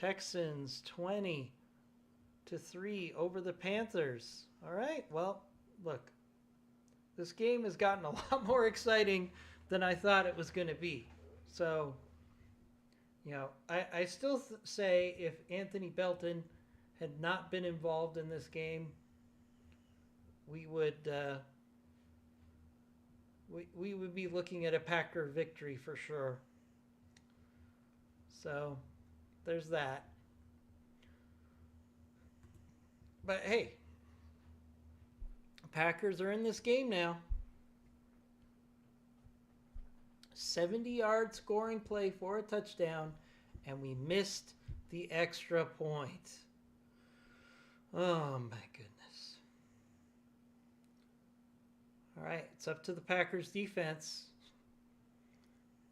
Texans 20-3 over the Panthers. All right, well, look, this game has gotten a lot more exciting than I thought it was going to be. So, you know, I still say if Anthony Belton had not been involved in this game, we would we would be looking at a Packer victory for sure. So, there's that. But hey, Packers are in this game now. 70-yard scoring play for a touchdown, and we missed the extra point. Oh, my goodness. All right, it's up to the Packers defense.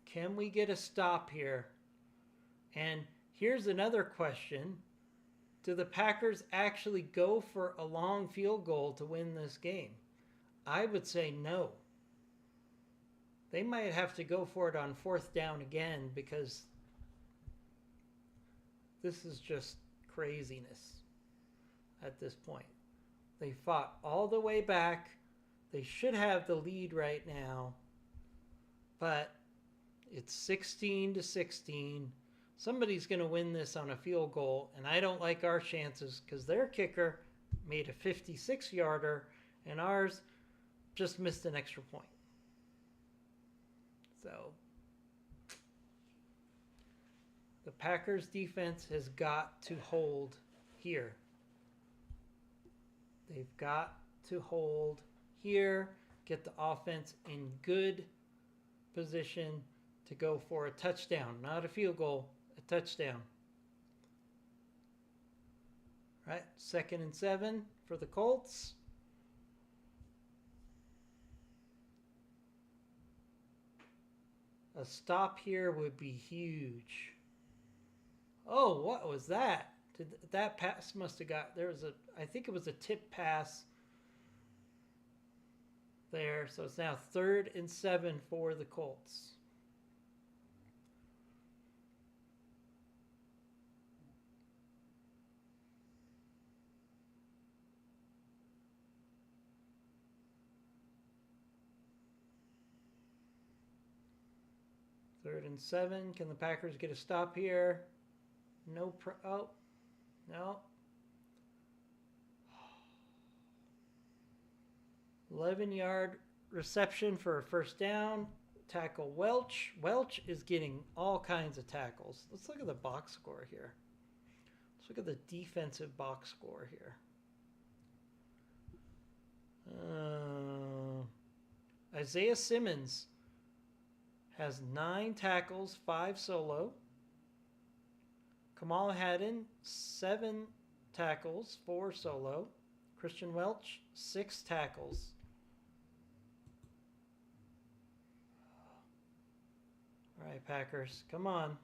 Can we get a stop here? And here's another question. Do the Packers actually go for a long field goal to win this game? I would say no. They might have to go for it on 4th down again because this is just craziness at this point. They fought all the way back. They should have the lead right now, but it's 16-16. Somebody's going to win this on a field goal, and I don't like our chances because their kicker made a 56-yarder, and ours just missed an extra point. So the Packers defense has got to hold here. They've got to hold here, get the offense in good position to go for a touchdown, not a field goal, a touchdown. Right, 2nd and 7 for the Colts. A stop here would be huge. Oh, what was that? That pass must have got, I think it was a tip pass there. So it's now 3rd and 7 for the Colts. Third and 7. Can the Packers get a stop here? No. Oh, no. 11-yard reception for a 1st down. Tackle Welch. Welch is getting all kinds of tackles. Let's look at the box score here. Let's look at the defensive box score here. Isaiah Simmons has 9 tackles, 5 solo. Kamal Haddon, 7 tackles, 4 solo. Christian Welch, 6 tackles. All right, Packers, come on.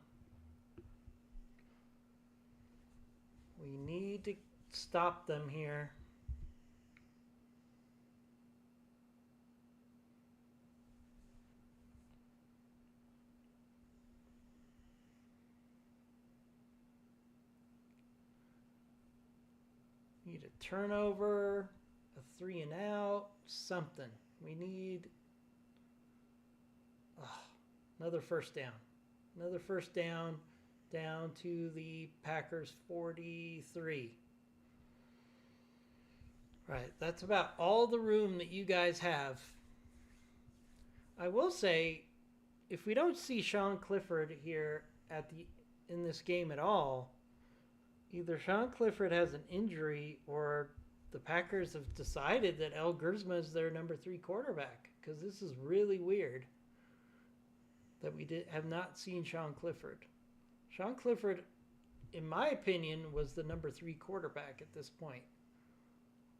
We need to stop them here. Need a turnover, a 3 and out, something. We need another 1st down. Another 1st down, down to the Packers 43. Right, that's about all the room that you guys have. I will say, if we don't see Sean Clifford here in this game at all, either Sean Clifford has an injury or the Packers have decided that El Gersma is their number 3 quarterback, because this is really weird that we have not seen Sean Clifford. Sean Clifford, in my opinion, was the number 3 quarterback at this point.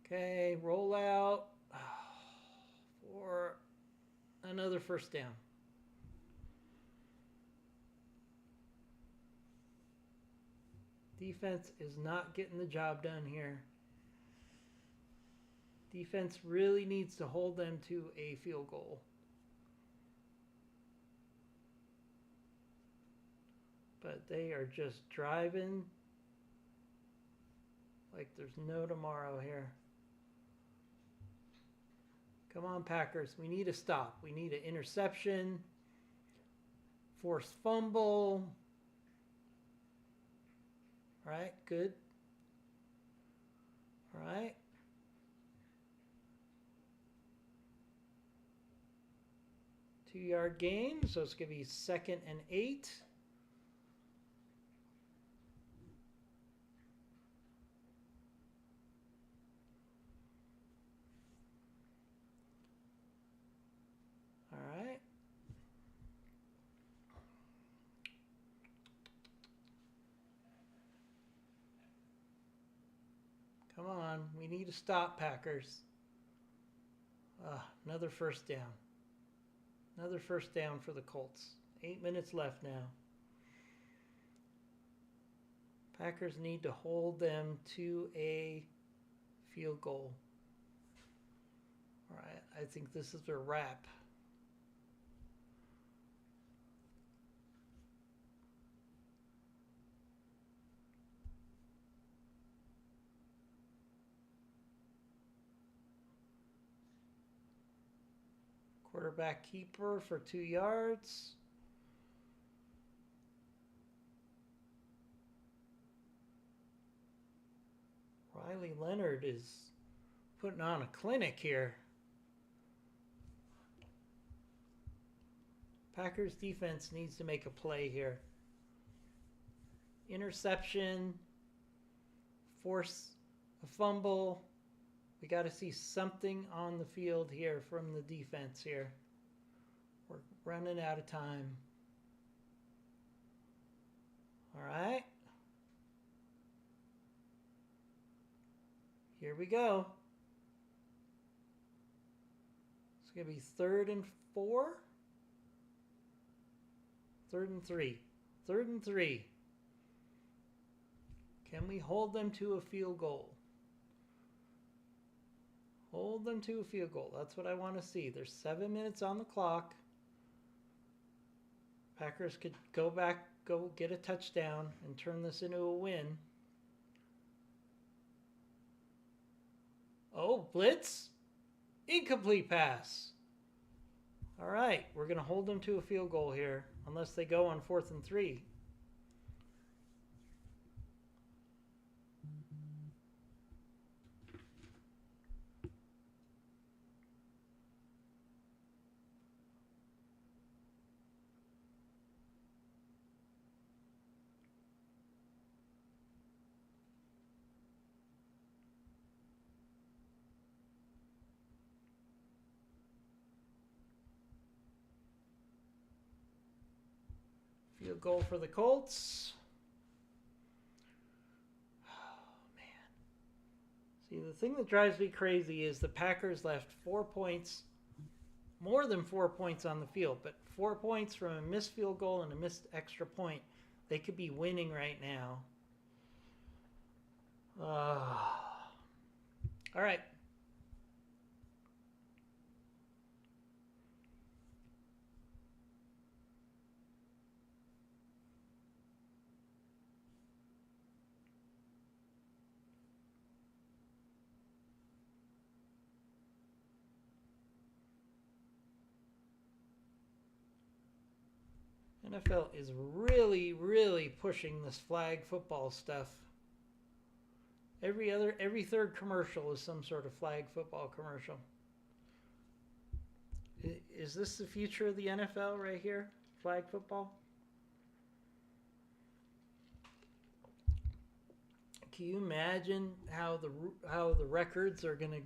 Okay, roll out for another 1st down. Defense is not getting the job done here. Defense really needs to hold them to a field goal. But they are just driving like there's no tomorrow here. Come on, Packers. We need a stop. We need an interception. Forced fumble. All right, good. All right. Two-yard gain, so it's going to be 2nd and 8. All right. Come on. We need to stop, Packers. Another first down. Another first down for the Colts. 8 minutes left now. Packers need to hold them to a field goal. All right, I think this is a wrap. Quarterback keeper for 2 yards. Riley Leonard is putting on a clinic here. Packers defense needs to make a play here. Interception, force a fumble. We got to see something on the field here from the defense here. We're running out of time. All right. Here we go. It's going to be 3rd and 4. 3rd and 3. 3rd and 3. Can we hold them to a field goal? Hold them to a field goal. That's what I want to see. There's 7 minutes on the clock. Packers could go back, go get a touchdown, and turn this into a win. Oh, blitz. Incomplete pass. All right, we're going to hold them to a field goal here, unless they go on 4th and 3. Field goal for the Colts. Oh, man. See, the thing that drives me crazy is the Packers left 4 points, more than 4 points on the field, but 4 points from a missed field goal and a missed extra point. They could be winning right now. All right. NFL is really, really pushing this flag football stuff. Every third commercial is some sort of flag football commercial. Is this the future of the NFL right here? Flag football? Can you imagine how the records are going to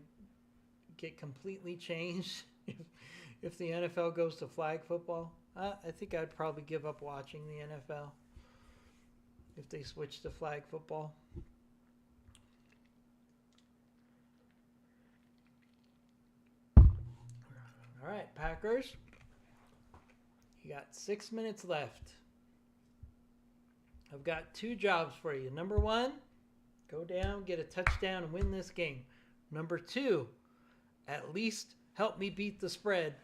get completely changed if the NFL goes to flag football? I think I'd probably give up watching the NFL if they switch to flag football. All right, Packers. You got 6 minutes left. I've got 2 jobs for you. Number 1, go down, get a touchdown, and win this game. Number 2, at least help me beat the spread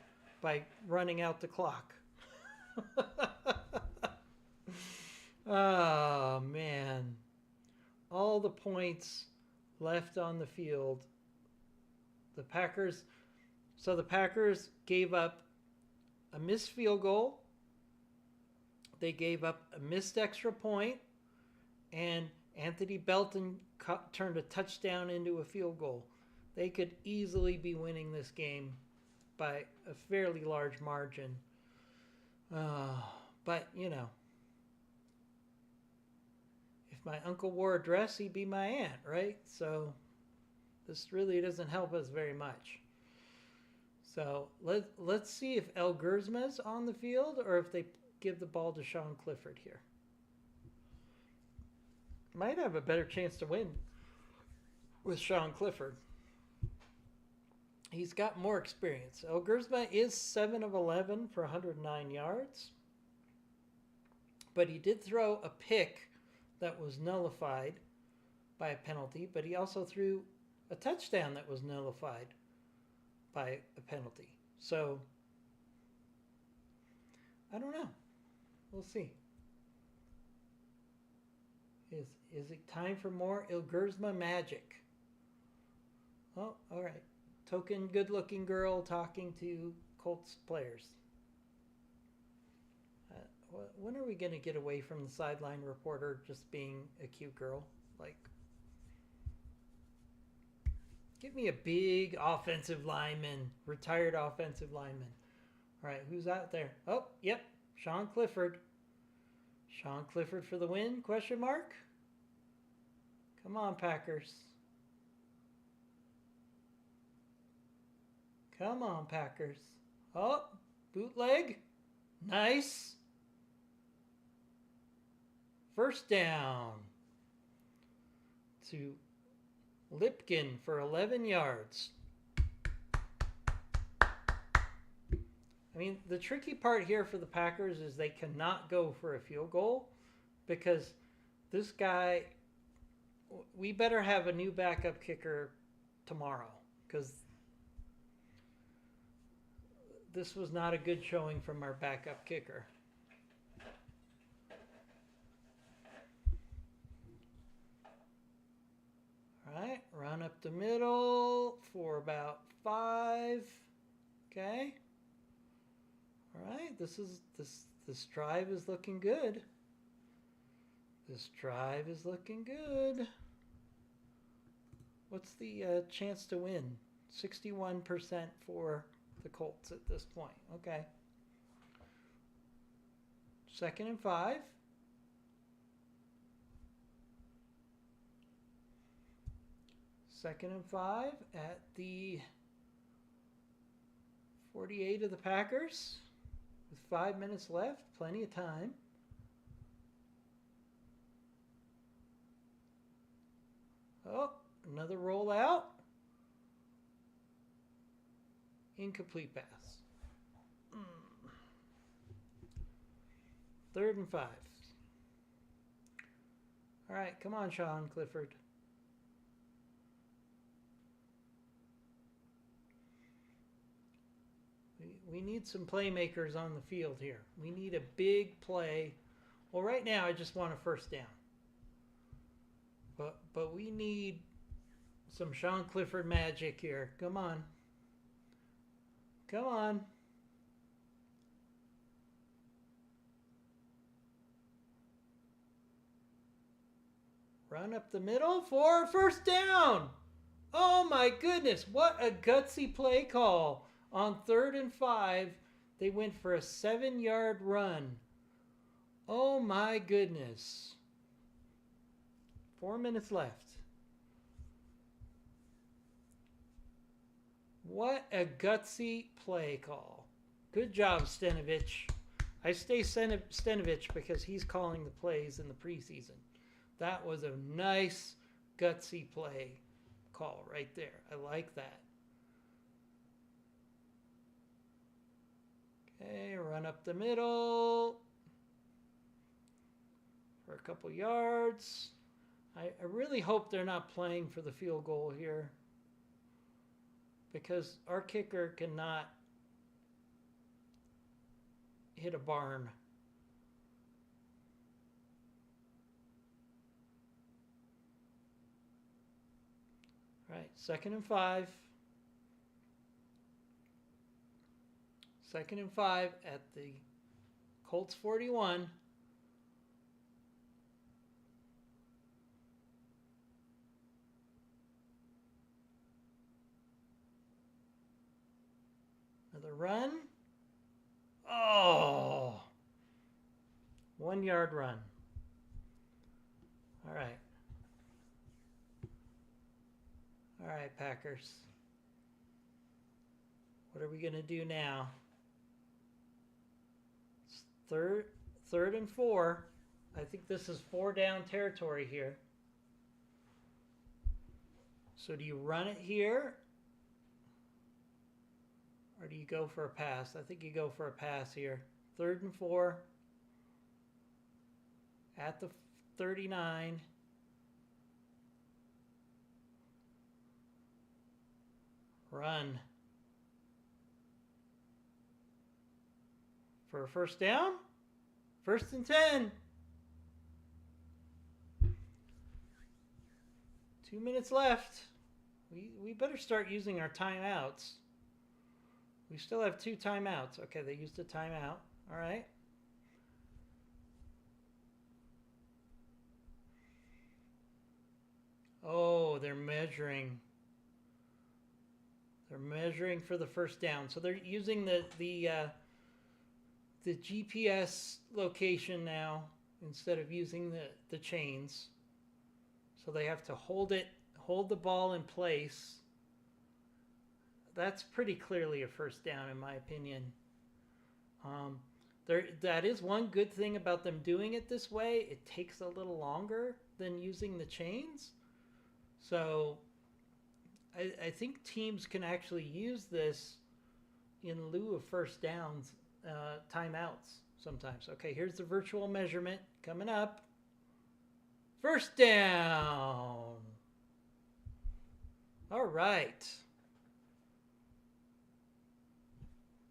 by running out the clock. Oh, man. All the points left on the field. The Packers gave up a missed field goal. They gave up a missed extra point, and Anthony Belton turned a touchdown into a field goal. They could easily be winning this game by a fairly large margin. But, you know, if my uncle wore a dress, he'd be my aunt, right? So this really doesn't help us very much. So let's see if El Guerzma's on the field or if they give the ball to Sean Clifford here. Might have a better chance to win with Sean Clifford. He's got more experience. Elgersma is 7 of 11 for 109 yards. But he did throw a pick that was nullified by a penalty. But he also threw a touchdown that was nullified by a penalty. So, I don't know. We'll see. Is it time for more Elgersma magic? Oh, all right. Token good-looking girl talking to Colts players. When are we going to get away from the sideline reporter just being a cute girl? Like, give me a big offensive lineman, retired offensive lineman. All right, who's out there? Oh, yep, Sean Clifford. Sean Clifford for the win, question mark? Come on, Packers. Come on, Packers. Oh, bootleg. Nice. First down to Lipkin for 11 yards. I mean, the tricky part here for the Packers is they cannot go for a field goal because this guy, we better have a new backup kicker tomorrow because this was not a good showing from our backup kicker. All right, run up the middle for about 5. Okay. All right, this drive is looking good. This drive is looking good. What's the chance to win? 61% for the Colts at this point. Okay. 2nd and 5. Second and 5 at the 48 of the Packers with 5 minutes left. Plenty of time. Oh, another rollout. Incomplete pass. 3rd and 5. All right, come on, Sean Clifford. We need some playmakers on the field here. We need a big play. Well, right now I just want a first down. But we need some Sean Clifford magic here. Come on. Come on. Run up the middle for a first down. Oh my goodness, what a gutsy play call. On 3rd and 5, they went for a 7-yard run. Oh my goodness. 4 minutes left. What a gutsy play call. Good job, Stenovich. I say Stenovich because he's calling the plays in the preseason. That was a nice, gutsy play call right there. I like that. Okay, run up the middle for a couple yards. I really hope they're not playing for the field goal here because our kicker cannot hit a barn. All right, 2nd and 5. 2nd and 5 at the Colts 41. Another run. Oh! 1-yard run. All right. All right, Packers. What are we going to do now? It's third and 4. I think this is 4 down territory here. So do you run it here? Or do you go for a pass? I think you go for a pass here. 3rd and 4. At the 39. Run. For a first down? 1st and 10. 2 minutes left. We better start using our timeouts. We still have 2 timeouts. Okay, they used a timeout. All right. Oh, they're measuring. They're measuring for the first down. So they're using the GPS location now instead of using the chains. So they have to hold the ball in place. That's pretty clearly a first down in my opinion. That is one good thing about them doing it this way. It takes a little longer than using the chains. So I think teams can actually use this in lieu of first downs, timeouts sometimes. Okay, here's the virtual measurement coming up. First down. All right.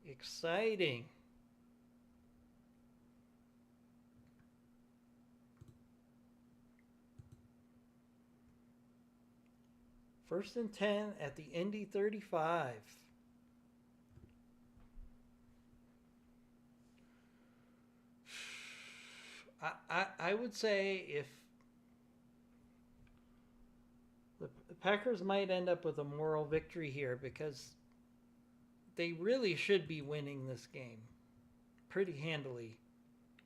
Exciting. First and 10 at the Indy 35. I would say if the Packers might end up with a moral victory here because they really should be winning this game pretty handily.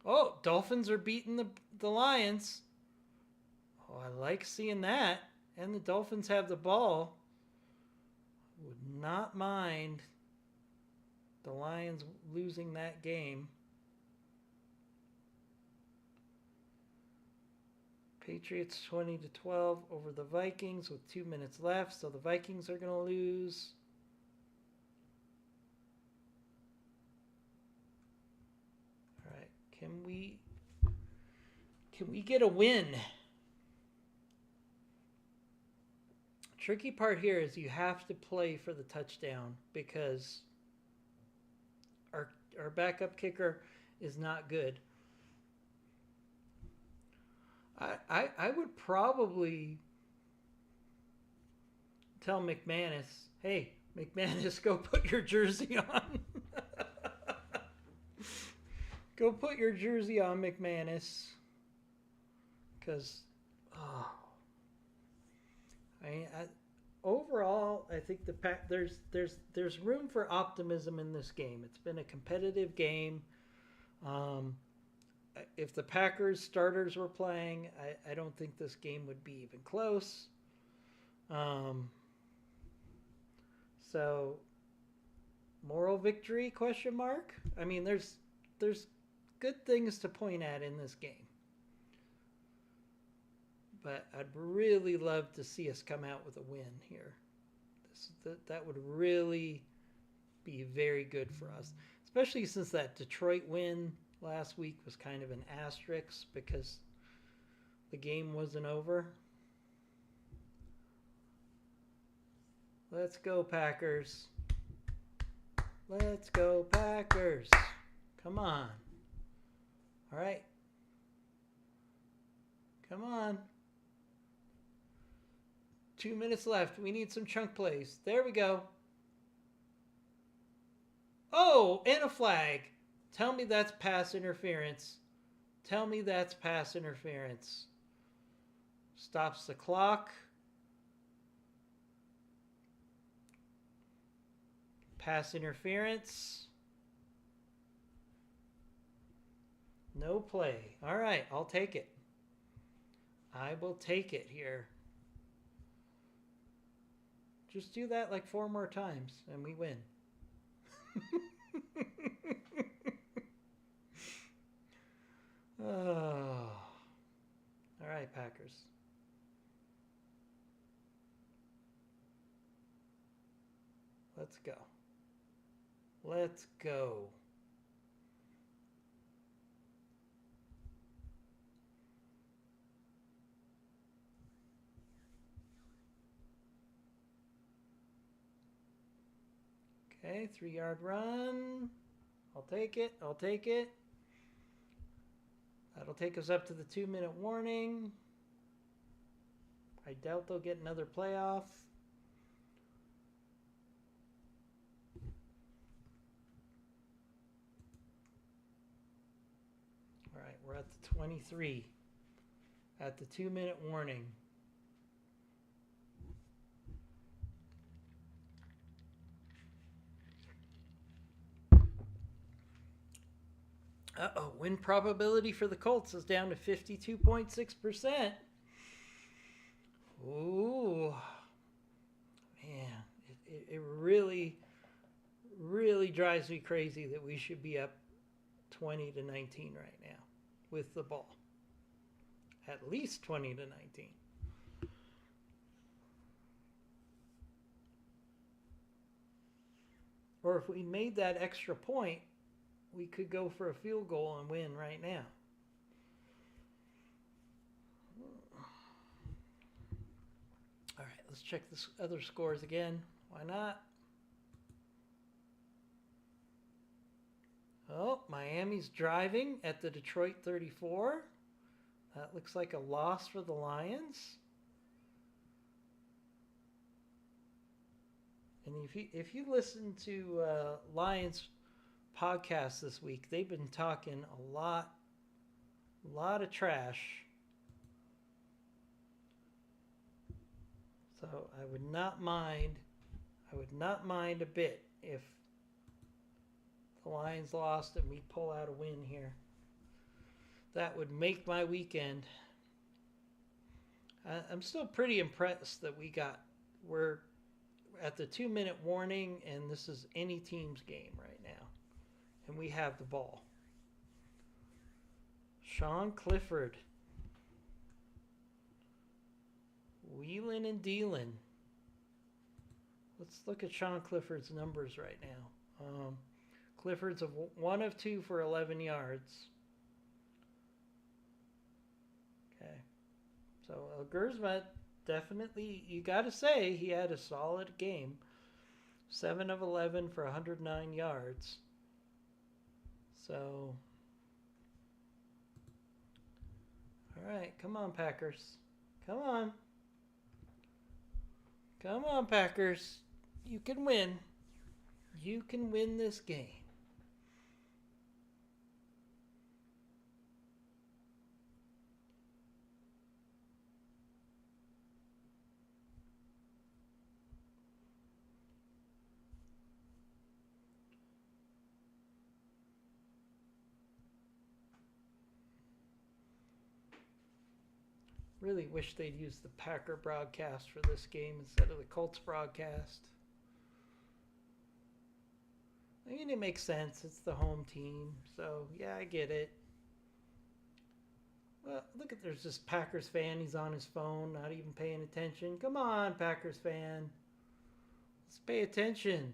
Oh, Dolphins are beating the Lions. Oh, I like seeing that. And the Dolphins have the ball. Would not mind the Lions losing that game. Patriots 20-12 over the Vikings with 2 minutes left, so the Vikings are going to lose. All right, can we get a win? Tricky part here is you have to play for the touchdown because our backup kicker is not good. I would probably tell McManus, hey, McManus, go put your jersey on. Go put your jersey on, McManus. Because, overall, I think there's room for optimism in this game. It's been a competitive game. If the Packers starters were playing, I don't think this game would be even close. So, moral victory, question mark? I mean, there's good things to point at in this game. But I'd really love to see us come out with a win here. That would really be very good for us, especially since that Detroit win last week was kind of an asterisk because the game wasn't over. Let's go, Packers. Let's go, Packers. Come on. All right. Come on. 2 minutes left. We need some chunk plays. There we go. Oh, and a flag. Tell me that's pass interference. Tell me that's pass interference. Stops the clock. Pass interference. No play. All right, I'll take it. I will take it here. Just do that like 4 more times and we win. Oh. All right, Packers. Let's go. Let's go. Okay, 3-yard run. I'll take it. I'll take it. That'll take us up to the 2-minute warning. I doubt they'll get another playoff. All right, we're at the 23. At the 2-minute warning. Uh-oh, win probability for the Colts is down to 52.6%. Ooh, man, it really, really drives me crazy that we should be up 20-19 right now with the ball. At least 20-19. Or if we made that extra point, we could go for a field goal and win right now. All right, let's check the other scores again. Why not? Oh, Miami's driving at the Detroit 34. That looks like a loss for the Lions. And if you listen to Lions podcast this week, they've been talking a lot of trash. So I would not mind a bit if the Lions lost and we pull out a win here. That would make my weekend. I'm still pretty impressed that we're at the 2-minute warning, and this is any team's game right now. And we have the ball. Sean Clifford. Wheeling and dealing. Let's look at Sean Clifford's numbers right now. Clifford's 1 of 2 for 11 yards. Okay. So Gersma definitely, you got to say, he had a solid game. 7 of 11 for 109 yards. So, all right, come on, Packers. Come on. Come on, Packers. You can win. You can win this game. Really wish they'd use the Packer broadcast for this game instead of the Colts broadcast. I mean, it makes sense. It's the home team. So, yeah, I get it. Well, look at, there's this Packers fan. He's on his phone, not even paying attention. Come on, Packers fan. Let's pay attention.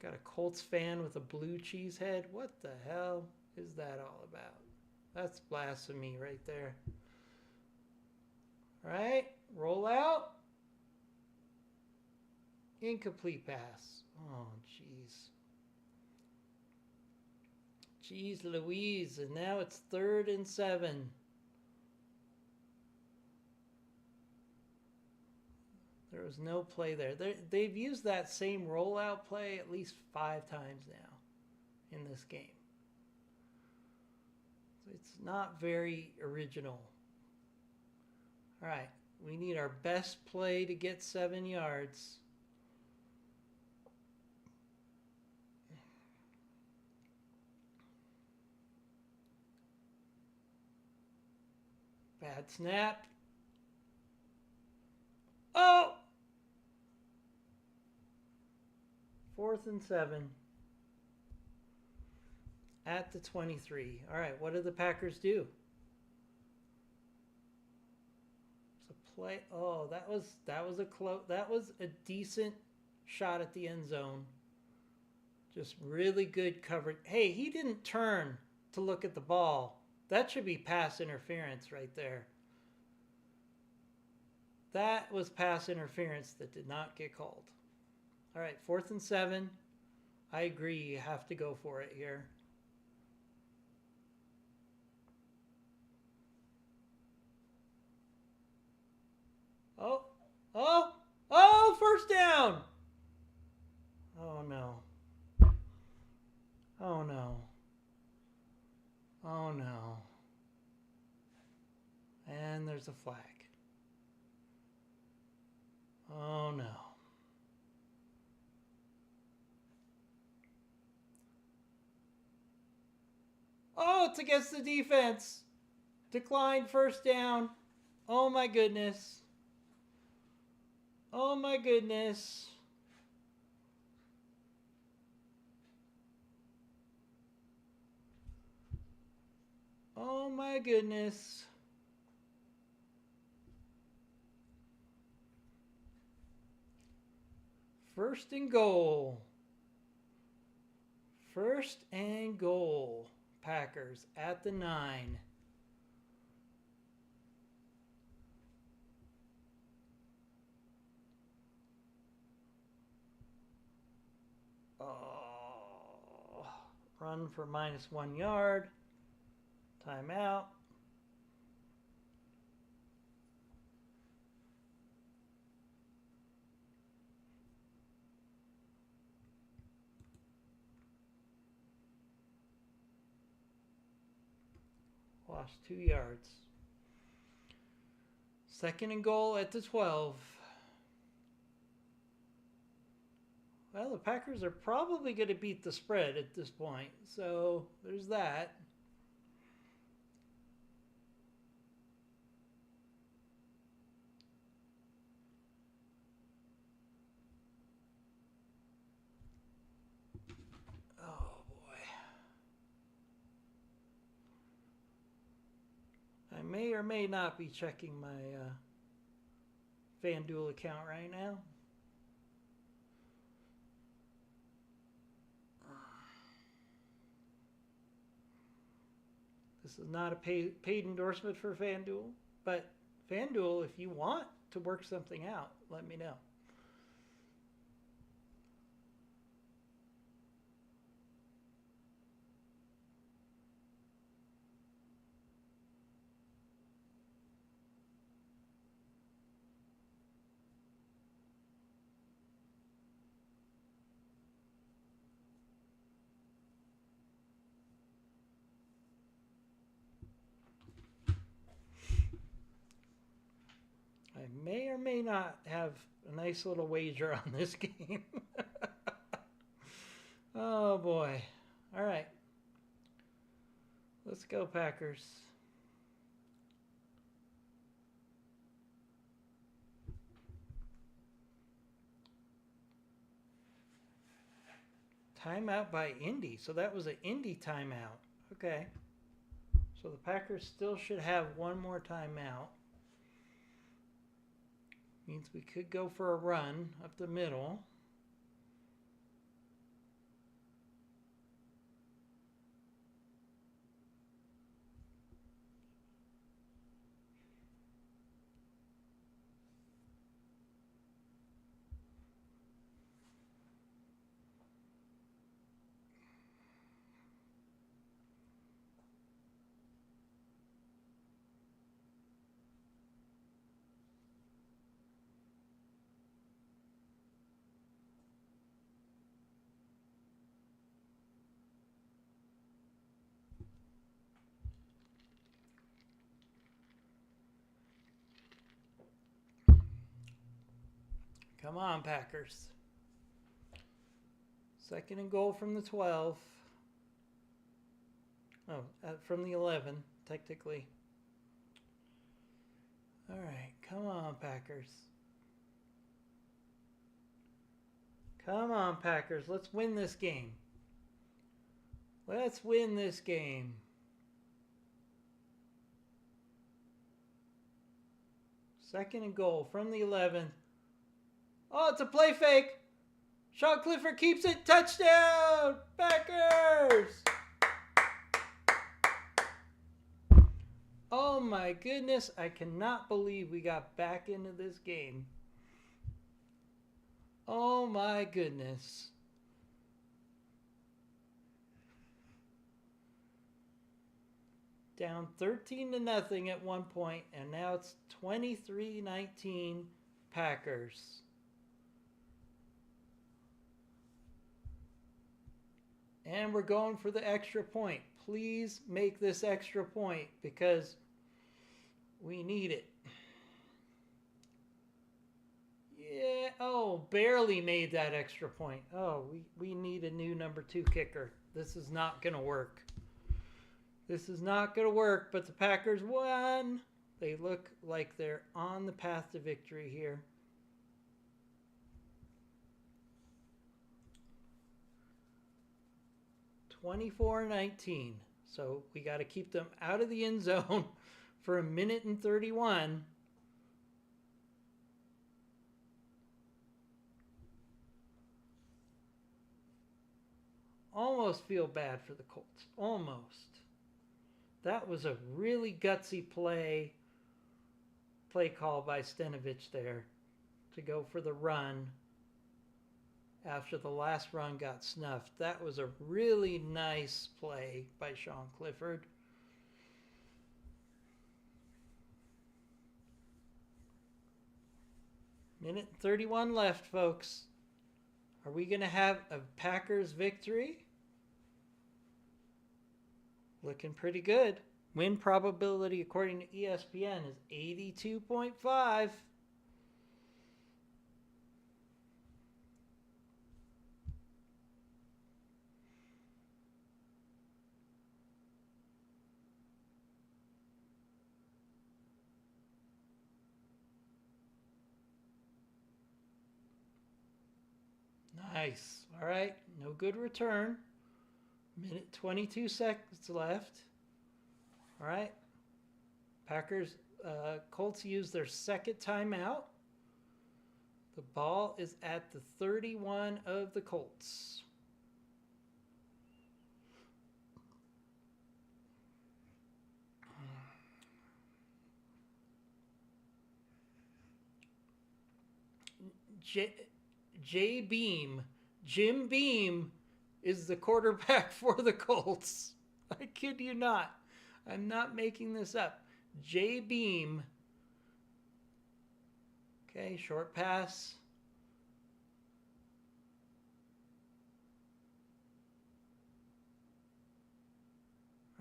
Got a Colts fan with a blue cheese head. What the hell is that all about? That's blasphemy right there. All right, roll out. Incomplete pass. Oh, jeez. Jeez Louise, and now it's 3rd and 7. There was no play there. They've used that same rollout play at least 5 times now in this game. It's not very original. All right, we need our best play to get 7 yards. Bad snap. Oh! 4th and 7. At the 23. All right, what do the Packers do? It's a play. Oh, that was a close. That was a decent shot at the end zone. Just really good coverage. Hey, he didn't turn to look at the ball. That should be pass interference right there. That was pass interference that did not get called. All right, 4th and 7. I agree. You have to go for it here. Oh, first down. Oh, no. Oh, no. Oh, no. And there's a flag. Oh, no. Oh, it's against the defense. Declined first down. Oh, my goodness. Oh, my goodness. Oh, my goodness. First and goal. First and goal. Packers at the 9. Oh, run for -1 yard. Timeout. Lost 2 yards. Second and goal at the 12. Well, the Packers are probably going to beat the spread at this point. So there's that. Oh, boy. I may or may not be checking my FanDuel account right now. This is not a paid endorsement for FanDuel, but FanDuel, if you want to work something out, let me know. I may or may not have a nice little wager on this game. Oh, boy. All right. Let's go, Packers. Timeout by Indy. So that was an Indy timeout. Okay. So the Packers still should have one more timeout. Means we could go for a run up the middle. Come on, Packers. Second and goal from the 12. Oh, from the 11, technically. All right, come on, Packers. Come on, Packers. Let's win this game. Let's win this game. 2nd and goal from the 11. Oh, it's a play fake. Sean Clifford keeps it. Touchdown, Packers! Oh my goodness, I cannot believe we got back into this game. Oh my goodness. Down 13-0 at one point, and now it's 23-19 Packers. And we're going for the extra point. Please make this extra point because we need it. Yeah, oh, barely made that extra point. Oh, we need a new number 2 kicker. This is not going to work. This is not going to work, but the Packers won. They look like they're on the path to victory here. (24-19). So we got to keep them out of the end zone for 1:31. Almost feel bad for the Colts. Almost. That was a really gutsy play call by Stenovich there to go for the run after the last run got snuffed. That was a really nice play by Sean Clifford. Minute 31 left, folks. Are we going to have a Packers victory? Looking pretty good. Win probability according to ESPN is 82.5. Nice. All right. No good return. Minute 22 seconds left. All right. Packers, Colts use their second timeout. The ball is at the 31 of the Colts. Jim Beam is the quarterback for the Colts. I kid you not. I'm not making this up. J Beam. Okay, short pass.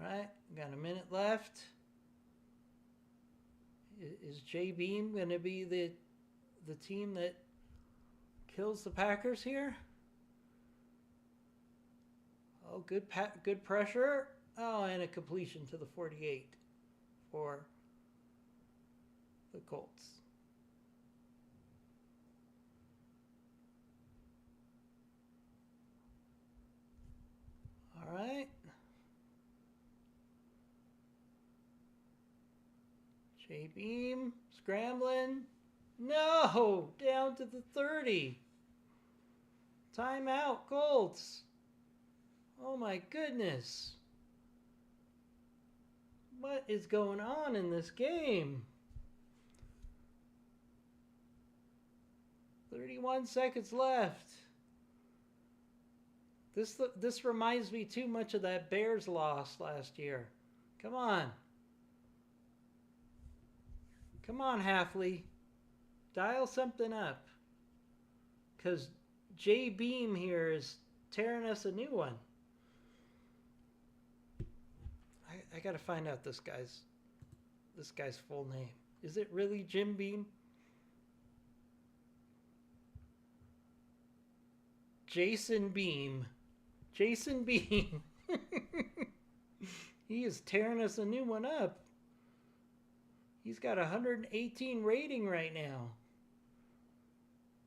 All right, got a minute left. Is J Beam going to be the team that kills the Packers here? Oh, good pressure. Oh, and a completion to the 48 for the Colts. All right. J Beam scrambling. No, down to the 30. Timeout, Colts. Oh my goodness. What is going on in this game? 31 seconds left. This reminds me too much of that Bears loss last year. Come on. Come on, Halfley. Dial something up. Because J Beam here is tearing us a new one. I gotta find out this guy's full name. Is it really Jim Beam? Jason Beam. Jason Beam. He is tearing us a new one up. He's got 118 rating right now.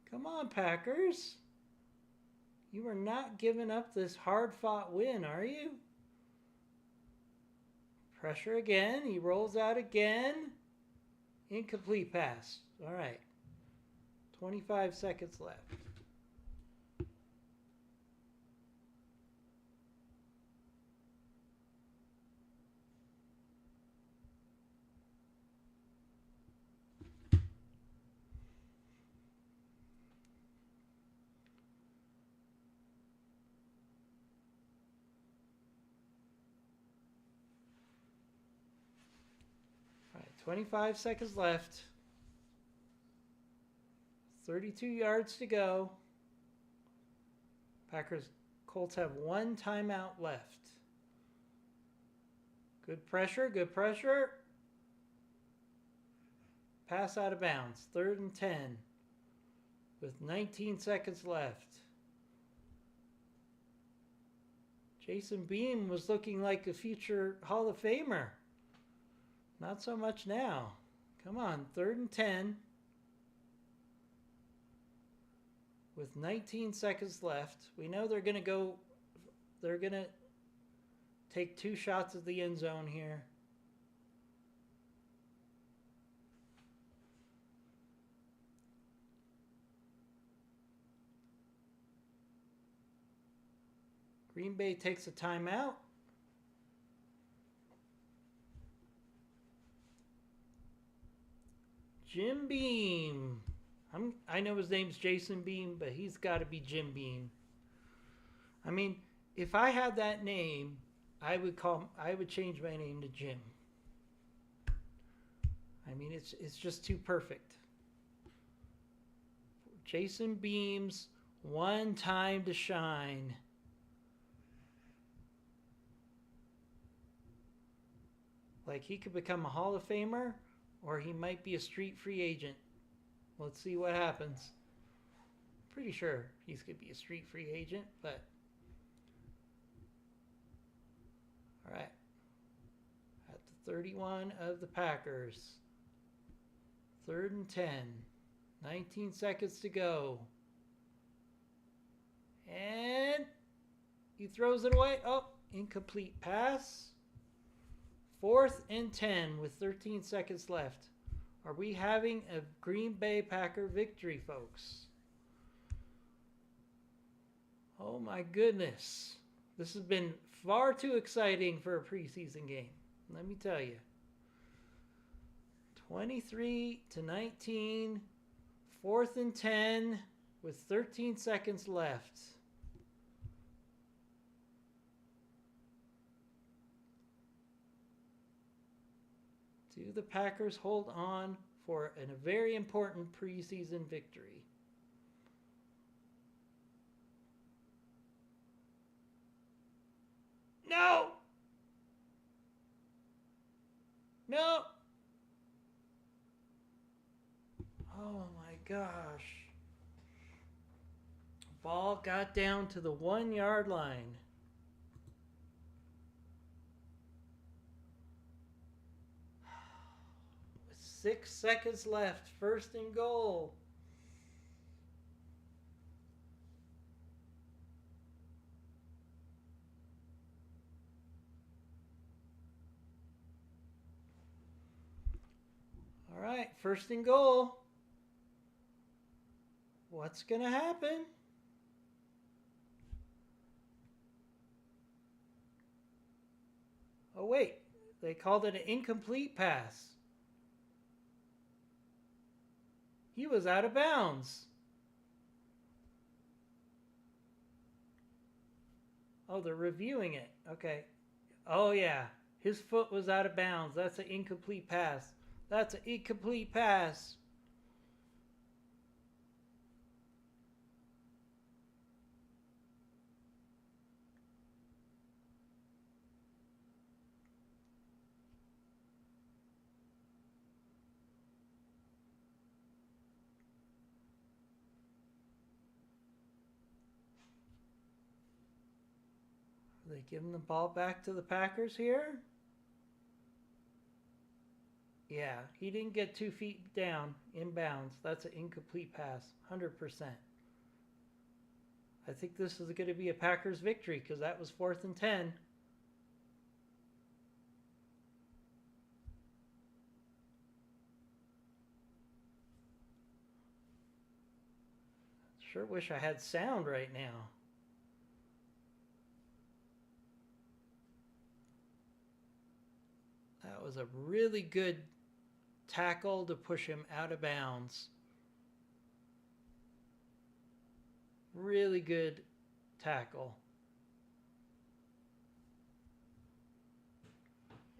Come on, Packers. You are not giving up this hard-fought win, are you? Pressure again. He rolls out again. Incomplete pass. All right. 25 seconds left. All right, 25 seconds left. 32 yards to go. Colts have one timeout left. Good pressure, good pressure. Pass out of bounds. 3rd and 10 with 19 seconds left. Jason Beam was looking like a future Hall of Famer. Not so much now. Come on, 3rd and 10 with 19 seconds left. We know they're going to take 2 shots at the end zone here. Green Bay takes a timeout. Jim Beam. I know his name's Jason Beam, but he's got to be Jim Beam. I mean, if I had that name, I would change my name to Jim. I mean, it's just too perfect. Jason Beam's one time to shine. Like, he could become a Hall of Famer, or he might be a street free agent. Let's see what happens. Pretty sure he's going to be a street free agent, but... All right. At the 31 of the Packers. 3rd and 10. 19 seconds to go. And he throws it away. Oh, incomplete pass. 4th and 10 with 13 seconds left. Are we having a Green Bay Packer victory, folks? Oh my goodness. This has been far too exciting for a preseason game. Let me tell you. 23-19. 4th and 10 with 13 seconds left. Do the Packers hold on for a very important preseason victory? No! No! Oh my gosh. Ball got down to the 1 yard line. With 6 seconds left, 1st and goal. All right, 1st and goal. What's going to happen? Oh, wait. They called it an incomplete pass. He was out of bounds. Oh, they're reviewing it. Okay. Oh, yeah. His foot was out of bounds. That's an incomplete pass. That's an incomplete pass. Are they giving the ball back to the Packers here? Yeah, he didn't get 2 feet down inbounds. That's an incomplete pass, 100%. I think this is going to be a Packers victory because that was 4th and 10. Sure wish I had sound right now. That was a really good tackle to push him out of bounds. Really good tackle.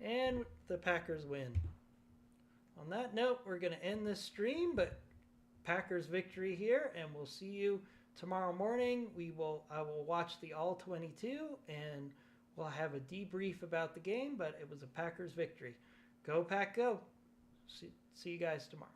And the Packers win. On that note, we're going to end this stream, but Packers victory here, and we'll see you tomorrow morning. I will watch the All 22, and we'll have a debrief about the game, but it was a Packers victory. Go Pack, go. See you guys tomorrow.